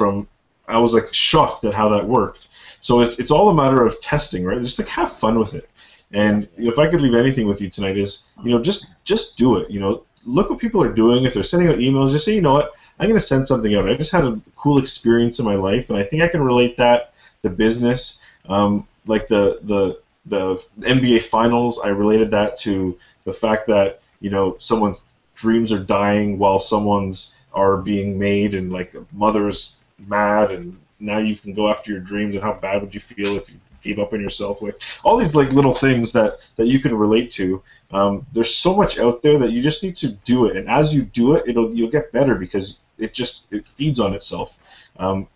I was like shocked at how that worked. So it's all a matter of testing, right? Just like have fun with it. And if I could leave anything with you tonight is, just do it. Look what people are doing. If they're sending out emails, just say, you know what, I'm going to send something out. I just had a cool experience in my life, and I think I can relate that to business. Like the NBA Finals, I related that to the fact that someone's dreams are dying while someone's are being made, and like the mother's mad, and now you can go after your dreams. And how bad would you feel if you gave up on yourself? Like all these like little things that you can relate to. There's so much out there that you just need to do it, and as you do it, you'll get better because it feeds on itself.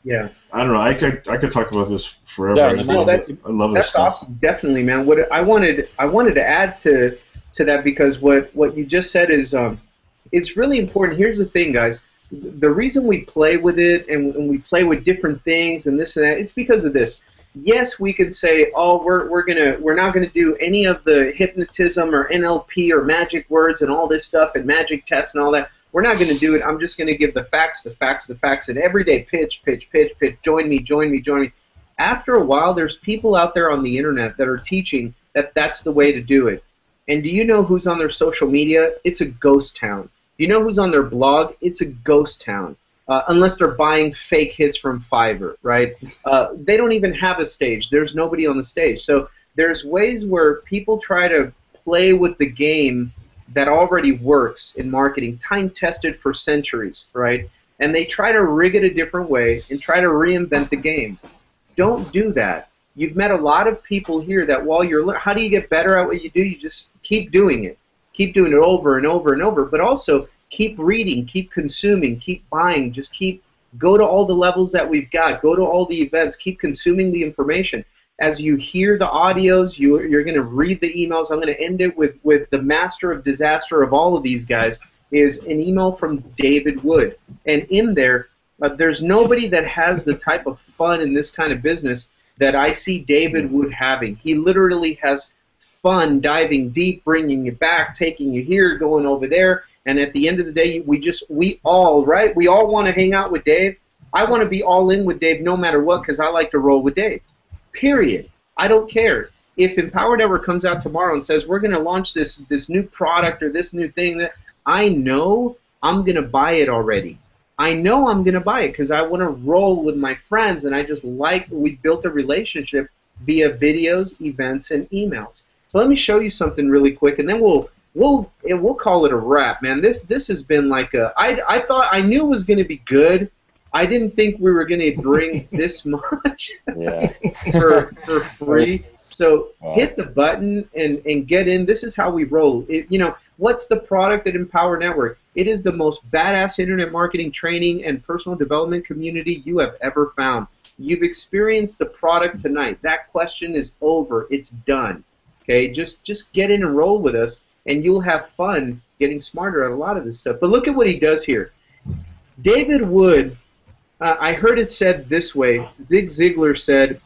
Yeah. I don't know. I could talk about this forever. Yeah, no, I love this stuff. Awesome. Definitely, man. What I wanted to add to that, because what you just said is it's really important. Here's the thing, guys. The reason we play with it and we play with different things and this and that, it's because of this. Yes, we could say, oh, we're not gonna do any of the hypnotism or NLP or magic words and all this stuff and magic tests and all that. We're not going to do it. I'm just going to give the facts, and every day pitch, join me. After a while, there's people out there on the internet that are teaching that that's the way to do it. And do you know who's on their social media? It's a ghost town. Do you know who's on their blog? It's a ghost town. Unless they're buying fake hits from Fiverr, right? They don't even have a stage. There's nobody on the stage. So there's ways where people try to play with the game that already works in marketing, time-tested for centuries, right? And they try to rig it a different way and try to reinvent the game. Don't do that. You've met a lot of people here that while you're how do you get better at what you do? You just keep doing it. Keep doing it over and over and over, but also keep reading, keep consuming, keep buying, just go to all the levels that we've got, go to all the events, keep consuming the information. As you hear the audios, you're going to read the emails. I'm going to end it with the master of disaster of all of these guys is an email from David Wood. And in there, there's nobody that has the type of fun in this kind of business that I see David Wood having. He literally has fun diving deep, bringing you back, taking you here, going over there. And at the end of the day, we all want to hang out with Dave. I want to be all in with Dave no matter what, because I like to roll with Dave. Period. I don't care. If Empower Network comes out tomorrow and says we're going to launch this new product or this new thing, that I know I'm going to buy it already. I know I'm going to buy it because I want to roll with my friends, and I just we built a relationship via videos, events, and emails. So let me show you something really quick, and then we'll call it a wrap, man. This has been like I knew it was going to be good. I didn't think we were going to bring this much for free. So hit the button and get in. This is how we roll. What's the product at Empower Network? It is the most badass internet marketing training and personal development community you have ever found. You've experienced the product tonight. That question is over. It's done. Okay, just get in and roll with us, and you'll have fun getting smarter at a lot of this stuff. But look at what he does here. David Wood. I heard it said this way. Zig Ziglar said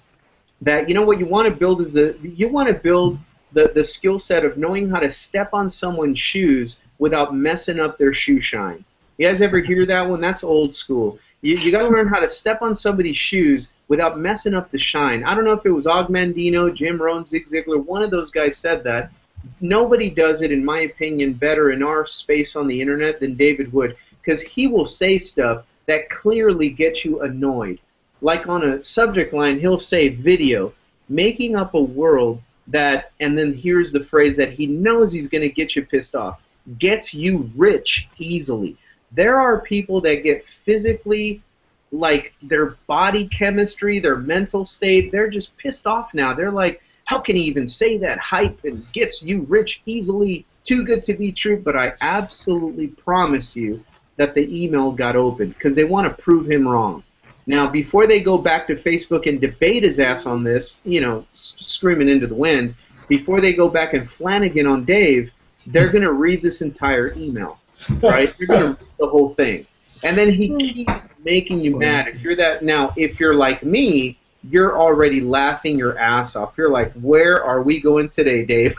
that what you want to build is the skill set of knowing how to step on someone's shoes without messing up their shoe shine. You guys ever hear that one? That's old school. You got to learn how to step on somebody's shoes without messing up the shine. I don't know if it was Og Mandino, Jim Rohn, Zig Ziglar. One of those guys said that. Nobody does it, in my opinion, better in our space on the internet than David Wood, because he will say stuff that clearly get you annoyed. Like on a subject line, he'll say video, making up a world that, and then here's the phrase that he knows he's going to get you pissed off, gets you rich easily. There are people that get physically, like their body chemistry, their mental state, they're just pissed off now. They're like, how can he even say that hype and gets you rich easily, too good to be true? But I absolutely promise you that the email got opened because they want to prove him wrong. Now, before they go back to Facebook and debate his ass on this, you know, screaming into the wind, before they go back and Flanagan on Dave, they're going to read this entire email, right? They're going to read the whole thing. And then he keeps making you mad. If you're that, now, if you're like me, you're already laughing your ass off. You're like, where are we going today, Dave?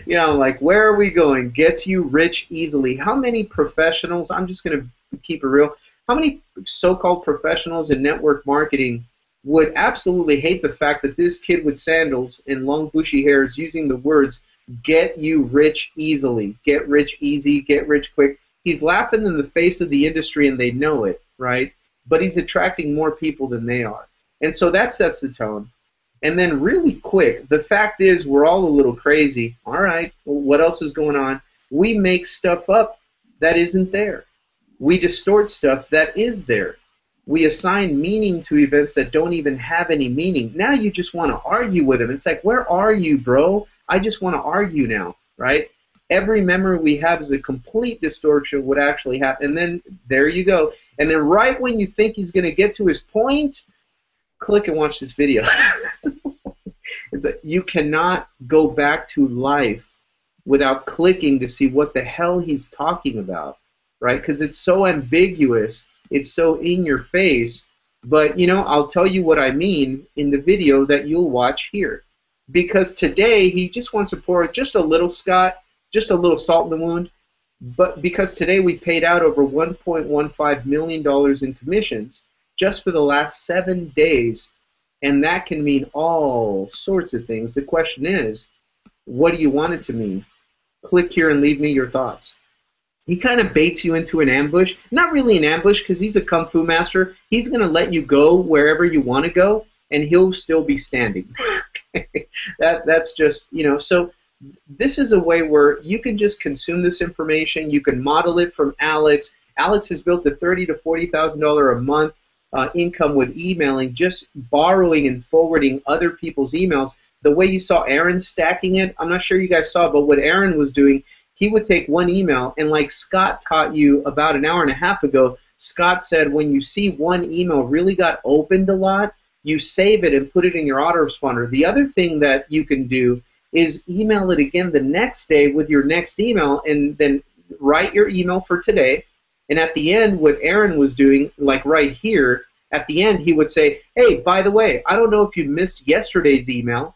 You know, like, where are we going? Gets you rich easily. How many professionals, I'm just going to keep it real, how many so-called professionals in network marketing would absolutely hate the fact that this kid with sandals and long bushy hair is using the words, get you rich easily, get rich easy, get rich quick. He's laughing in the face of the industry and they know it, right? But he's attracting more people than they are. And so that sets the tone. And then really quick, the fact is we're all a little crazy. All right, well, what else is going on? We make stuff up that isn't there. We distort stuff that is there. We assign meaning to events that don't even have any meaning. Now you just want to argue with them. It's like, where are you, bro? I just want to argue now, right? Every memory we have is a complete distortion of what actually happened. And then there you go. And then right when you think he's going to get to his point, click and watch this video. It's like you cannot go back to life without clicking to see what the hell he's talking about, right? Because it's so ambiguous. It's so in your face. But, you know, I'll tell you what I mean in the video that you'll watch here. Because today he just wants to pour just a little, Scott, just a little salt in the wound. But because today we paid out over $1.15 million in commissions just for the last 7 days. And that can mean all sorts of things. The question is, what do you want it to mean? Click here and leave me your thoughts. He kind of baits you into an ambush. Not really an ambush because he's a kung fu master. He's going to let you go wherever you want to go, and he'll still be standing. That's just, you know, so this is a way where you can just consume this information. You can model it from Alex. Alex has built a $30,000 to $40,000 a month income with emailing, just borrowing and forwarding other people's emails. The way you saw Aaron stacking it, I'm not sure you guys saw, but what Aaron was doing, he would take one email, and like Scott taught you about an hour and a half ago, Scott said when you see one email really got opened a lot, you save it and put it in your autoresponder. The other thing that you can do is email it again the next day with your next email, and then write your email for today. And at the end, what Aaron was doing, like right here, at the end, he would say, hey, by the way, I don't know if you missed yesterday's email,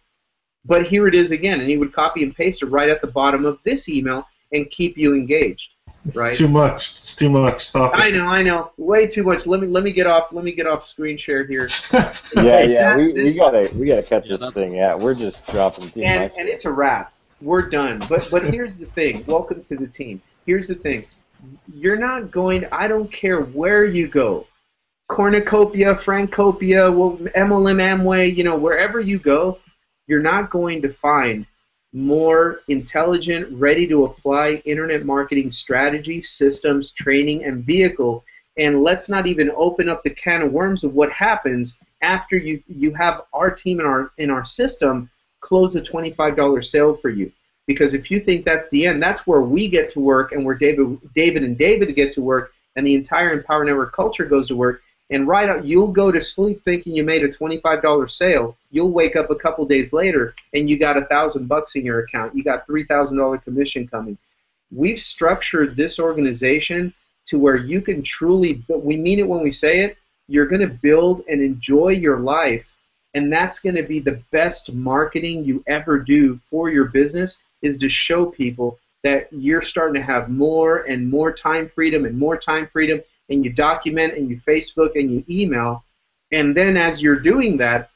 but here it is again. And he would copy and paste it right at the bottom of this email and keep you engaged. Right? It's too much. It's too much. Stop it. I know. Way too much. Let me get off screen share here. Yeah. We gotta cut this thing. Yeah, we're just dropping too much. And it's a wrap. We're done. But here's the thing. Welcome to the team. Here's the thing. You're not going. I don't care where you go. Cornucopia, Francopia, MLM, Amway. You know, wherever you go, you're not going to find more intelligent, ready-to-apply internet marketing strategy, systems, training, and vehicle. And let's not even open up the can of worms of what happens after you have our team in our system close a $25 sale for you. Because if you think that's the end, that's where we get to work, and where David and David get to work, and the entire Empower Network culture goes to work. And right out, you'll go to sleep thinking you made a $25 sale. You'll wake up a couple days later and you got $1,000 in your account. You got $3,000 commission coming. We've structured this organization to where you can truly, but we mean it when we say it, you're going to build and enjoy your life, and that's going to be the best marketing you ever do for your business, is to show people that you're starting to have more and more time freedom and more time freedom, and you document and you Facebook and you email, and then as you're doing that,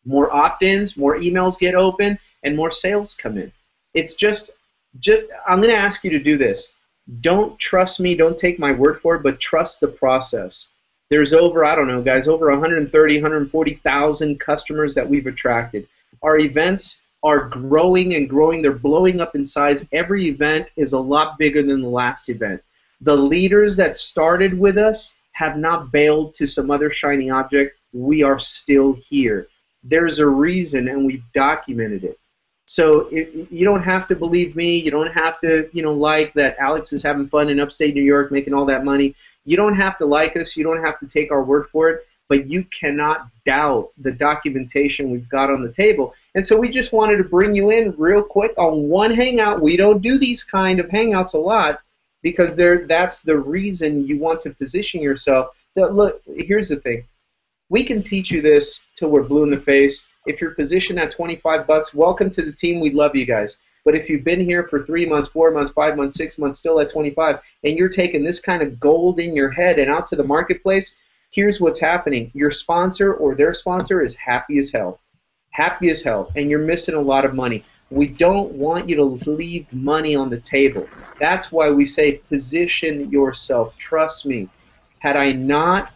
more opt-ins, more emails get open, and more sales come in. It's just I'm going to ask you to do this. Don't trust me, don't take my word for it, but trust the process. There's over, I don't know, guys, over 130, 140,000 customers that we've attracted. Our events are growing and growing. They're blowing up in size. Every event is a lot bigger than the last event. The leaders that started with us have not bailed to some other shiny object. We are still here. There's a reason, and we've documented it. So you don't have to believe me. You don't have to, like that Alex is having fun in upstate New York making all that money. You don't have to like us. You don't have to take our word for it. But you cannot doubt the documentation we've got on the table. And so we just wanted to bring you in real quick on one hangout. We don't do these kind of hangouts a lot because that's the reason you want to position yourself. Look, here's the thing. We can teach you this till we're blue in the face. If you're positioned at $25, welcome to the team. We love you guys. But if you've been here for 3 months, 4 months, 5 months, 6 months, still at 25, and you're taking this kind of gold in your head and out to the marketplace, here's what's happening. Your sponsor or their sponsor is happy as hell. Happy as hell. And you're missing a lot of money. We don't want you to leave money on the table. That's why we say position yourself. Trust me. Had I not,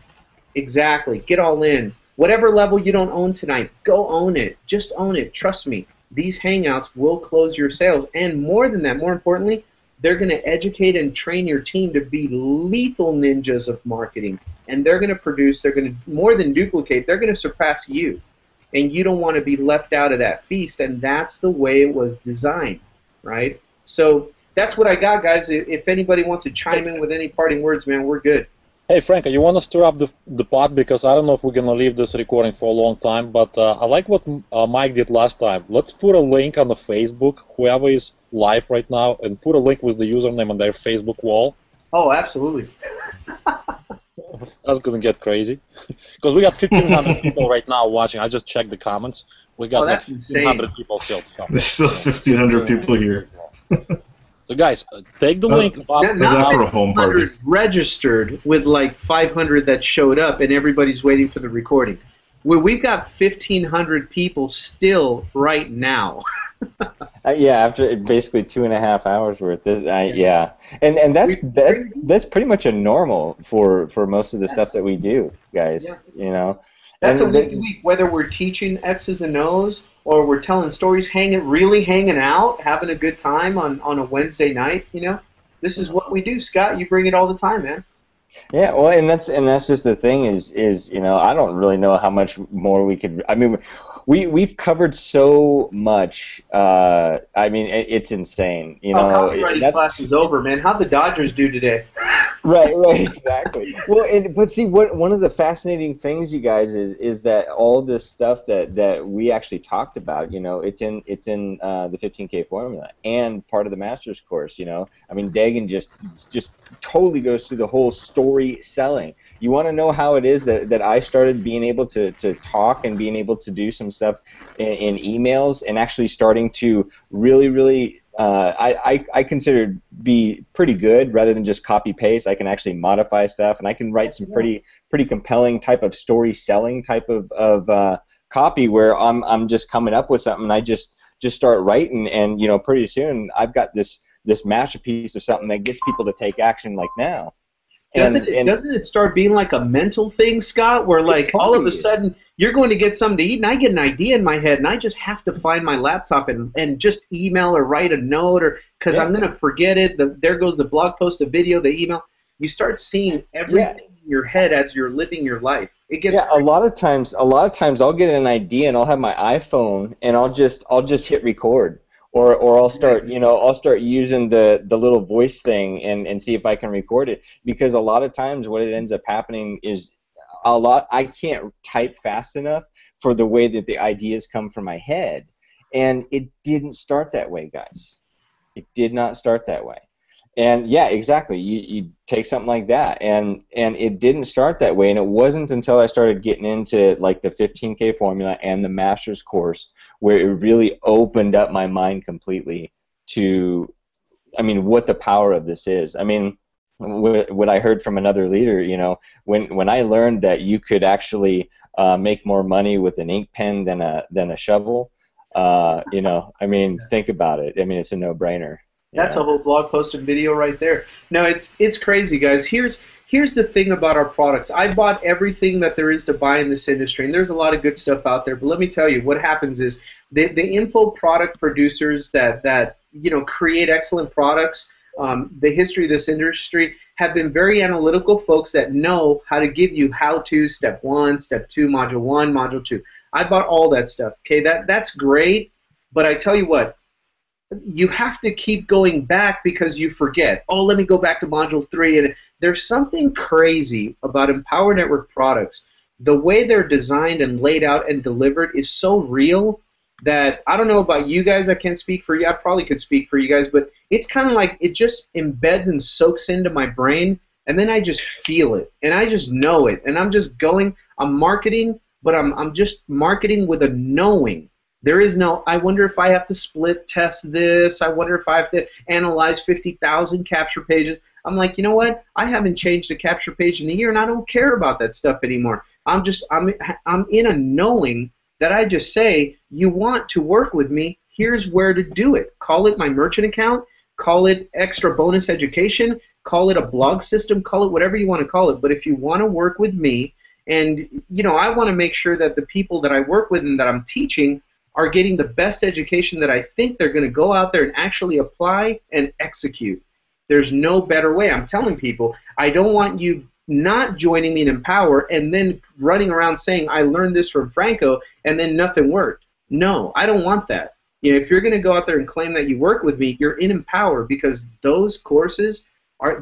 exactly, get all in. Whatever level you don't own tonight, go own it. Just own it. Trust me. These hangouts will close your sales. And more than that, more importantly, they're going to educate and train your team to be lethal ninjas of marketing. And they're going to produce, they're going to more than duplicate, they're going to surpass you. And you don't want to be left out of that feast. And that's the way it was designed, right? So that's what I got, guys. If anybody wants to chime in with any parting words, man, we're good. Hey, Frank, you want to stir up the pot? Because I don't know if we're going to leave this recording for a long time, but I like what Mike did last time. Let's put a link on the Facebook, whoever is live right now, and put a link with the username on their Facebook wall. Oh, absolutely. That's going to get crazy. Because we got 1,500 people right now watching. I just checked the comments. We got like 1,500 people still. There's still 1,500 people here. So guys, take the link. Now for a home party. Registered with like 500 that showed up, and everybody's waiting for the recording. We've got 1,500 people still right now. Yeah, after basically 2.5 hours worth. Yeah, and that's pretty much a normal for most of the stuff that we do, guys. Yeah. That's a week, whether we're teaching X's and O's or we're telling stories, really hanging out, having a good time on a Wednesday night. This is what we do, Scott. You bring it all the time, man. Yeah, well, and that's just the thing is I don't really know how much more we could. I mean, we've covered so much. I mean, it's insane. Copywriting class is over, man. How'd the Dodgers do today? Right, exactly. Well, but see, one of the fascinating things, you guys, is that all this stuff that we actually talked about, it's in the 15K formula and part of the master's course. I mean, Dagan just totally goes through the whole story selling. You want to know how it is that I started being able to talk and being able to do some stuff in emails and actually starting to really I consider be pretty good rather than just copy paste. I can actually modify stuff, and I can write some pretty compelling type of story selling type of copy where I'm just coming up with something and I just start writing, and pretty soon I've got this masterpiece of something that gets people to take action like now. Doesn't it start being like a mental thing, Scott, where like all of a sudden you're going to get something to eat and I get an idea in my head and I just have to find my laptop and just email or write a note because I'm going to forget it. There goes the blog post, the video, the email. You start seeing everything in your head as you're living your life. It gets a lot of times I'll get an idea and I'll have my iPhone and I'll just hit record. Or I'll start using the little voice thing and see if I can record it, because a lot of times what it ends up happening is I can't type fast enough for the way that the ideas come from my head, and it didn't start that way, guys. It did not start that way. And yeah, exactly. You take something like that, and it didn't start that way, and it wasn't until I started getting into like the 15K formula and the master's course where it really opened up my mind completely to, what the power of this is. I mean, what I heard from another leader, when I learned that you could actually make more money with an ink pen than a shovel, think about it. I mean, it's a no-brainer. That's a whole blog post and video right there. No, it's crazy, guys. Here's the thing about our products. I bought everything that there is to buy in this industry, and there's a lot of good stuff out there. But let me tell you, what happens is the info product producers that create excellent products. The history of this industry have been very analytical folks that know how to give you how-to, step 1, step 2, module 1, module 2. I bought all that stuff. Okay, that's great, but I tell you what, you have to keep going back because you forget. Oh, let me go back to module 3. And there's something crazy about Empower Network products. The way they're designed and laid out and delivered is so real that I don't know about you guys. I can't speak for you. I probably could speak for you guys, but it's kind of like it just embeds and soaks into my brain, and then I just feel it, and I just know it, and I'm just going. I'm marketing, but I'm just marketing with a knowing. There is no, I wonder if I have to split test this. I wonder if I have to analyze 50,000 capture pages. I'm like, you know what? I haven't changed a capture page in a year, and I don't care about that stuff anymore. I'm in a knowing that I just say, you want to work with me, here's where to do it. Call it my merchant account, call it extra bonus education, call it a blog system, call it whatever you want to call it. But if you want to work with me, and I want to make sure that the people that I work with and that I'm teaching are getting the best education that I think they're going to go out there and actually apply and execute. There's no better way. I'm telling people, I don't want you not joining me in Empower and then running around saying, I learned this from Franco, and then nothing worked. No, I don't want that. If you're going to go out there and claim that you work with me, you're in Empower, because those courses,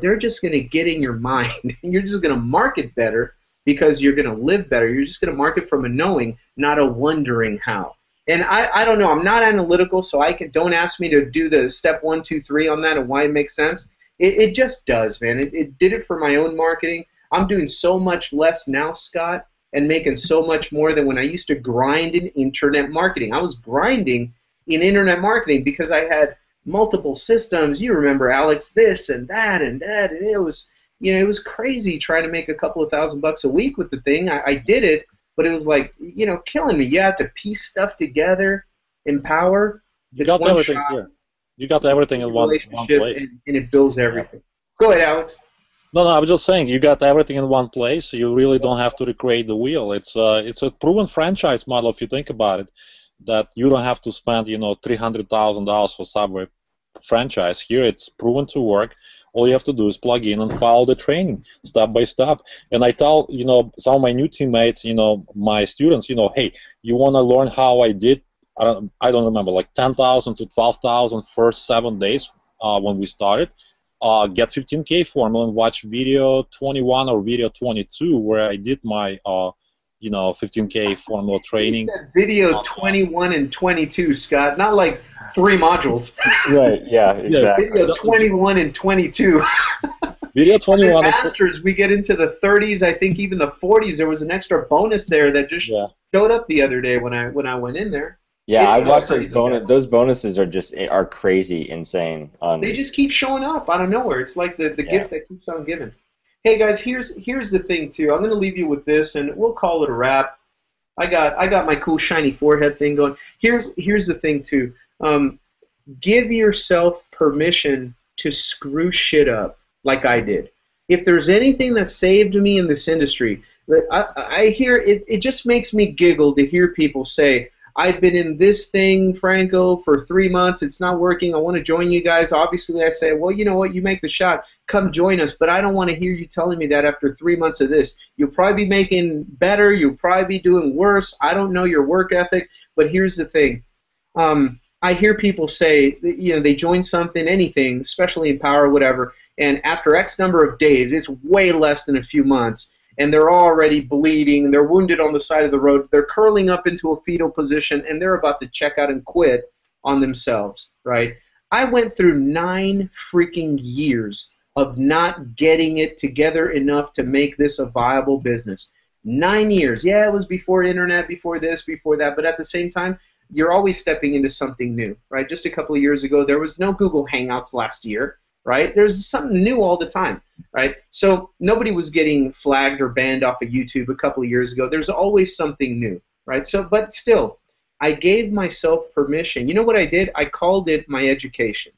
they're just going to get in your mind. You're just going to market better because you're going to live better. You're just going to market from a knowing, not a wondering how. And I don't know. I'm not analytical, so don't ask me to do the step 1, 2, 3 on that and why it makes sense. It just does, man. It did it for my own marketing. I'm doing so much less now, Scott, and making so much more than when I used to grind in internet marketing. I was grinding in internet marketing because I had multiple systems. You remember, Alex, this and that and that, and it was crazy trying to make a couple of $1,000 a week with the thing. I did it, but it was like, killing me. You have to piece stuff together, Empower. You got everything here. You got everything in one place. And it builds everything. Go ahead, Alex. No, I was just saying, you got everything in one place. You really don't have to recreate the wheel. It's a proven franchise model, if you think about it, that you don't have to spend, $300,000 for Subway franchise. Here, it's proven to work. All you have to do is plug in and follow the training step by step. And I tell, some of my new teammates, my students, hey, you want to learn how I did, I don't remember, like 10,000 to 12,000 first 7 days when we started. Get 15K formula and watch video 21 or video 22 where I did my 15K formula training. You said video 21 and 22, Scott, not like 3 modules. Right, yeah, exactly. Video 21 and 22. Video 21. Masters, we get into the 30s, I think even the 40s. There was an extra bonus there that just showed up the other day when I went in there. Yeah, I watched those bonuses. Those bonuses are crazy, insane. They just keep showing up out of nowhere. It's like the gift that keeps on giving. Hey guys, here's the thing too. I'm going to leave you with this, and we'll call it a wrap. I got my cool shiny forehead thing going. Here's the thing too. Give yourself permission to screw shit up like I did. If there's anything that saved me in this industry, I hear it. It just makes me giggle to hear people say, I've been in this thing, Franco, for 3 months. It's not working. I want to join you guys. Obviously, I say, well, you know what? You make the shot. Come join us. But I don't want to hear you telling me that after 3 months of this. You'll probably be making better. You'll probably be doing worse. I don't know your work ethic. But here's the thing. I hear people say, they join something, anything, especially Empower or whatever, and after X number of days, it's way less than a few months, and they're already bleeding, they're wounded on the side of the road, they're curling up into a fetal position, and they're about to check out and quit on themselves, right? I went through 9 freaking years of not getting it together enough to make this a viable business. 9 years. Yeah, it was before internet, before this, before that, but at the same time, you're always stepping into something new, right? Just a couple of years ago, there was no Google Hangouts last year, right? There's something new all the time, right? So nobody was getting flagged or banned off of YouTube a couple of years ago. There's always something new, right? So, but still, I gave myself permission. You know what I did? I called it my education.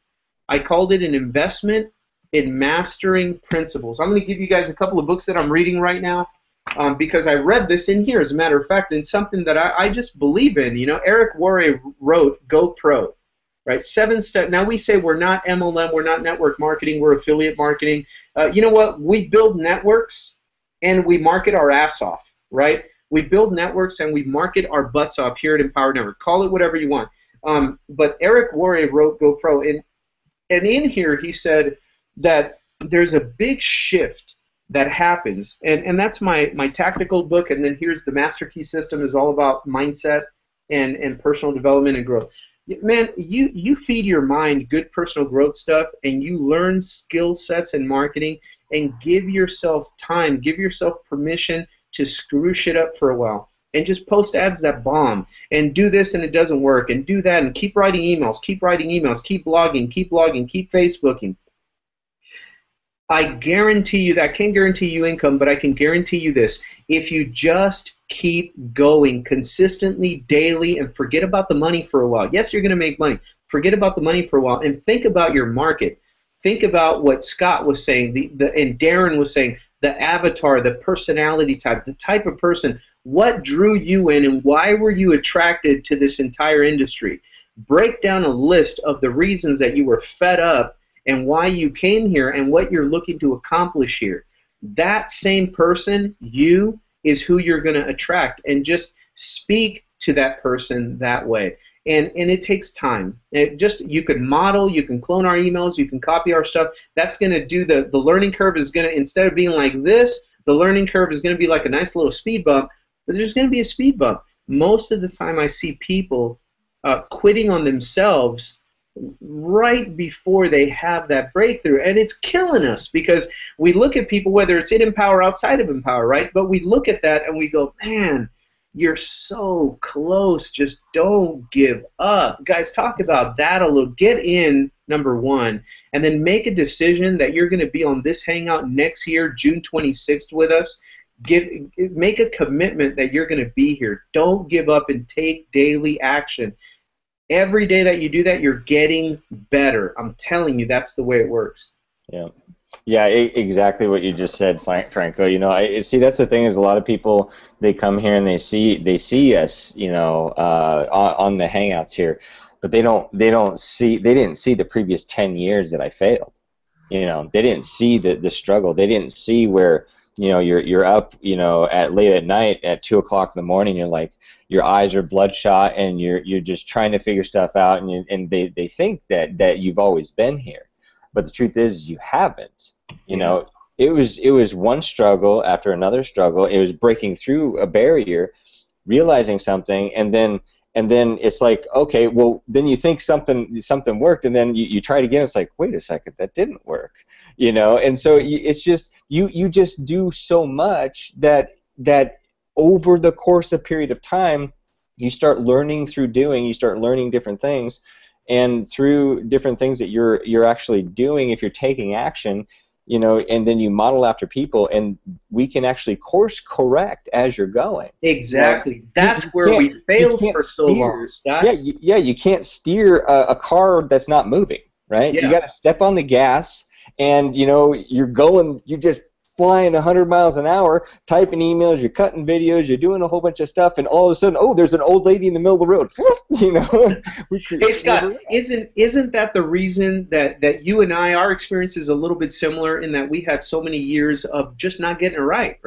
I called it an investment in mastering principles. I'm going to give you guys a couple of books that I'm reading right now because I read this in here, as a matter of fact, and it's something that I just believe in. You know, Eric Worre wrote Go Pro, right? 7 steps. Now we say we're not MLM, we're not network marketing, we're affiliate marketing. You know what? We build networks and we market our ass off, right? We build networks and we market our butts off here at Empower Network. Call it whatever you want. But Eric Worre wrote Go Pro, and in here he said that there's a big shift that happens, and that's my tactical book, and then here's the Master Key System, is all about mindset and personal development and growth. Man, you feed your mind good personal growth stuff, and you learn skill sets in marketing, and give yourself time, give yourself permission to screw shit up for a while and just post ads that bomb and do this and it doesn't work and do that and keep writing emails, keep blogging, keep Facebooking. I guarantee you that. I can't guarantee you income, but I can guarantee you this. If you just keep going consistently, daily, and forget about the money for a while. Yes, you're going to make money. Forget about the money for a while and think about your market. Think about what Scott was saying and Darren was saying, the avatar, the personality type, the type of person. What drew you in and why were you attracted to this entire industry? Break down a list of the reasons that you were fed up and why you came here and what you're looking to accomplish here. That same person, you, is who you're going to attract, and just speak to that person that way. And it takes time. You can model, you can clone our emails, you can copy our stuff. That's going to do the learning curve is going to, instead of being like this, the learning curve is going to be like a nice little speed bump, but there's going to be a speed bump. Most of the time I see people quitting on themselves right before they have that breakthrough, and it's killing us because we look at people, whether it's in Empower, outside of Empower, right? But we look at that and we go, man, you're so close. Just don't give up. Guys, talk about that a little. Get in, number one, and then make a decision that you're going to be on this hangout next year, June 26th, with us. Make a commitment that you're going to be here. Don't give up and take daily action. Every day that you do that, you're getting better. I'm telling you, that's the way it works. Yeah. Yeah, exactly what you just said, Franco. You know, see, that's the thing is a lot of people, they come here and they see us, you know, on the hangouts here, but they didn't see the previous 10 years that I failed. You know, they didn't see the struggle. They didn't see where, you know, you're up, you know, at late at night at 2 o'clock in the morning. You're like, your eyes are bloodshot, and you're just trying to figure stuff out, and they think that you've always been here. But the truth is, you haven't. You know, it was one struggle after another struggle. It was breaking through a barrier, realizing something, and then it's like, okay, well, then you think something worked, and then you try it again. It's like, wait a second, that didn't work. You know, and so it's just you just do so much that over the course of period of time, you start learning through doing. You start learning different things. And through different things that you're actually doing, if you're taking action, you know, and then you model after people, and we can actually course correct as you're going. Exactly. That's where we failed for so long, Scott. Yeah, you can't steer a car that's not moving, right? Yeah. You got to step on the gas, and you know you're just flying 100 miles an hour, typing emails, you're cutting videos, you're doing a whole bunch of stuff, and all of a sudden, oh, there's an old lady in the middle of the road. You know. Hey Scott, isn't that the reason that you and I, our experience is a little bit similar in that we had so many years of just not getting it right?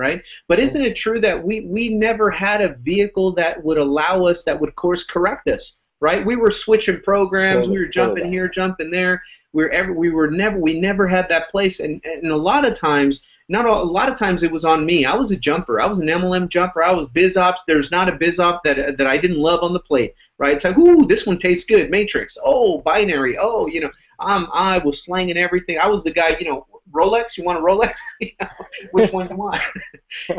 But isn't it true that we never had a vehicle that would allow us, that would course correct us? Right? We were switching programs, we were jumping here, jumping there. We never had that place, and a lot of times. A lot of times it was on me. I was a jumper. I was an MLM jumper. I was biz ops. There's not a biz op that I didn't love on the plate, right? It's like, ooh, this one tastes good. Matrix. Oh, binary. Oh, you know, I was slanging everything. I was the guy, you know, Rolex. You want a Rolex? You know, which one do you want?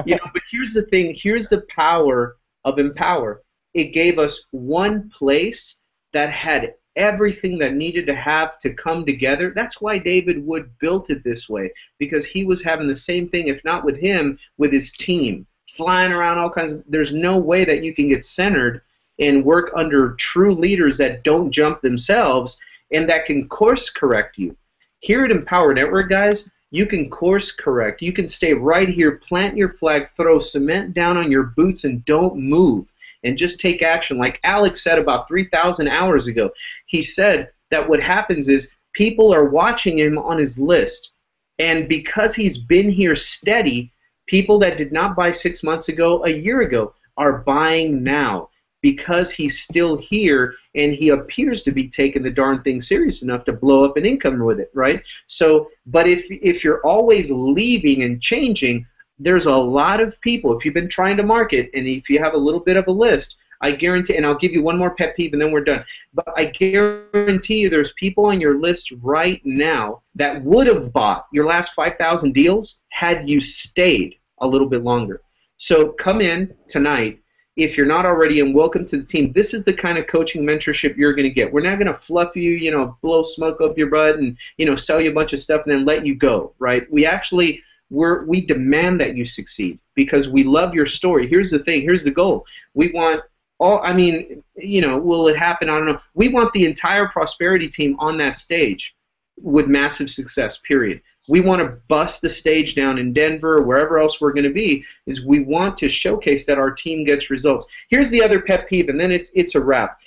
You know, but here's the thing. Here's the power of Empower. It gave us one place that had everything that needed to have to come together. That's why David Wood built it this way, because he was having the same thing, if not with him, with his team, flying around all kinds of. There's no way that you can get centered and work under true leaders that don't jump themselves and that can course correct you. Here at Empower Network, guys, you can course correct. You can stay right here, plant your flag, throw cement down on your boots, and don't move, and just take action. Like Alex said about 3,000 hours ago, he said that what happens is people are watching him on his list, and because he's been here steady, people that did not buy 6 months ago, a year ago, are buying now because he's still here and he appears to be taking the darn thing serious enough to blow up an income with it, right? So, but if you're always leaving and changing, there's a lot of people, if you've been trying to market and if you have a little bit of a list, I guarantee, and I'll give you one more pet peeve and then we're done, but I guarantee you there's people on your list right now that would have bought your last 5,000 deals had you stayed a little bit longer. So come in tonight. If you're not already, and welcome to the team. This is the kind of coaching mentorship you're going to get. We're not going to fluff you, you know, blow smoke up your butt and, you know, sell you a bunch of stuff and then let you go, right? We actually, we demand that you succeed because we love your story. Here's the thing. Here's the goal. We want all, I mean, you know, will it happen? I don't know. We want the entire prosperity team on that stage with massive success, period. We want to bust the stage down in Denver or wherever else we're going to be, is we want to showcase that our team gets results. Here's the other pet peeve, and then it's a wrap.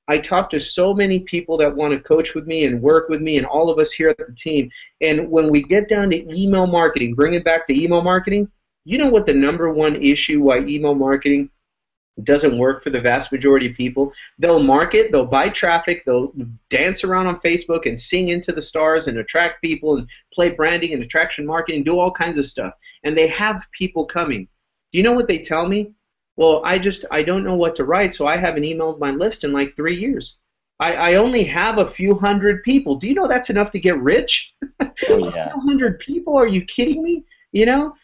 I talk to so many people that want to coach with me and work with me and all of us here at the team, and when we get down to email marketing, bring it back to email marketing, you know what the #1 issue why email marketing doesn't work for the vast majority of people? They'll market, they'll buy traffic, they'll dance around on Facebook and sing into the stars and attract people and play branding and attraction marketing, do all kinds of stuff. And they have people coming. Do you know what they tell me? Well, I don't know what to write, so I haven't emailed my list in like 3 years. I only have a few hundred people. Do you know that's enough to get rich? Oh, yeah. A few hundred people? Are you kidding me? You know?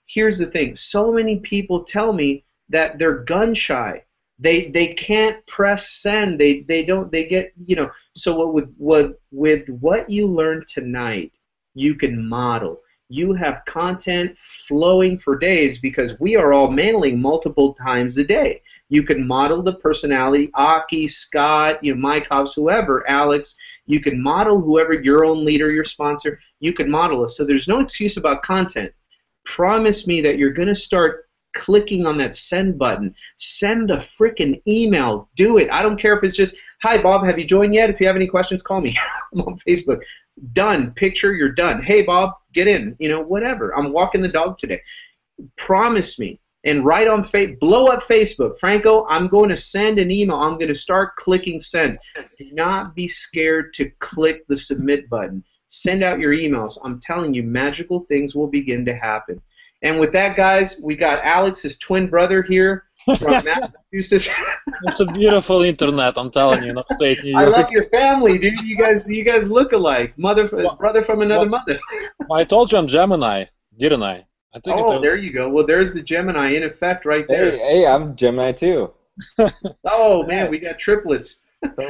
Here's the thing. So many people tell me that they're gun shy. They can't press send. They get, you know. So with what you learned tonight, you can model. You have content flowing for days because we are all mailing multiple times a day. You can model the personality, Aki, Scott, you know, Mike Hobbs, whoever, Alex. You can model whoever, your own leader, your sponsor. You can model us. So there's no excuse about content. Promise me that you're going to start clicking on that send button. Send the freaking email. Do it. I don't care if it's just, hi, Bob, have you joined yet? If you have any questions, call me. I'm on Facebook. Done. Picture, you're done. Hey, Bob, get in. You know, whatever. I'm walking the dog today. Promise me. And right on blow up Facebook. Franco, I'm going to send an email. I'm going to start clicking send. Do not be scared to click the submit button. Send out your emails. I'm telling you, magical things will begin to happen. And with that, guys, we got Alex's twin brother here from Massachusetts. It's a beautiful internet, I'm telling you, in upstate New York. I love your family, dude. You guys look alike. Brother from another mother. I told you I'm Gemini, didn't I? I think. Oh, there you go. Well, there's the Gemini in effect right there. Hey, I'm Gemini too. Oh man, we got triplets.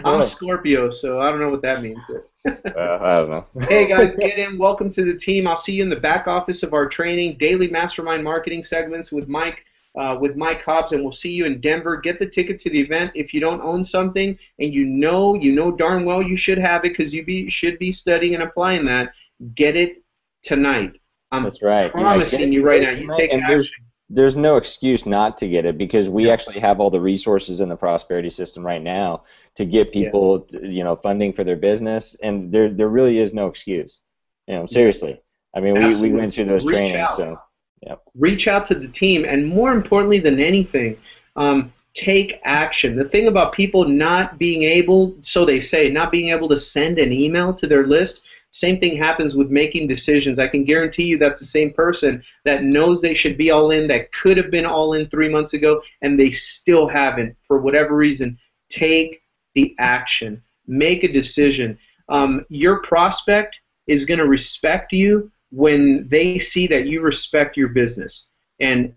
I'm Scorpio, so I don't know what that means. I don't know. Hey guys, get in. Welcome to the team. I'll see you in the back office of our training, daily mastermind marketing segments with Mike Hobbs, and we'll see you in Denver. Get the ticket to the event. If you don't own something and you know darn well you should have it because you should be studying and applying that, get it tonight. That's right. Promising you right now. You take action. There's no excuse not to get it because we actually have all the resources in the prosperity system right now to get people, you know, funding for their business, and there really is no excuse. You know, seriously. I mean, we went through those trainings, so yeah. Reach out to the team, and more importantly than anything, take action. The thing about people not being able, so they say, not being able to send an email to their list. Same thing happens with making decisions. I can guarantee you that's the same person that knows they should be all in, that could have been all in 3 months ago, and they still haven't for whatever reason. Take the action. Make a decision. Your prospect is going to respect you when they see that you respect your business. And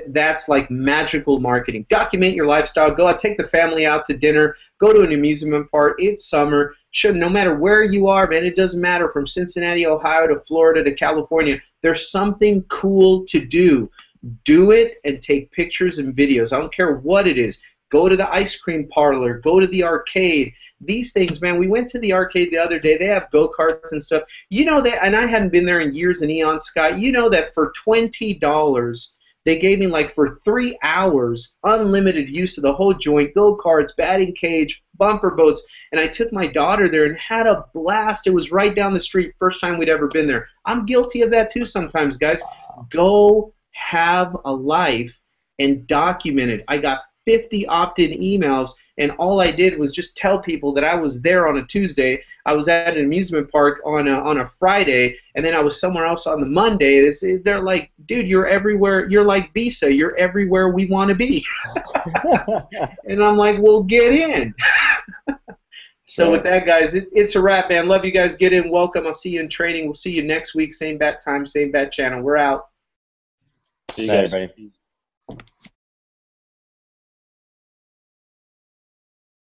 that's like magical marketing. Document your lifestyle. Go out, take the family out to dinner. Go to an amusement park. It's summer. No matter where you are, man, it doesn't matter. From Cincinnati, Ohio to Florida to California, there's something cool to do. Do it and take pictures and videos. I don't care what it is. go to the ice cream parlor, go to the arcade. These things, man, we went to the arcade the other day. They have go-karts and stuff. You know that, and I hadn't been there in years and eons, Scott. You know that for $20, they gave me, like, for 3 hours, unlimited use of the whole joint, go-karts, batting cage, bumper boats, and I took my daughter there and had a blast. It was right down the street, first time we'd ever been there. I'm guilty of that too sometimes, guys. Go have a life and document it. I got 50 opt-in emails, and all I did was just tell people that I was there on a Tuesday, I was at an amusement park on a Friday, and then I was somewhere else on the Monday. They're like, dude, you're everywhere. You're like Visa. You're everywhere we want to be. And I'm like, well, get in. So with that, guys, it's a wrap, man. Love you guys. Get in. Welcome. I'll see you in training. We'll see you next week. Same bat time, same bat channel. We're out. See you guys. Everybody.